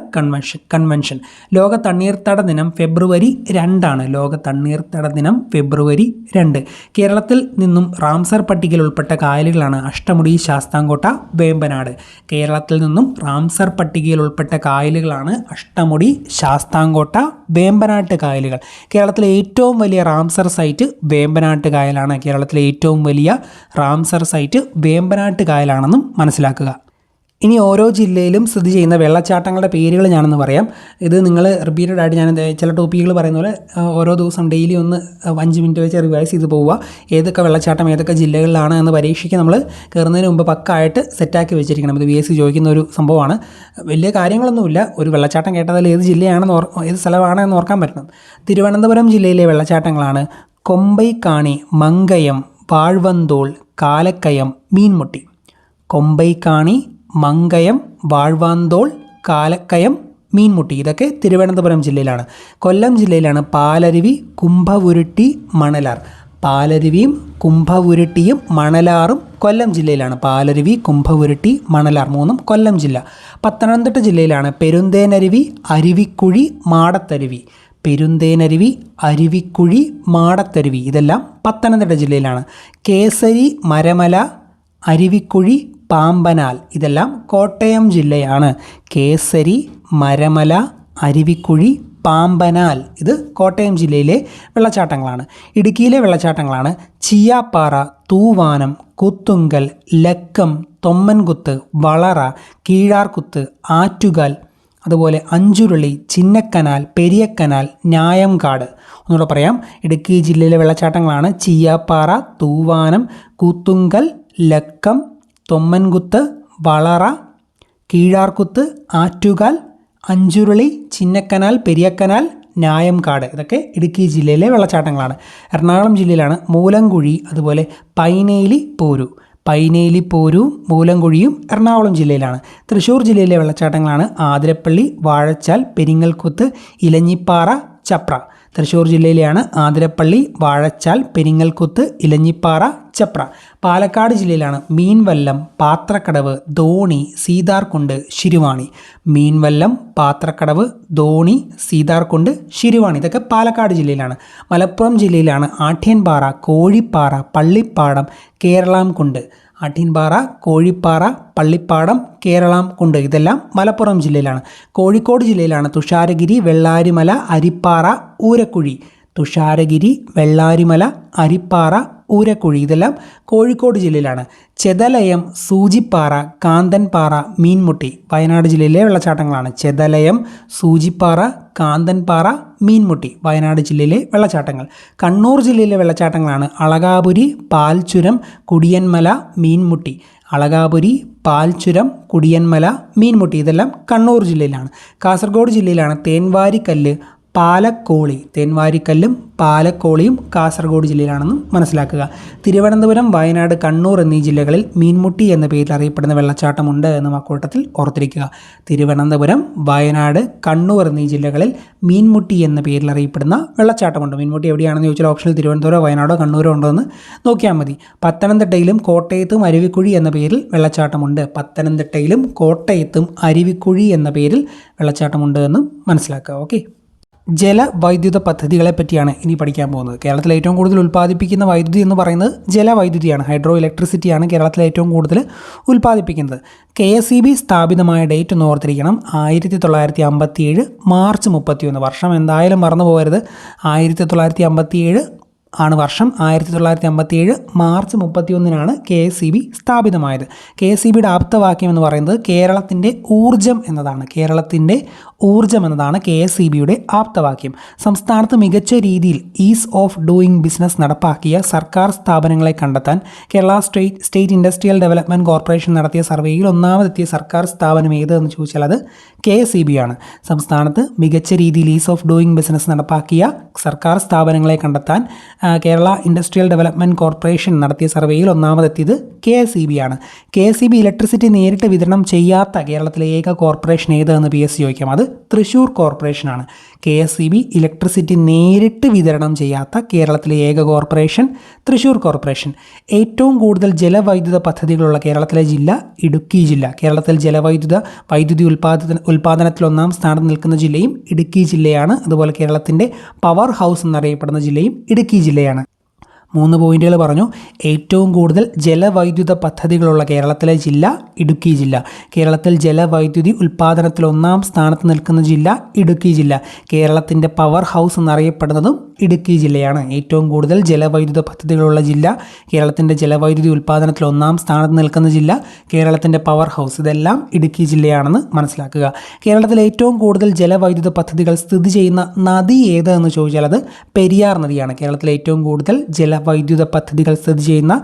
കൺവെൻഷൻ. ലോക തണ്ണീർത്തട ദിനം ഫെബ്രുവരി 2. ലോക തണ്ണീർത്തട ദിനം ഫെബ്രുവരി 2. കേരളത്തിൽ നിന്നും റാംസർ പട്ടികയിൽ ഉൾപ്പെട്ട കായലുകളാണ് അഷ്ടമുടി, ശാസ്താംകോട്ട, വേമ്പനാട്. കേരളത്തിൽ നിന്നും റാംസർ പട്ടികയിൽ ഉൾപ്പെട്ട കായലുകളാണ് അഷ്ടമുടി, ശാസ്താംകോട്ട, വേമ്പനാട്ട് കായലുകൾ. കേരളത്തിലെ ഏറ്റവും വലിയ റാംസർ സൈറ്റ് വേമ്പനാട്ട് കായലാണ്. കേരളത്തിലെ ഏറ്റവും വലിയ റാംസർ സൈറ്റ് വേമ്പനാട്ട് കായലാണെന്നും മനസ്സിലാക്കുക. ഇനി ഓരോ ജില്ലയിലും സ്ഥിതി ചെയ്യുന്ന വെള്ളച്ചാട്ടങ്ങളുടെ പേരുകൾ ഞാനൊന്ന് പറയാം. ഇത് നിങ്ങൾ റിപ്പീറ്റഡ് ആയിട്ട് ഞാൻ ചില ടോപ്പിക്കുകൾ പറയുന്ന പോലെ ഓരോ ദിവസം ഡെയിലി ഒന്ന് 5 മിനിറ്റ് വെച്ച് റിവൈസ് ചെയ്ത് പോവുക. ഏതൊക്കെ വെള്ളച്ചാട്ടം ഏതൊക്കെ ജില്ലകളിലാണ് എന്ന് പരീക്ഷയ്ക്ക് നമ്മൾ കയറുന്നതിന് മുമ്പ് പക്കായിട്ട് സെറ്റാക്കി വെച്ചിരിക്കണം. ഇത് BSc ചോദിക്കുന്ന ഒരു സംഭവമാണ്. വലിയ കാര്യങ്ങളൊന്നുമില്ല. ഒരു വെള്ളച്ചാട്ടം കേട്ടതിൽ ഏത് ജില്ലയാണെന്ന് ഏത് സ്ഥലമാണെന്ന് ഓർക്കാൻ പറ്റണം. തിരുവനന്തപുരം ജില്ലയിലെ വെള്ളച്ചാട്ടങ്ങളാണ് കൊമ്പൈക്കാണി, മങ്കയം, വാഴ്വന്തോൾ, കാലക്കയം, മീൻമുട്ടി. കൊമ്പൈക്കാണി, മങ്കയം, വാഴ്വാന്തോൾ, കാലക്കയം, മീൻമുട്ടി ഇതൊക്കെ തിരുവനന്തപുരം ജില്ലയിലാണ്. കൊല്ലം ജില്ലയിലാണ് പാലരുവി, കുംഭവുരുട്ടി, മണലാർ. പാലരുവിയും കുംഭവുരുട്ടിയും മണലാറും കൊല്ലം ജില്ലയിലാണ്. പാലരുവി, കുംഭവുരുട്ടി, മണലാർ മൂന്നും കൊല്ലം ജില്ല. പത്തനംതിട്ട ജില്ലയിലാണ് പെരുന്തേനരുവി, അരുവിക്കുഴി, മാടത്തരുവി. പെരുന്തേനരുവി, അരുവിക്കുഴി, മാടത്തരുവി ഇതെല്ലാം പത്തനംതിട്ട ജില്ലയിലാണ്. കേസരി, മരമല, അരുവിക്കുഴി, പാമ്പനാൽ ഇതെല്ലാം കോട്ടയം ജില്ലയാണ്. കേസരി, മരമല, അരുവിക്കുഴി, പാമ്പനാൽ ഇത് കോട്ടയം ജില്ലയിലെ വെള്ളച്ചാട്ടങ്ങളാണ്. ഇടുക്കിയിലെ വെള്ളച്ചാട്ടങ്ങളാണ് ചിയാപ്പാറ, തൂവാനം, കുത്തുങ്കൽ, ലക്കം, തൊമ്മൻകുത്ത്, വളറ, കീഴാർകുത്ത്, ആറ്റുകാൽ, അതുപോലെ അഞ്ചുരുളി, ചിന്നക്കനാൽ, പെരിയക്കനാൽ, ന്യായംകാട്. ഒന്നുകൂടെ പറയാം. ഇടുക്കി ജില്ലയിലെ വെള്ളച്ചാട്ടങ്ങളാണ് ചിയാപ്പാറ, തൂവാനം, കുത്തുങ്കൽ, ലക്കം, തൊമ്മൻകുത്ത്, വളറ, കീഴാർകുത്ത്, ആറ്റുകാൽ, അഞ്ചുരുളി, ചിന്നക്കനാൽ, പെരിയക്കനാൽ, ന്യായംകാട് ഇതൊക്കെ ഇടുക്കി ജില്ലയിലെ വെള്ളച്ചാട്ടങ്ങളാണ്. എറണാകുളം ജില്ലയിലാണ് മൂലംകുഴി, അതുപോലെ പൈനേലി പോരു. പൈനേലി പോരും മൂലംകുഴിയും എറണാകുളം ജില്ലയിലാണ്. തൃശ്ശൂർ ജില്ലയിലെ വെള്ളച്ചാട്ടങ്ങളാണ് ആതിരപ്പള്ളി, വാഴച്ചാൽ, പെരിങ്ങൽകുത്ത്, ഇലഞ്ഞിപ്പാറ, ചപ്ര. തൃശ്ശൂർ ജില്ലയിലെയാണ് ആതിരപ്പള്ളി, വാഴച്ചാൽ, പെരിങ്ങൽകുത്ത്, ഇലഞ്ഞിപ്പാറ, ചപ്ര. പാലക്കാട് ജില്ലയിലാണ് മീൻവല്ലം, പാത്രക്കടവ്, ധോണി, സീതാർകുണ്ട്, ശിരുവാണി. മീൻവല്ലം, പാത്രക്കടവ്, ധോണി, സീതാർകുണ്ട്, ശിരുവാണി ഇതൊക്കെ പാലക്കാട് ജില്ലയിലാണ്. മലപ്പുറം ജില്ലയിലാണ് ആഠ്യൻപാറ, കോഴിപ്പാറ, പള്ളിപ്പാടം, കേരളാംകുണ്ട്. ആഠ്യൻപാറ, കോഴിപ്പാറ, പള്ളിപ്പാടം, കേരളാംകുണ്ട് ഇതെല്ലാം മലപ്പുറം ജില്ലയിലാണ്. കോഴിക്കോട് ജില്ലയിലാണ് തുഷാരഗിരി, വെള്ളാരിമല, അരിപ്പാറ, ഊരക്കുഴി. തുഷാരഗിരി, വെള്ളാരിമല, അരിപ്പാറ, ഊരക്കുഴി ഇതെല്ലാം കോഴിക്കോട് ജില്ലയിലാണ്. ചെതലയം, സൂചിപ്പാറ, കാന്തൻപാറ, മീൻമുട്ടി വയനാട് ജില്ലയിലെ വെള്ളച്ചാട്ടങ്ങളാണ്. ചെതലയം, സൂചിപ്പാറ, കാന്തൻപാറ, മീൻമുട്ടി വയനാട് ജില്ലയിലെ വെള്ളച്ചാട്ടങ്ങൾ. കണ്ണൂർ ജില്ലയിലെ വെള്ളച്ചാട്ടങ്ങളാണ് അളകാപുരി, പാൽച്ചുരം, കുടിയൻമല, മീൻമുട്ടി. അളകാപുരി, പാൽച്ചുരം, കുടിയൻമല, മീൻമുട്ടി ഇതെല്ലാം കണ്ണൂർ ജില്ലയിലാണ്. കാസർഗോഡ് ജില്ലയിലാണ് തേൻവാരിക്കല്ല്, പാലക്കോളി. തേൻവാരിക്കല്ലും പാലക്കോളിയും കാസർഗോഡ് ജില്ലയിലാണെന്നും മനസ്സിലാക്കുക. തിരുവനന്തപുരം, വയനാട്, കണ്ണൂർ എന്നീ ജില്ലകളിൽ മീൻമുട്ടി എന്ന പേരിൽ അറിയപ്പെടുന്ന വെള്ളച്ചാട്ടമുണ്ട് എന്നും അക്കൂട്ടത്തിൽ ഓർത്തിരിക്കുക. തിരുവനന്തപുരം, വയനാട്, കണ്ണൂർ എന്നീ ജില്ലകളിൽ മീൻമുട്ടി എന്ന പേരിൽ അറിയപ്പെടുന്ന വെള്ളച്ചാട്ടമുണ്ട്. മീൻമുട്ടി എവിടെയാണെന്ന് ചോദിച്ചാൽ ഓപ്ഷനിൽ തിരുവനന്തപുരം, വയനാടോ കണ്ണൂരോ ഉണ്ടോ എന്ന് നോക്കിയാൽ മതി. പത്തനംതിട്ടയിലും കോട്ടയത്തും അരുവിക്കുഴി എന്ന പേരിൽ വെള്ളച്ചാട്ടമുണ്ട്. പത്തനംതിട്ടയിലും കോട്ടയത്തും അരുവിക്കുഴി എന്ന പേരിൽ വെള്ളച്ചാട്ടമുണ്ട് എന്നും മനസ്സിലാക്കുക. ഓക്കെ, ജലവൈദ്യുത പദ്ധതികളെ പറ്റിയാണ് ഇനി പഠിക്കാൻ പോകുന്നത്. കേരളത്തിൽ ഏറ്റവും കൂടുതൽ ഉൽപ്പാദിപ്പിക്കുന്ന വൈദ്യുതി എന്ന് പറയുന്നത് ജലവൈദ്യുതിയാണ്. ഹൈഡ്രോ ഇലക്ട്രിസിറ്റിയാണ് കേരളത്തിൽ ഏറ്റവും കൂടുതൽ ഉൽപ്പാദിപ്പിക്കുന്നത്. KSEB സ്ഥാപിതമായ ഡേറ്റ് ഒന്ന് ഓർത്തിരിക്കണം, 1957 മാർച്ച് 31. വർഷം എന്തായാലും മറന്നു പോകരുത്. 1957 ആണ് വർഷം. 1957 മാർച്ച് 31 KSEB സ്ഥാപിതമായത്. KSEBയുടെ ആപ്തവാക്യം എന്ന് പറയുന്നത് കേരളത്തിൻ്റെ ഊർജ്ജം എന്നതാണ്. കേരളത്തിൻ്റെ ഊർജ്ജം എന്നതാണ് KSEBയുടെ ആപ്തവാക്യം. സംസ്ഥാനത്ത് മികച്ച രീതിയിൽ ഈസ് ഓഫ് ഡൂയിങ് ബിസിനസ് നടപ്പാക്കിയ സർക്കാർ സ്ഥാപനങ്ങളെ കണ്ടെത്താൻ Kerala state industrial development corporation നടത്തിയ സർവേയിൽ ഒന്നാമതെത്തിയ സർക്കാർ സ്ഥാപനം ഏതെന്ന് ചോദിച്ചാൽ അത് KSEB ആണ്. സംസ്ഥാനത്ത് മികച്ച രീതിയിൽ ഈസ് ഓഫ് ഡൂയിങ് ബിസിനസ് നടപ്പാക്കിയ സർക്കാർ സ്ഥാപനങ്ങളെ കണ്ടെത്താൻ കേരള ഇൻഡസ്ട്രിയൽ ഡെവലപ്മെൻറ്റ് കോർപ്പറേഷൻ നടത്തിയ സർവേയിൽ ഒന്നാമതെത്തിയത് KSEB ആണ്. KSEB ഇലക്ട്രിസിറ്റി നേരിട്ട് വിതരണം ചെയ്യാത്ത കേരളത്തിലെ ഏക കോർപ്പറേഷൻ ഏതെന്ന് PSC ചോദിക്കാം. അത് തൃശ്ശൂർ കോർപ്പറേഷനാണ്. KSEB ഇലക്ട്രിസിറ്റി നേരിട്ട് വിതരണം ചെയ്യാത്ത കേരളത്തിലെ ഏക കോർപ്പറേഷൻ തൃശ്ശൂർ കോർപ്പറേഷൻ. ഏറ്റവും കൂടുതൽ ജലവൈദ്യുത പദ്ധതികളുള്ള കേരളത്തിലെ ജില്ല ഇടുക്കി ജില്ല. കേരളത്തിൽ വൈദ്യുതി ഉൽപ്പാദനത്തിൽ ഒന്നാം സ്ഥാനത്ത് നിൽക്കുന്ന ജില്ലയും ഇടുക്കി ജില്ലയാണ്. അതുപോലെ കേരളത്തിൻ്റെ പവർ ഹൗസ് എന്നറിയപ്പെടുന്ന ജില്ലയും ഇടുക്കി ജില്ലയാണ്. 3 പോയിന്റുകൾ പറഞ്ഞു. ഏറ്റവും കൂടുതൽ ജലവൈദ്യുത പദ്ധതികളുള്ള കേരളത്തിലെ ജില്ല ഇടുക്കി ജില്ല. കേരളത്തിൽ ജലവൈദ്യുതി ഉൽപ്പാദനത്തിൽ ഒന്നാം സ്ഥാനത്ത് നിൽക്കുന്ന ജില്ല ഇടുക്കി ജില്ല. കേരളത്തിൻ്റെ പവർ ഹൗസ് എന്നറിയപ്പെടുന്നതും ഇടുക്കി ജില്ലയാണ്. ഏറ്റവും കൂടുതൽ ജലവൈദ്യുത പദ്ധതികളുള്ള ജില്ല, കേരളത്തിൻ്റെ ജലവൈദ്യുതി ഉൽപ്പാദനത്തിൽ ഒന്നാം സ്ഥാനത്ത് നിൽക്കുന്ന ജില്ല, കേരളത്തിൻ്റെ പവർ ഹൗസ്, ഇതെല്ലാം ഇടുക്കി ജില്ലയാണെന്ന് മനസ്സിലാക്കുക. കേരളത്തിൽ ഏറ്റവും കൂടുതൽ ജലവൈദ്യുത പദ്ധതികൾ സ്ഥിതി ചെയ്യുന്ന നദി ഏതെന്ന് ചോദിച്ചാൽ അത് പെരിയാർ നദിയാണ്. കേരളത്തിലെ ഏറ്റവും കൂടുതൽ ജലവൈദ്യുത പദ്ധതികൾ സ്ഥിതി ചെയ്യുന്ന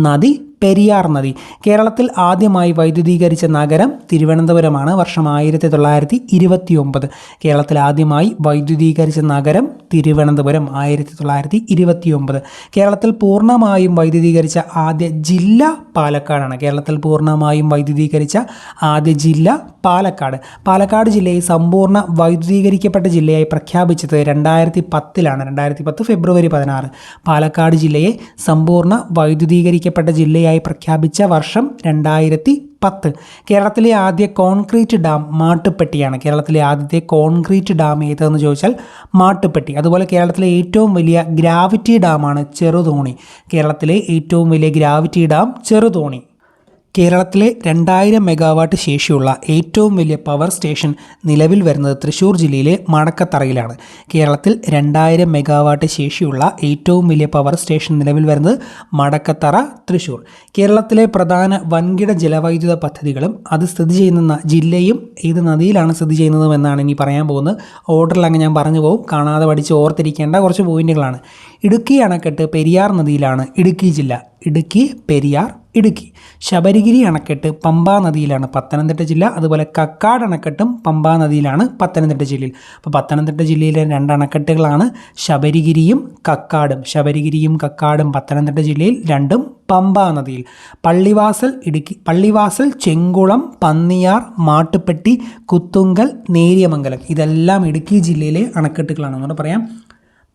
നദി പെരിയാർ നദി. കേരളത്തിൽ ആദ്യമായി വൈദ്യുതീകരിച്ച നഗരം തിരുവനന്തപുരമാണ്. വർഷം 1929. കേരളത്തിൽ ആദ്യമായി വൈദ്യുതീകരിച്ച നഗരം തിരുവനന്തപുരം 1929. കേരളത്തിൽ പൂർണ്ണമായും വൈദ്യുതീകരിച്ച ആദ്യ ജില്ല പാലക്കാടാണ്. കേരളത്തിൽ പൂർണ്ണമായും വൈദ്യുതീകരിച്ച ആദ്യ ജില്ല പാലക്കാട്. പാലക്കാട് ജില്ലയെ സമ്പൂർണ്ണ വൈദ്യുതീകരിക്കപ്പെട്ട ജില്ലയായി പ്രഖ്യാപിച്ചത് 2010 2010 ഫെബ്രുവരി 16. പാലക്കാട് ജില്ലയെ സമ്പൂർണ്ണ വൈദ്യുതീകരിക്കപ്പെട്ട ജില്ലയായി പ്രഖ്യാപിച്ച വർഷം 2010. കേരളത്തിലെ ആദ്യ കോൺക്രീറ്റ് ഡാം മാട്ടുപ്പെട്ടിയാണ്. കേരളത്തിലെ ആദ്യത്തെ കോൺക്രീറ്റ് ഡാം ഏതെന്ന് ചോദിച്ചാൽ മാട്ടുപ്പെട്ടി. അതുപോലെ കേരളത്തിലെ ഏറ്റവും വലിയ ഗ്രാവിറ്റി ഡാമാണ് ചെറുതോണി. കേരളത്തിലെ ഏറ്റവും വലിയ ഗ്രാവിറ്റി ഡാം ചെറുതോണി. കേരളത്തിലെ 2000 മെഗാവാട്ട് ശേഷിയുള്ള ഏറ്റവും വലിയ പവർ സ്റ്റേഷൻ നിലവിൽ വരുന്നത് തൃശ്ശൂർ ജില്ലയിലെ മണക്കത്തറയിലാണ്. കേരളത്തിൽ 2000 മെഗാവാട്ട് ശേഷിയുള്ള ഏറ്റവും വലിയ പവർ സ്റ്റേഷൻ നിലവിൽ വരുന്നത് മടക്കത്തറ, തൃശ്ശൂർ. കേരളത്തിലെ പ്രധാന വൻകിട ജലവൈദ്യുത പദ്ധതികളും അത് സ്ഥിതി ചെയ്യുന്ന ജില്ലയും ഏത് നദിയിലാണ് സ്ഥിതി ചെയ്യുന്നതും എന്നാണ് ഇനി പറയാൻ പോകുന്നത്. ഓർഡറിൽ അങ്ങ് ഞാൻ പറഞ്ഞു പോകും, കാണാതെ പഠിച്ച് ഓർത്തിരിക്കേണ്ട കുറച്ച് പോയിന്റുകളാണ്. ഇടുക്കി അണക്കെട്ട് പെരിയാർ നദിയിലാണ് ഇടുക്കി ജില്ല. ഇടുക്കി, പെരിയാർ, ഇടുക്കി. ശബരിഗിരി അണക്കെട്ട് പമ്പാ നദിയിലാണ് പത്തനംതിട്ട ജില്ല. അതുപോലെ കക്കാട് അണക്കെട്ടും പമ്പാ നദിയിലാണ് പത്തനംതിട്ട ജില്ലയിൽ. അപ്പോൾ പത്തനംതിട്ട ജില്ലയിലെ 2 അണക്കെട്ടുകളാണ് ശബരിഗിരിയും കക്കാടും. ശബരിഗിരിയും കക്കാടും പത്തനംതിട്ട ജില്ലയിൽ, 2ഉം പമ്പാ നദിയിൽ. പള്ളിവാസൽ ഇടുക്കി. പള്ളിവാസൽ, ചെങ്കുളം, പന്നിയാർ, മാട്ടുപ്പെട്ടി, കുത്തുങ്കൽ, നേര്യമംഗലം ഇതെല്ലാം ഇടുക്കി ജില്ലയിലെ അണക്കെട്ടുകളാണ്. എന്നോട് പറയാം: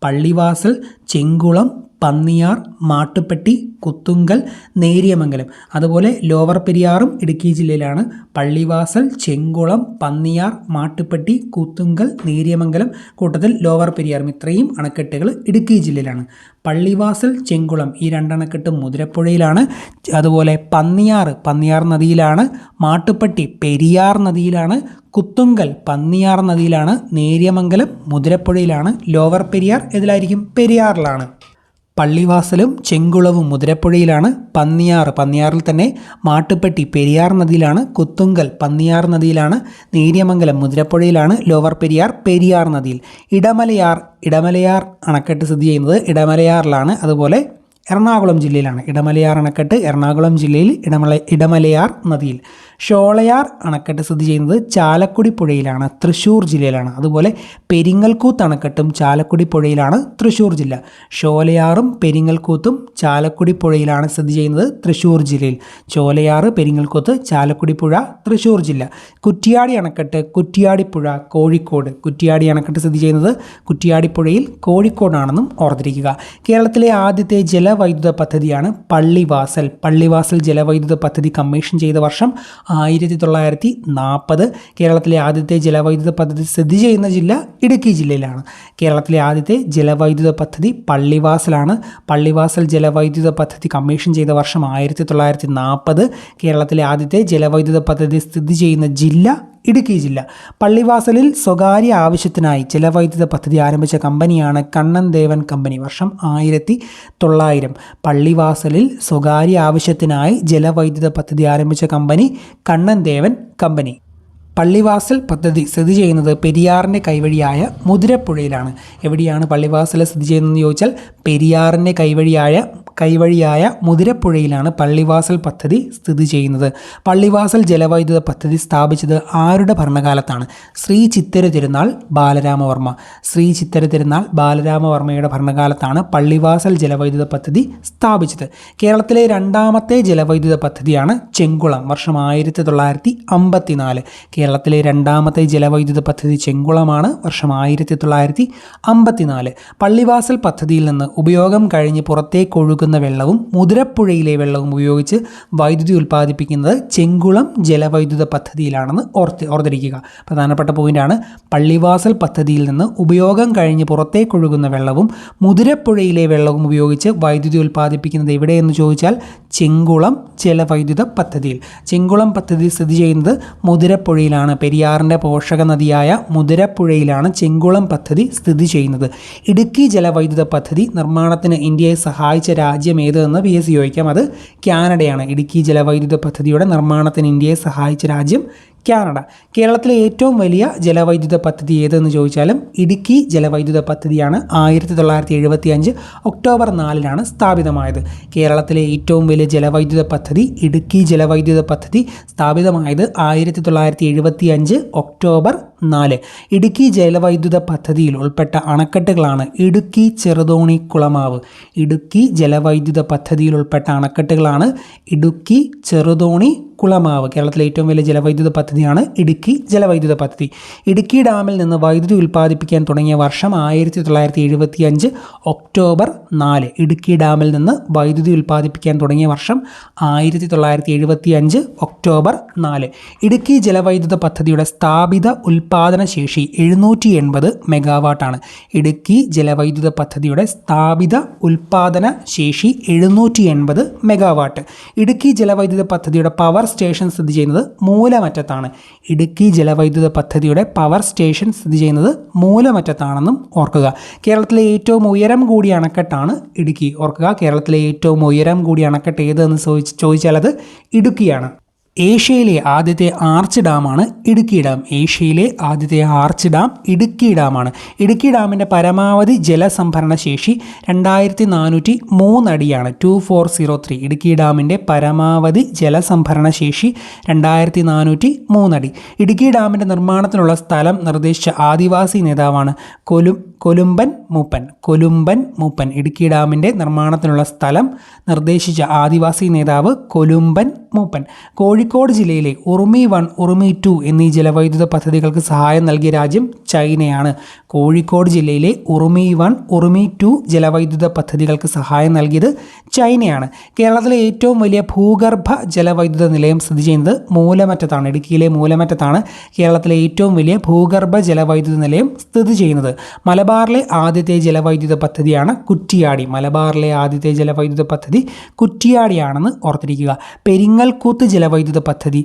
പള്ളിവാസൽ, ചെങ്കുളം, പന്നിയാർ, മാട്ടുപ്പെട്ടി, കുത്തുങ്കൽ, നേരിയമംഗലം. അതുപോലെ ലോവർ പെരിയാറും ഇടുക്കി ജില്ലയിലാണ്. പള്ളിവാസൽ, ചെങ്കുളം, പന്നിയാർ, മാട്ടുപ്പെട്ടി, കുത്തുങ്കൽ, നേരിയമംഗലം, കൂട്ടത്തിൽ ലോവർ പെരിയാറും ഇത്രയും അണക്കെട്ടുകൾ ഇടുക്കി ജില്ലയിലാണ്. പള്ളിവാസൽ, ചെങ്കുളം ഈ രണ്ടണക്കെട്ടും മുതിരപ്പുഴയിലാണ്. അതുപോലെ പന്നിയാർ നദിയിലാണ്. മാട്ടുപ്പെട്ടി പെരിയാർ നദിയിലാണ്. കുത്തുങ്കൽ പന്നിയാർ നദിയിലാണ്. നേരിയമംഗലം മുതിരപ്പുഴയിലാണ്. ലോവർ പെരിയാർ ഇതിലായിരിക്കും? പെരിയാറിലാണ്. പള്ളിവാസലും ചെങ്കുളവും മുതിരപ്പുഴയിലാണ്. പന്നിയാറിൽ തന്നെ. മാട്ടുപ്പെട്ടി പെരിയാർ നദിയിലാണ്. കുത്തുങ്കൽ പന്നിയാർ നദിയിലാണ്. നേരിയമംഗലം മുതിരപ്പുഴയിലാണ്. ലോവർ പെരിയാർ പെരിയാർ നദിയിൽ. ഇടമലയാർ അണക്കെട്ട് സ്ഥിതി ചെയ്യുന്നത് ഇടമലയാറിലാണ്. അതുപോലെ എറണാകുളം ജില്ലയിലാണ്. ഇടമലയാർ അണക്കെട്ട് എറണാകുളം ജില്ലയിൽ ഇടമലയാർ നദിയിൽ. ഷോളയാർ അണക്കെട്ട് സ്ഥിതി ചെയ്യുന്നത് ചാലക്കുടി പുഴയിലാണ്, തൃശ്ശൂർ ജില്ലയിലാണ്. അതുപോലെ പെരിങ്ങൽകൂത്ത് അണക്കെട്ടും ചാലക്കുടി പുഴയിലാണ്, തൃശ്ശൂർ ജില്ല. ഷോലയാറും പെരിങ്ങൽകൂത്തും ചാലക്കുടി പുഴയിലാണ് സ്ഥിതി ചെയ്യുന്നത്, തൃശ്ശൂർ ജില്ലയിൽ. ചോലയാറ്, പെരിങ്ങൽകൂത്ത്, ചാലക്കുടി പുഴ, തൃശ്ശൂർ ജില്ല. കുറ്റിയാടി അണക്കെട്ട് കുറ്റിയാടിപ്പുഴ, കോഴിക്കോട്. കുറ്റിയാടി അണക്കെട്ട് സ്ഥിതി ചെയ്യുന്നത് കുറ്റിയാടിപ്പുഴയിൽ, കോഴിക്കോടാണെന്നും ഓർത്തിരിക്കുക. കേരളത്തിലെ ആദ്യത്തെ ജലവൈദ്യുത പദ്ധതിയാണ് പള്ളിവാസൽ ജലവൈദ്യുത പദ്ധതി കമ്മീഷൻ ചെയ്ത വർഷം 1940. കേരളത്തിലെ ആദ്യത്തെ ജലവൈദ്യുത പദ്ധതി സ്ഥിതി ചെയ്യുന്ന ജില്ല ഇടുക്കി ജില്ലയിലാണ്. കേരളത്തിലെ ആദ്യത്തെ ജലവൈദ്യുത പദ്ധതി പള്ളിവാസലാണ്. പള്ളിവാസൽ ജലവൈദ്യുത പദ്ധതി കമ്മീഷൻ ചെയ്ത വർഷം 1940. കേരളത്തിലെ ആദ്യത്തെ ജലവൈദ്യുത പദ്ധതി സ്ഥിതി ചെയ്യുന്ന ജില്ല ഇടുക്കി ജില്ല. പള്ളിവാസലിൽ സ്വകാര്യ ആവശ്യത്തിനായി ജലവൈദ്യുത പദ്ധതി ആരംഭിച്ച കമ്പനിയാണ് കണ്ണൻ ദേവൻ കമ്പനി. വർഷം 1900. പള്ളിവാസലിൽ സ്വകാര്യ ആവശ്യത്തിനായി ജലവൈദ്യുത പദ്ധതി ആരംഭിച്ച കമ്പനി കണ്ണൻ ദേവൻ കമ്പനി. പള്ളിവാസൽ പദ്ധതി സ്ഥിതി ചെയ്യുന്നത് പെരിയാറിൻ്റെ കൈവഴിയായ മുതിരപ്പുഴയിലാണ്. എവിടെയാണ് പള്ളിവാസൽ സ്ഥിതി ചെയ്യുന്നതെന്ന് ചോദിച്ചാൽ പെരിയാറിൻ്റെ കൈവഴിയായ മുതിരപ്പുഴയിലാണ് പള്ളിവാസൽ പദ്ധതി സ്ഥിതി ചെയ്യുന്നത്. പള്ളിവാസൽ ജലവൈദ്യുത പദ്ധതി സ്ഥാപിച്ചത് ആരുടെ ഭരണകാലത്താണ്? ശ്രീ ചിത്തിര തിരുനാൾ ബാലരാമവർമ്മയുടെ ഭരണകാലത്താണ് പള്ളിവാസൽ ജലവൈദ്യുത പദ്ധതി സ്ഥാപിച്ചത്. കേരളത്തിലെ രണ്ടാമത്തെ ജലവൈദ്യുത പദ്ധതിയാണ് ചെങ്കുളം. വർഷം 1954. കേരളത്തിലെ രണ്ടാമത്തെ ജലവൈദ്യുത പദ്ധതി ചെങ്കുളമാണ്. വർഷം 1954. പള്ളിവാസൽ പദ്ധതിയിൽ നിന്ന് ഉപയോഗം കഴിഞ്ഞ് പുറത്തേക്ക് ഒഴുകുന്ന വെള്ളവും മുതിരപ്പുഴയിലെ വെള്ളവും ഉപയോഗിച്ച് വൈദ്യുതി ഉൽപ്പാദിപ്പിക്കുന്നത് ചെങ്കുളം ജലവൈദ്യുത പദ്ധതിയിലാണെന്ന് ഓർത്തിരിക്കുക. പ്രധാനപ്പെട്ട പോയിന്റാണ്. പള്ളിവാസൽ പദ്ധതിയിൽ നിന്ന് ഉപയോഗം കഴിഞ്ഞ് പുറത്തേക്ക് ഒഴുകുന്ന വെള്ളവും മുതിരപ്പുഴയിലെ വെള്ളവും ഉപയോഗിച്ച് വൈദ്യുതി ഉൽപ്പാദിപ്പിക്കുന്നത് എവിടെയെന്ന് ചോദിച്ചാൽ ചെങ്കുളം ജലവൈദ്യുത പദ്ധതിയിൽ. ചെങ്കുളം പദ്ധതി സ്ഥിതി ചെയ്യുന്നത് മുതിരപ്പുഴയിലാണ്. പെരിയാറിൻ്റെ പോഷക നദിയായ മുതിരപ്പുഴയിലാണ് ചെങ്കുളം പദ്ധതി സ്ഥിതി ചെയ്യുന്നത്. ഇടുക്കി ജലവൈദ്യുത പദ്ധതി നിർമ്മാണത്തിന് ഇന്ത്യയെ സഹായിച്ച രാജ്യം ഏതെന്ന് PSC ചോദിക്കാം. അത് കാനഡയാണ്. ഇടുക്കി ജലവൈദ്യുത പദ്ധതിയുടെ നിർമ്മാണത്തിന് ഇന്ത്യയെ സഹായിച്ച രാജ്യം കാനഡ. കേരളത്തിലെ ഏറ്റവും വലിയ ജലവൈദ്യുത പദ്ധതി ഏതെന്ന് ചോദിച്ചാലും ഇടുക്കി ജലവൈദ്യുത പദ്ധതിയാണ്. 1975 ഒക്ടോബർ 4 സ്ഥാപിതമായത്. കേരളത്തിലെ ഏറ്റവും വലിയ ജലവൈദ്യുത പദ്ധതി ഇടുക്കി ജലവൈദ്യുത പദ്ധതി സ്ഥാപിതമായത് 1975 ഒക്ടോബർ 4. ഇടുക്കി ജലവൈദ്യുത പദ്ധതിയിൽ ഉൾപ്പെട്ട അണക്കെട്ടുകളാണ് ഇടുക്കി, ചെറുതോണി, കുളമാവ്. ഇടുക്കി ജലവൈദ്യുത പദ്ധതിയിൽ ഉൾപ്പെട്ട അണക്കെട്ടുകളാണ് ഇടുക്കി, ചെറുതോണി, കുളമാവ്. കേരളത്തിലെ ഏറ്റവും വലിയ ജലവൈദ്യുത പദ്ധതിയാണ് ഇടുക്കി ജലവൈദ്യുത പദ്ധതി. ഇടുക്കി ഡാമിൽ നിന്ന് വൈദ്യുതി ഉൽപ്പാദിപ്പിക്കാൻ തുടങ്ങിയ വർഷം 1975 ഒക്ടോബർ 4. ഇടുക്കി ഡാമിൽ നിന്ന് വൈദ്യുതി ഉൽപ്പാദിപ്പിക്കാൻ തുടങ്ങിയ വർഷം 1975 ഒക്ടോബർ 4. ഇടുക്കി ജലവൈദ്യുത പദ്ധതിയുടെ സ്ഥാപിത ഉൽപ്പാദന ശേഷി 780 മെഗാവാട്ടാണ്. ഇടുക്കി ജലവൈദ്യുത പദ്ധതിയുടെ സ്ഥാപിത ഉൽപ്പാദന ശേഷി 780 മെഗാവാട്ട്. ഇടുക്കി ജലവൈദ്യുത പദ്ധതിയുടെ പവർ സ്റ്റേഷൻ സ്ഥിതി ചെയ്യുന്നത് മൂലമറ്റത്താണ്. ഇടുക്കി ജലവൈദ്യുത പദ്ധതിയുടെ പവർ സ്റ്റേഷൻ സ്ഥിതി ചെയ്യുന്നത് മൂലമറ്റത്താണെന്നും ഓർക്കുക. കേരളത്തിലെ ഏറ്റവും ഉയരം കൂടിയ അണക്കെട്ടാണ് ഇടുക്കി. ഓർക്കുക, കേരളത്തിലെ ഏറ്റവും ഉയരം കൂടിയ അണക്കെട്ട് ഏതെന്ന് ചോദിച്ചാൽ അത് ഇടുക്കിയാണ്. ഏഷ്യയിലെ ആദ്യത്തെ ആർച്ച് ഡാമാണ് ഇടുക്കി ഡാം. ഏഷ്യയിലെ ആദ്യത്തെ ആർച്ച് ഡാം ഇടുക്കി ഡാമാണ്. ഇടുക്കി ഡാമിൻ്റെ പരമാവധി ജലസംഭരണ ശേഷി 2403 അടിയാണ്. 2403. ഇടുക്കി ഡാമിൻ്റെ പരമാവധി ജലസംഭരണ ശേഷി 2403 അടി. ഇടുക്കി ഡാമിൻ്റെ നിർമ്മാണത്തിനുള്ള സ്ഥലം നിർദ്ദേശിച്ച ആദിവാസി നേതാവാണ് കൊലുമ്പൻ മൂപ്പൻ ഇടുക്കി ഡാമിൻ്റെ നിർമ്മാണത്തിനുള്ള സ്ഥലം നിർദ്ദേശിച്ച ആദിവാസി നേതാവ് കൊലുമ്പൻ മൂപ്പൻ. കോഴിക്കോട് ജില്ലയിലെ ഉറുമി 1, ഉറുമി 2 എന്നീ ജലവൈദ്യുത പദ്ധതികൾക്ക് സഹായം നൽകിയ രാജ്യം ചൈനയാണ്. കോഴിക്കോട് ജില്ലയിലെ ഉറുമി 1, ഉറുമി 2 ജലവൈദ്യുത പദ്ധതികൾക്ക് സഹായം നൽകിയത് ചൈനയാണ്. കേരളത്തിലെ ഏറ്റവും വലിയ ഭൂഗർഭ ജലവൈദ്യുത നിലയം സ്ഥിതി ചെയ്യുന്നത് മൂലമറ്റത്താണ്. ഇടുക്കിയിലെ മൂലമറ്റത്താണ് കേരളത്തിലെ ഏറ്റവും വലിയ ഭൂഗർഭ ജലവൈദ്യുത നിലയം സ്ഥിതി ചെയ്യുന്നത്. മലബാറിലെ ആദ്യത്തെ ജലവൈദ്യുത പദ്ധതിയാണ് കുറ്റിയാടി. മലബാറിലെ ആദ്യത്തെ ജലവൈദ്യുത പദ്ധതി കുറ്റിയാടിയാണെന്ന് ഓർത്തിരിക്കുക. പെരിങ്ങൽകൂത്ത് ജലവൈദ്യുത പദ്ധതി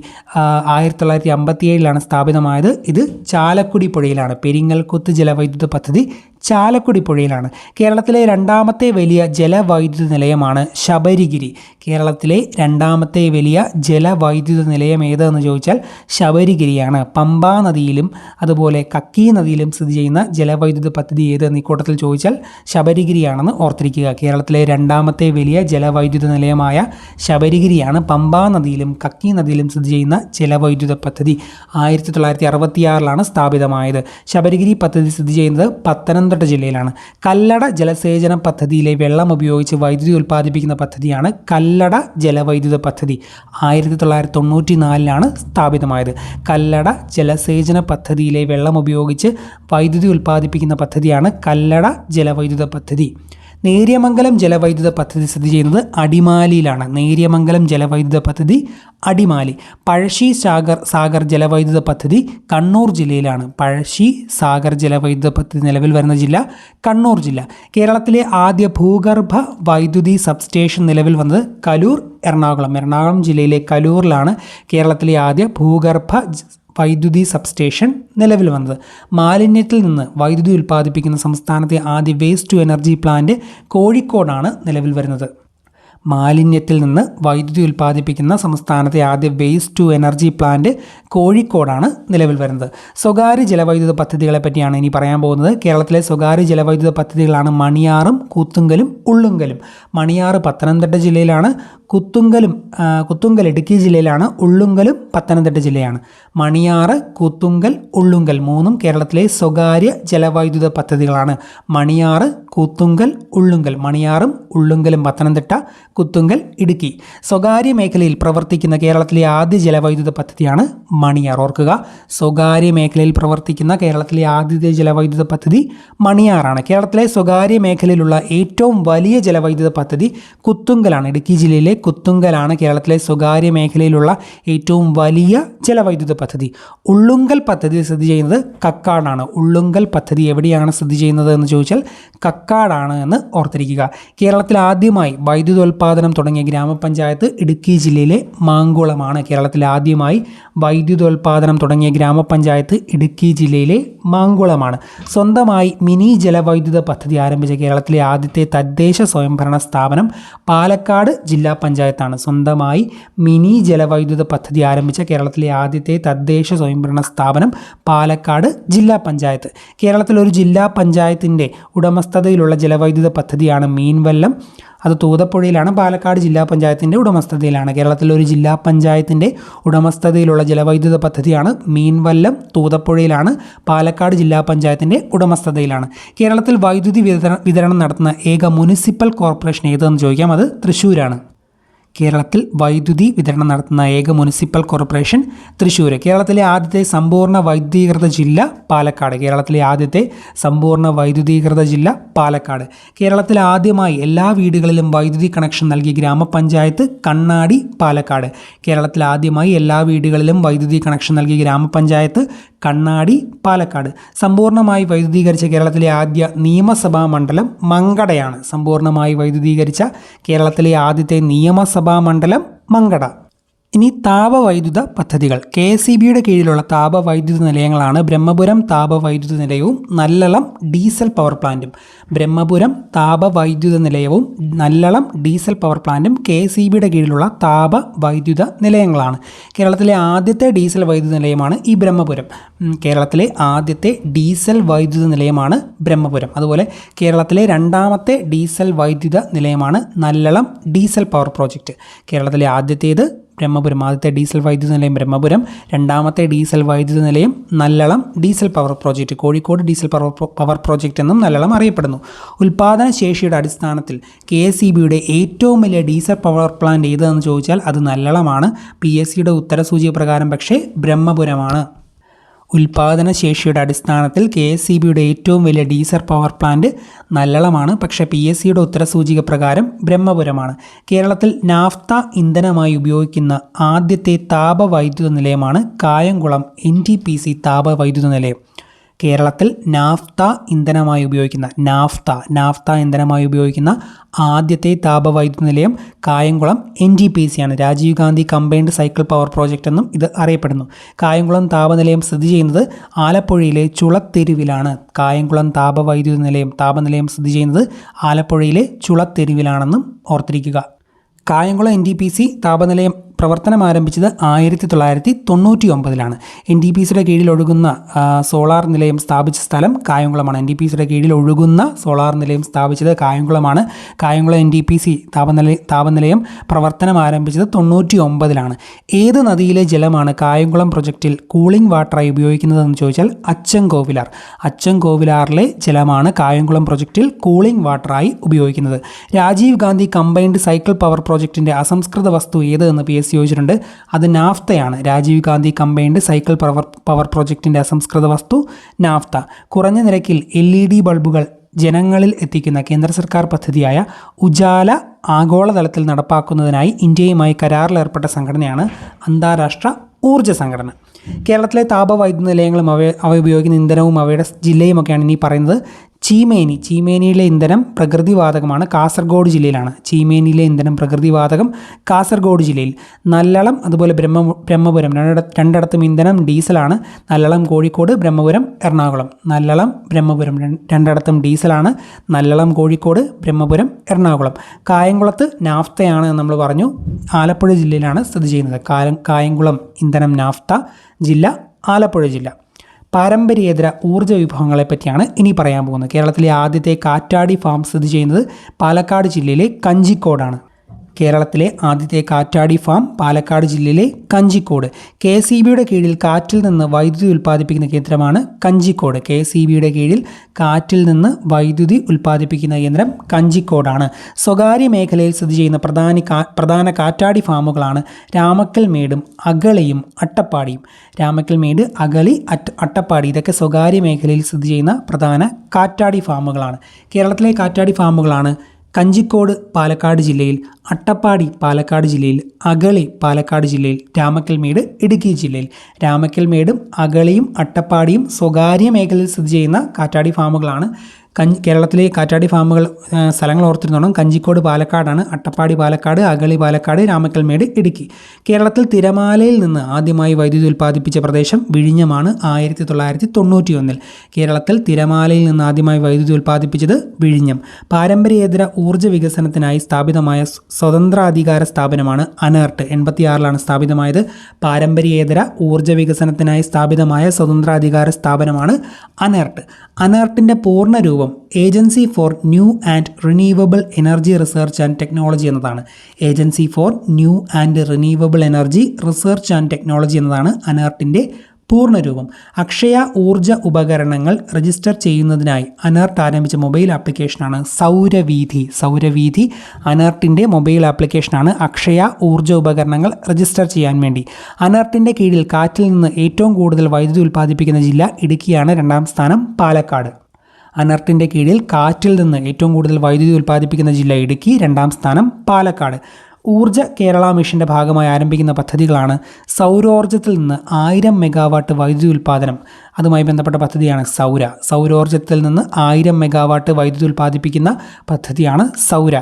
1957 സ്ഥാപിതമായത്. ഇത് ചാലക്കുടി പുഴയിലാണ്. പെരിങ്ങൽകൂത്ത് ജലവൈദ്യുത പദ്ധതി ചാലക്കുടി പുഴയിലാണ്. കേരളത്തിലെ രണ്ടാമത്തെ വലിയ ജലവൈദ്യുത നിലയമാണ് ശബരിഗിരി. കേരളത്തിലെ രണ്ടാമത്തെ വലിയ ജലവൈദ്യുത നിലയം ഏതെന്ന് ചോദിച്ചാൽ ശബരിഗിരിയാണ്. പമ്പാ നദിയിലും അതുപോലെ കക്കി നദിയിലും സ്ഥിതി ചെയ്യുന്ന ജലവൈദ്യുത പദ്ധതി ഏതെന്ന് ഇക്കൂട്ടത്തിൽ ചോദിച്ചാൽ ശബരിഗിരിയാണെന്ന് ഓർത്തിരിക്കുക. കേരളത്തിലെ രണ്ടാമത്തെ വലിയ ജലവൈദ്യുത നിലയമായ ശബരിഗിരിയാണ് പമ്പാ നദിയിലും കക്കി നദിയിലും സ്ഥിതി ചെയ്യുന്ന ജലവൈദ്യുത പദ്ധതി. 1966 സ്ഥാപിതമായത്. ശബരിഗിരി പദ്ധതി സ്ഥിതി ചെയ്യുന്നത് പത്തനംതിട്ട ജില്ലയിലാണ്. കല്ലട ജലസേചന പദ്ധതിയിലെ വെള്ളം ഉപയോഗിച്ച് വൈദ്യുതി ഉൽപ്പാദിപ്പിക്കുന്ന പദ്ധതിയാണ് കല്ലട ജലവൈദ്യുത പദ്ധതി. 1994 സ്ഥാപിതമായത്. കല്ലട ജലസേചന പദ്ധതിയിലെ വെള്ളം ഉപയോഗിച്ച് വൈദ്യുതി ഉൽപ്പാദിപ്പിക്കുന്ന പദ്ധതിയാണ് കല്ലട ജലവൈദ്യുത പദ്ധതി. നേര്യമംഗലം ജലവൈദ്യുത പദ്ധതി സ്ഥിതി ചെയ്യുന്നത് അടിമാലിയിലാണ്. നേര്യമംഗലം ജലവൈദ്യുത പദ്ധതി അടിമാലി. പഴശ്ശി സാഗർ ജലവൈദ്യുത പദ്ധതി കണ്ണൂർ ജില്ലയിലാണ്. പഴശ്ശി സാഗർ ജലവൈദ്യുത പദ്ധതി നിലവിൽ വരുന്ന ജില്ല കണ്ണൂർ ജില്ല. കേരളത്തിലെ ആദ്യ ഭൂഗർഭ വൈദ്യുതി സബ്സ്റ്റേഷൻ നിലവിൽ വന്നത് കലൂർ, എറണാകുളം ജില്ലയിലെ കലൂരിലാണ് കേരളത്തിലെ ആദ്യ ഭൂഗർഭ വൈദ്യുതി സബ്സ്റ്റേഷൻ നിലവിൽ വന്നത്. മാലിന്യത്തിൽ നിന്ന് വൈദ്യുതി ഉൽപ്പാദിപ്പിക്കുന്ന സംസ്ഥാനത്തെ ആദ്യ വേസ്റ്റ് ടു എനർജി പ്ലാന്റ് കോഴിക്കോടാണ് നിലവിൽ വരുന്നത്. മാലിന്യത്തിൽ നിന്ന് വൈദ്യുതി ഉൽപ്പാദിപ്പിക്കുന്ന സംസ്ഥാനത്തെ ആദ്യ വേസ്റ്റ് ടു എനർജി പ്ലാന്റ് കോഴിക്കോടാണ് നിലവിൽ വരുന്നത്. സ്വകാര്യ ജലവൈദ്യുത പദ്ധതികളെ പറ്റിയാണ് ഇനി പറയാൻ പോകുന്നത്. കേരളത്തിലെ സ്വകാര്യ ജലവൈദ്യുത പദ്ധതികളാണ് മണിയാറും കൂത്തുങ്കലും ഉള്ളുങ്കലും. മണിയാറ് പത്തനംതിട്ട ജില്ലയിലാണ്. കുത്തുങ്കൽ ഇടുക്കി ജില്ലയിലാണ്. ഉള്ളുങ്കലും പത്തനംതിട്ട ജില്ലയാണ്. മണിയാറ്, കൂത്തുങ്കൽ, ഉള്ളുങ്കൽ മൂന്നും കേരളത്തിലെ സ്വകാര്യ ജലവൈദ്യുത പദ്ധതികളാണ്. മണിയാറ്, കൂത്തുങ്കൽ, ഉള്ളുങ്കൽ. മണിയാറും ഉള്ളുങ്കലും പത്തനംതിട്ട, കുത്തുങ്കൽ ഇടുക്കി. സ്വകാര്യ മേഖലയിൽ പ്രവർത്തിക്കുന്ന കേരളത്തിലെ ആദ്യ ജലവൈദ്യുത പദ്ധതിയാണ് മണിയാർ. ഓർക്കുക, സ്വകാര്യ മേഖലയിൽ പ്രവർത്തിക്കുന്ന കേരളത്തിലെ ആദ്യത്തെ ജലവൈദ്യുത പദ്ധതി മണിയാറാണ്. കേരളത്തിലെ സ്വകാര്യ മേഖലയിലുള്ള ഏറ്റവും വലിയ ജലവൈദ്യുത പദ്ധതി കുത്തുങ്കലാണ്. ഇടുക്കി ജില്ലയിലെ കുത്തുങ്കലാണ് കേരളത്തിലെ സ്വകാര്യ മേഖലയിലുള്ള ഏറ്റവും വലിയ ജലവൈദ്യുത പദ്ധതി. ഉള്ളുങ്കൽ പദ്ധതി സ്ഥിതി ചെയ്യുന്നത് കക്കാടാണ്. ഉള്ളുങ്കൽ പദ്ധതി എവിടെയാണ് സ്ഥിതി ചെയ്യുന്നത് എന്ന് ചോദിച്ചാൽ കക്കാടാണ് എന്ന് ഓർത്തിരിക്കുക. കേരളത്തിൽ ആദ്യമായി വൈദ്യുതോൽപാദനം തുടങ്ങിയ ഗ്രാമപഞ്ചായത്ത് ഇടുക്കി ജില്ലയിലെ മാങ്കുളമാണ്. കേരളത്തിൽ ആദ്യമായി വൈദ്യുതോൽപാദനം തുടങ്ങിയ ഗ്രാമപഞ്ചായത്ത് ഇടുക്കി ജില്ലയിലെ മാങ്കുളമാണ്. സ്വന്തമായി മിനി ജലവൈദ്യുത പദ്ധതി ആരംഭിച്ച കേരളത്തിലെ ആദ്യത്തെ തദ്ദേശ സ്വയംഭരണ സ്ഥാപനം പാലക്കാട് ജില്ലാ പഞ്ചായത്താണ്. സ്വന്തമായി മിനി ജലവൈദ്യുത പദ്ധതി ആരംഭിച്ച കേരളത്തിലെ ആദ്യത്തെ തദ്ദേശ സ്വയംഭരണ സ്ഥാപനം പാലക്കാട് ജില്ലാ പഞ്ചായത്ത്. കേരളത്തിൽ ഒരു ജില്ലാ പഞ്ചായത്തിൻ്റെ ഉടമസ്ഥതയിലുള്ള ജലവൈദ്യുത പദ്ധതിയാണ് മീൻവല്ലം. അത് തൂതപ്പുഴയിലാണ്. പാലക്കാട് ജില്ലാ പഞ്ചായത്തിൻ്റെ ഉടമസ്ഥതയിലാണ്. കേരളത്തിലെ ഒരു ജില്ലാ പഞ്ചായത്തിൻ്റെ ഉടമസ്ഥതയിലുള്ള ജലവൈദ്യുത പദ്ധതിയാണ് മീൻവല്ലം. തൂതപ്പുഴയിലാണ്. പാലക്കാട് ജില്ലാ പഞ്ചായത്തിൻ്റെ ഉടമസ്ഥതയിലാണ്. കേരളത്തിൽ വൈദ്യുതി വിതരണം നടത്തുന്ന ഏക മുനിസിപ്പൽ കോർപ്പറേഷൻ ഏതെന്ന് ചോദിക്കാം. അത് തൃശ്ശൂരാണ്. കേരളത്തിൽ വൈദ്യുതി വിതരണം നടത്തുന്ന ഏക മുനിസിപ്പൽ കോർപ്പറേഷൻ തൃശ്ശൂർ. കേരളത്തിലെ ആദ്യത്തെ സമ്പൂർണ്ണ വൈദ്യുതീകൃത ജില്ല പാലക്കാട്. കേരളത്തിലെ ആദ്യത്തെ സമ്പൂർണ്ണ വൈദ്യുതീകൃത ജില്ല പാലക്കാട്. കേരളത്തിൽ ആദ്യമായി എല്ലാ വീടുകളിലും വൈദ്യുതി കണക്ഷൻ നൽകിയ ഗ്രാമപഞ്ചായത്ത് കണ്ണാടി, പാലക്കാട്. കേരളത്തിൽ ആദ്യമായി എല്ലാ വീടുകളിലും വൈദ്യുതി കണക്ഷൻ നൽകിയ ഗ്രാമപഞ്ചായത്ത് കണ്ണാടി, പാലക്കാട്. സമ്പൂർണ്ണമായി വൈദ്യുതീകരിച്ച കേരളത്തിലെ ആദ്യ നിയമസഭാ മണ്ഡലം മങ്കടയാണ്. സമ്പൂർണ്ണമായി വൈദ്യുതീകരിച്ച കേരളത്തിലെ ആദ്യത്തെ നിയമസഭാ മണ്ഡലം മങ്കട. ഇനി താപവൈദ്യുത പദ്ധതികൾ. KSEBയുടെ കീഴിലുള്ള താപവൈദ്യുത നിലയങ്ങളാണ് ബ്രഹ്മപുരം താപവൈദ്യുത നിലയവും നല്ലളം ഡീസൽ പവർ പ്ലാന്റും. ബ്രഹ്മപുരം താപവൈദ്യുത നിലയവും നല്ലളം ഡീസൽ പവർ പ്ലാന്റും KSEBയുടെ കീഴിലുള്ള താപവൈദ്യുത നിലയങ്ങളാണ്. കേരളത്തിലെ ആദ്യത്തെ ഡീസൽ വൈദ്യുത നിലയമാണ് ഈ ബ്രഹ്മപുരം. കേരളത്തിലെ ആദ്യത്തെ ഡീസൽ വൈദ്യുത നിലയമാണ് ബ്രഹ്മപുരം. അതുപോലെ കേരളത്തിലെ രണ്ടാമത്തെ ഡീസൽ വൈദ്യുത നിലയമാണ് നല്ലളം ഡീസൽ പവർ പ്രോജക്റ്റ്. കേരളത്തിലെ ആദ്യത്തേത് ബ്രഹ്മപുരം. ആദ്യത്തെ ഡീസൽ വൈദ്യുത നിലയം ബ്രഹ്മപുരം, രണ്ടാമത്തെ ഡീസൽ വൈദ്യുത നിലയം Nallalam diesel power project, Kozhikode diesel power project എന്നും നല്ലളം അറിയപ്പെടുന്നു. ഉൽപാദന ശേഷിയുടെ അടിസ്ഥാനത്തിൽ KSEBയുടെ ഏറ്റവും വലിയ ഡീസൽ പവർ പ്ലാന്റ് ഏതെന്ന് ചോദിച്ചാൽ അത് നല്ലളമാണ്. PSCയുടെ ഉത്തരസൂചി പ്രകാരം പക്ഷേ ബ്രഹ്മപുരമാണ്. ഉൽപാദന ശേഷിയുടെ അടിസ്ഥാനത്തിൽ KSEBയുടെ ഏറ്റവും വലിയ ഡീസൽ പവർ പ്ലാന്റ് നല്ലളമാണ്. പക്ഷേ PSCയുടെ ഉത്തരസൂചിക പ്രകാരം ബ്രഹ്മപുരമാണ്. കേരളത്തിൽ നാഫ്ത ഇന്ധനമായി ഉപയോഗിക്കുന്ന ആദ്യത്തെ താപവൈദ്യുത നിലയമാണ് കായംകുളം NTPC താപവൈദ്യുത നിലയം. കേരളത്തിൽ നാഫ്ത ഇന്ധനമായി ഉപയോഗിക്കുന്ന ആദ്യത്തെ താപവൈദ്യുത നിലയം കായംകുളം NTPC ആണ്. Rajiv Gandhi combined cycle power project എന്നും ഇത് അറിയപ്പെടുന്നു. കായംകുളം താപനിലയം സ്ഥിതി ചെയ്യുന്നത് ആലപ്പുഴയിലെ ചുളത്തെരുവിലാണ്. കായംകുളം താപനിലയം സ്ഥിതി ചെയ്യുന്നത് ആലപ്പുഴയിലെ ചുളത്തെരുവിലാണെന്നും ഓർത്തിരിക്കുക. കായംകുളം NTPC താപനിലയം പ്രവർത്തനം ആരംഭിച്ചത് 1999 NTPCയുടെ കീഴിൽ ഒഴുകുന്ന സോളാർ നിലയം സ്ഥാപിച്ച സ്ഥലം കായംകുളമാണ്. NTPCയുടെ കീഴിൽ ഒഴുകുന്ന സോളാർ നിലയം സ്ഥാപിച്ചത് കായംകുളമാണ്. കായംകുളം NTPC താപനിലയം പ്രവർത്തനം ആരംഭിച്ചത് 1999. ഏത് നദിയിലെ ജലമാണ് കായംകുളം പ്രൊജക്റ്റിൽ കൂളിംഗ് വാട്ടറായി ഉപയോഗിക്കുന്നതെന്ന് ചോദിച്ചാൽ അച്ചൻകോവിലാറിലെ ജലമാണ് കായംകുളം പ്രൊജക്റ്റിൽ കൂളിംഗ് വാട്ടറായി ഉപയോഗിക്കുന്നത്. Rajiv Gandhi combined cycle power പ്രോജക്റ്റിൻ്റെ അസംസ്കൃത വസ്തു ഏത് എന്ന് PSC ചോദിച്ചിട്ടുണ്ട്. അത് നാഫ്തയാണ്. Rajiv Gandhi combined cycle power പ്രോജക്റ്റിൻ്റെ അസംസ്കൃത വസ്തു നാഫ്ത. കുറഞ്ഞ നിരക്കിൽ LED ബൾബുകൾ ജനങ്ങളിൽ എത്തിക്കുന്ന കേന്ദ്ര സർക്കാർ പദ്ധതിയായ ഉജാല ആഗോളതലത്തിൽ നടപ്പാക്കുന്നതിനായി ഇന്ത്യയുമായി കരാറിലേർപ്പെട്ട സംഘടനയാണ് അന്താരാഷ്ട്ര ഊർജ്ജ സംഘടന. കേരളത്തിലെ താപവൈദ്യുത നിലയങ്ങളും അവ ഉപയോഗിക്കുന്ന ഇന്ധനവും അവയുടെ ജില്ലയുമൊക്കെയാണ് ഇനി പറയുന്നത്. ചീമേനിയിലെ ഇന്ധനം പ്രകൃതിവാതകമാണ്, കാസർഗോഡ് ജില്ലയിലാണ്. ചീമേനിയിലെ ഇന്ധനം പ്രകൃതിവാതകം കാസർഗോഡ് ജില്ലയിൽ. നല്ലളം അതുപോലെ ബ്രഹ്മപുരം രണ്ടിടത്തും ഇന്ധനം ഡീസലാണ്. നല്ലളം കോഴിക്കോട്, ബ്രഹ്മപുരം എറണാകുളം. നല്ലളം ബ്രഹ്മപുരം രണ്ടിടത്തും ഡീസലാണ്. നല്ലളം കോഴിക്കോട്, ബ്രഹ്മപുരം എറണാകുളം. കായംകുളത്ത് നാഫ്തയാണ് എന്ന് നമ്മൾ പറഞ്ഞു. ആലപ്പുഴ ജില്ലയിലാണ് സ്ഥിതി ചെയ്യുന്നത്. കായംകുളം ഇന്ധനം നാഫ്ത, ജില്ല ആലപ്പുഴ ജില്ല. പാരമ്പര്യേതര ഊർജ്ജ വിഭവങ്ങളെ പറ്റിയാണ് ഇനി പറയാൻ പോകുന്നത്. കേരളത്തിലെ ആദ്യത്തെ കാറ്റാടി ഫാം സ്ഥിതി ചെയ്യുന്നത് പാലക്കാട് ജില്ലയിലെ കഞ്ചിക്കോടാണ്. കേരളത്തിലെ ആദ്യത്തെ കാറ്റാടി ഫാം പാലക്കാട് ജില്ലയിലെ കഞ്ചിക്കോട്. KSEBയുടെ കീഴിൽ കാറ്റിൽ നിന്ന് വൈദ്യുതി ഉൽപ്പാദിപ്പിക്കുന്ന കേന്ദ്രമാണ് കഞ്ചിക്കോട്. KSEBയുടെ കീഴിൽ കാറ്റിൽ നിന്ന് വൈദ്യുതി ഉൽപ്പാദിപ്പിക്കുന്ന കേന്ദ്രം കഞ്ചിക്കോടാണ്. സ്വകാര്യ മേഖലയിൽ സ്ഥിതി ചെയ്യുന്ന പ്രധാന കാറ്റാടി ഫാമുകളാണ് രാമക്കൽമേടും അഗളിയും അട്ടപ്പാടിയും. രാമക്കൽമേട്, അഗളി, അട്ടപ്പാടി ഇതൊക്കെ സ്വകാര്യ മേഖലയിൽ സ്ഥിതി ചെയ്യുന്ന പ്രധാന കാറ്റാടി ഫാമുകളാണ്. കേരളത്തിലെ കാറ്റാടി ഫാമുകളാണ് കഞ്ചിക്കോട് പാലക്കാട് ജില്ലയിൽ, അട്ടപ്പാടി പാലക്കാട് ജില്ലയിൽ, അഗളി പാലക്കാട് ജില്ലയിൽ, രാമക്കൽമേട് ഇടുക്കി ജില്ലയിൽ. രാമക്കൽമേടും അഗളിയും അട്ടപ്പാടിയും സ്വകാര്യ മേഖലയിൽ സ്ഥിതി ചെയ്യുന്ന കാറ്റാടി ഫാമുകളാണ്. കേരളത്തിലെ കാറ്റാടി ഫാമുകൾ സ്ഥലങ്ങൾ ഓർത്തിരുന്നോണം. കഞ്ചിക്കോട് പാലക്കാടാണ്, അട്ടപ്പാടി പാലക്കാട്, അഗളി പാലക്കാട്, രാമക്കൽമേട് ഇടുക്കി. കേരളത്തിൽ തിരമാലയിൽ നിന്ന് ആദ്യമായി വൈദ്യുതി ഉൽപ്പാദിപ്പിച്ച പ്രദേശം വിഴിഞ്ഞമാണ് 1991. കേരളത്തിൽ തിരമാലയിൽ നിന്ന് ആദ്യമായി വൈദ്യുതി ഉൽപ്പാദിപ്പിച്ചത് വിഴിഞ്ഞം. പാരമ്പര്യേതര ഊർജ്ജ വികസനത്തിനായി സ്ഥാപിതമായ സ്വതന്ത്രാധികാര സ്ഥാപനമാണ് അനേർട്ട്. 86 സ്ഥാപിതമായത്. പാരമ്പര്യേതര ഊർജ്ജ വികസനത്തിനായി സ്ഥാപിതമായ സ്വതന്ത്രാധികാര സ്ഥാപനമാണ് അനേർട്ട്. അനേർട്ടിൻ്റെ പൂർണ്ണ രൂപം agency for new and renewable energy research and technology എന്നതാണ്. Agency for new and renewable energy research and technology എന്നതാണ് അനേർട്ടിൻ്റെ പൂർണ്ണരൂപം. അക്ഷയ ഊർജ്ജ ഉപകരണങ്ങൾ രജിസ്റ്റർ ചെയ്യുന്നതിനായി അനേർട്ട് ആരംഭിച്ച മൊബൈൽ ആപ്ലിക്കേഷനാണ് സൗരവീഥി. അനേർട്ടിൻ്റെ മൊബൈൽ ആപ്ലിക്കേഷനാണ് അക്ഷയ ഊർജ്ജ ഉപകരണങ്ങൾ രജിസ്റ്റർ ചെയ്യാൻ വേണ്ടി. അനേർട്ടിൻ്റെ കീഴിൽ കാറ്റിൽ നിന്ന് ഏറ്റവും കൂടുതൽ വൈദ്യുതി ഉൽപ്പാദിപ്പിക്കുന്ന ജില്ല ഇടുക്കിയാണ്. 2ാം സ്ഥാനം പാലക്കാട്. അനേർട്ടിൻ്റെ കീഴിൽ കാറ്റിൽ നിന്ന് ഏറ്റവും കൂടുതൽ വൈദ്യുതി ഉൽപ്പാദിപ്പിക്കുന്ന ജില്ല ഇടുക്കി, 2ാം സ്ഥാനം പാലക്കാട്. ഊർജ്ജ കേരള മിഷൻ്റെ ഭാഗമായി ആരംഭിക്കുന്ന പദ്ധതികളാണ് സൗരോർജ്ജത്തിൽ നിന്ന് 1000 മെഗാവാട്ട് വൈദ്യുതി ഉൽപ്പാദനം. അതുമായി ബന്ധപ്പെട്ട പദ്ധതിയാണ് സൗരോർജ്ജത്തിൽ നിന്ന് 1000 മെഗാവാട്ട് വൈദ്യുതി ഉൽപ്പാദിപ്പിക്കുന്ന പദ്ധതിയാണ് സൗര.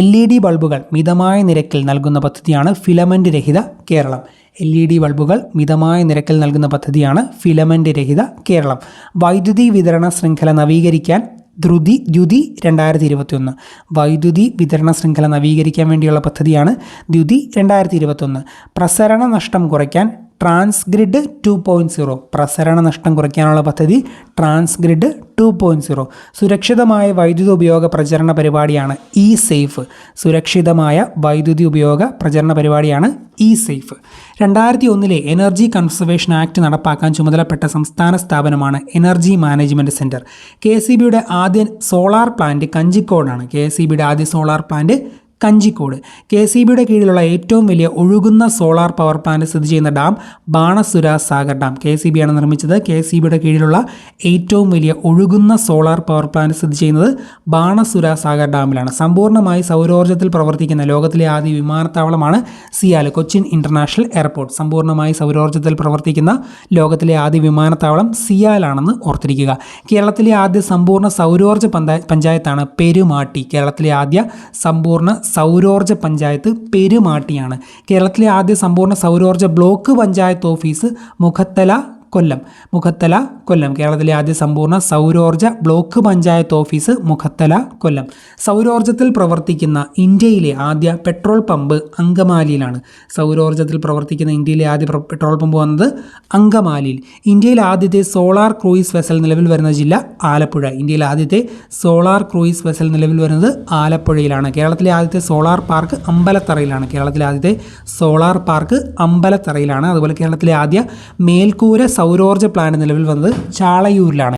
LED ബൾബുകൾ മിതമായ നിരക്കിൽ നൽകുന്ന പദ്ധതിയാണ് ഫിലമെൻ്റ് രഹിത കേരളം. LED ബൾബുകൾ മിതമായ നിരക്കിൽ നൽകുന്ന പദ്ധതിയാണ് ഫിലമെൻ്റ് രഹിത കേരളം. വൈദ്യുതി വിതരണ ശൃംഖല നവീകരിക്കാൻ ദ്യുതി 2021. വൈദ്യുതി വിതരണ ശൃംഖല നവീകരിക്കാൻ വേണ്ടിയുള്ള പദ്ധതിയാണ് ദ്യുതി 2021. പ്രസരണ നഷ്ടം കുറയ്ക്കാൻ ട്രാൻസ്ഗ്രിഡ് 2.0. പ്രസരണ നഷ്ടം കുറയ്ക്കാനുള്ള പദ്ധതി ട്രാൻസ്ഗ്രിഡ് 2.0. സുരക്ഷിതമായ വൈദ്യുതി ഉപയോഗ പ്രചരണ പരിപാടിയാണ് ഇ സേഫ്. സുരക്ഷിതമായ വൈദ്യുതി ഉപയോഗ പ്രചരണ പരിപാടിയാണ് സേഫ്. 2001 എനർജി കൺസർവേഷൻ ആക്ട് നടപ്പാക്കാൻ ചുമതലപ്പെട്ട സംസ്ഥാന സ്ഥാപനമാണ് എനർജി മാനേജ്മെൻറ്റ് സെൻറ്റർ. KSEBയുടെ ആദ്യ സോളാർ പ്ലാന്റ് കഞ്ചിക്കോടാണ്. KSEBയുടെ ആദ്യ സോളാർ പ്ലാന്റ് കഞ്ചിക്കോട്. KSEBയുടെ കീഴിലുള്ള ഏറ്റവും വലിയ ഒഴുകുന്ന സോളാർ പവർ പ്ലാന്റ് സ്ഥിതി ചെയ്യുന്ന ഡാം ബാണസുര സാഗർ ഡാം. KSEBയാണ് നിർമ്മിച്ചത്. KSEBയുടെ കീഴിലുള്ള ഏറ്റവും വലിയ ഒഴുകുന്ന സോളാർ പവർ പ്ലാന്റ് സ്ഥിതി ചെയ്യുന്നത് ബാണസുര സാഗർ ഡാമിലാണ്. സമ്പൂർണ്ണമായി സൗരോർജ്ജത്തിൽ പ്രവർത്തിക്കുന്ന ലോകത്തിലെ ആദ്യ വിമാനത്താവളമാണ് സിയാൽ, കൊച്ചിൻ ഇൻ്റർനാഷണൽ എയർപോർട്ട്. സമ്പൂർണ്ണമായി സൗരോർജ്ജത്തിൽ പ്രവർത്തിക്കുന്ന ലോകത്തിലെ ആദ്യ വിമാനത്താവളം സിയാലാണെന്ന് ഓർത്തിരിക്കുക. കേരളത്തിലെ ആദ്യ സമ്പൂർണ്ണ സൗരോർജ്ജ പഞ്ചായത്താണ് പെരുമാട്ടി. കേരളത്തിലെ ആദ്യ സമ്പൂർണ്ണ സൗരോർജ്ജ പഞ്ചായത്ത് പെരുമാട്ടിയാണ്. കേരളത്തിലെ ആദ്യ സമ്പൂർണ്ണ സൗരോർജ്ജ ബ്ലോക്ക് പഞ്ചായത്ത് ഓഫീസ് മുഖത്തല, കൊല്ലം. കേരളത്തിലെ ആദ്യ സമ്പൂർണ്ണ സൗരോർജ്ജ ബ്ലോക്ക് പഞ്ചായത്ത് ഓഫീസ് മുഖത്തല, കൊല്ലം. സൗരോർജ്ജത്തിൽ പ്രവർത്തിക്കുന്ന ഇന്ത്യയിലെ ആദ്യ പെട്രോൾ പമ്പ് അങ്കമാലിയിലാണ്. സൗരോർജ്ജത്തിൽ പ്രവർത്തിക്കുന്ന ഇന്ത്യയിലെ ആദ്യ പെട്രോൾ പമ്പ് വന്നത് അങ്കമാലിയിൽ. ഇന്ത്യയിലെ ആദ്യത്തെ സോളാർ ക്രൂയിസ് വെസൽ നിലവിൽ വരുന്ന ജില്ല ആലപ്പുഴ. ഇന്ത്യയിലെ ആദ്യത്തെ സോളാർ ക്രൂയിസ് വെസൽ നിലവിൽ വരുന്നത് ആലപ്പുഴയിലാണ്. കേരളത്തിലെ ആദ്യത്തെ സോളാർ പാർക്ക് അമ്പലത്തറയിലാണ്. അതുപോലെ കേരളത്തിലെ ആദ്യ മേൽക്കൂര സൗരോർജ്ജ പ്ലാന്റ് നിലവിൽ വന്നത് ചാളയൂരിലാണ്.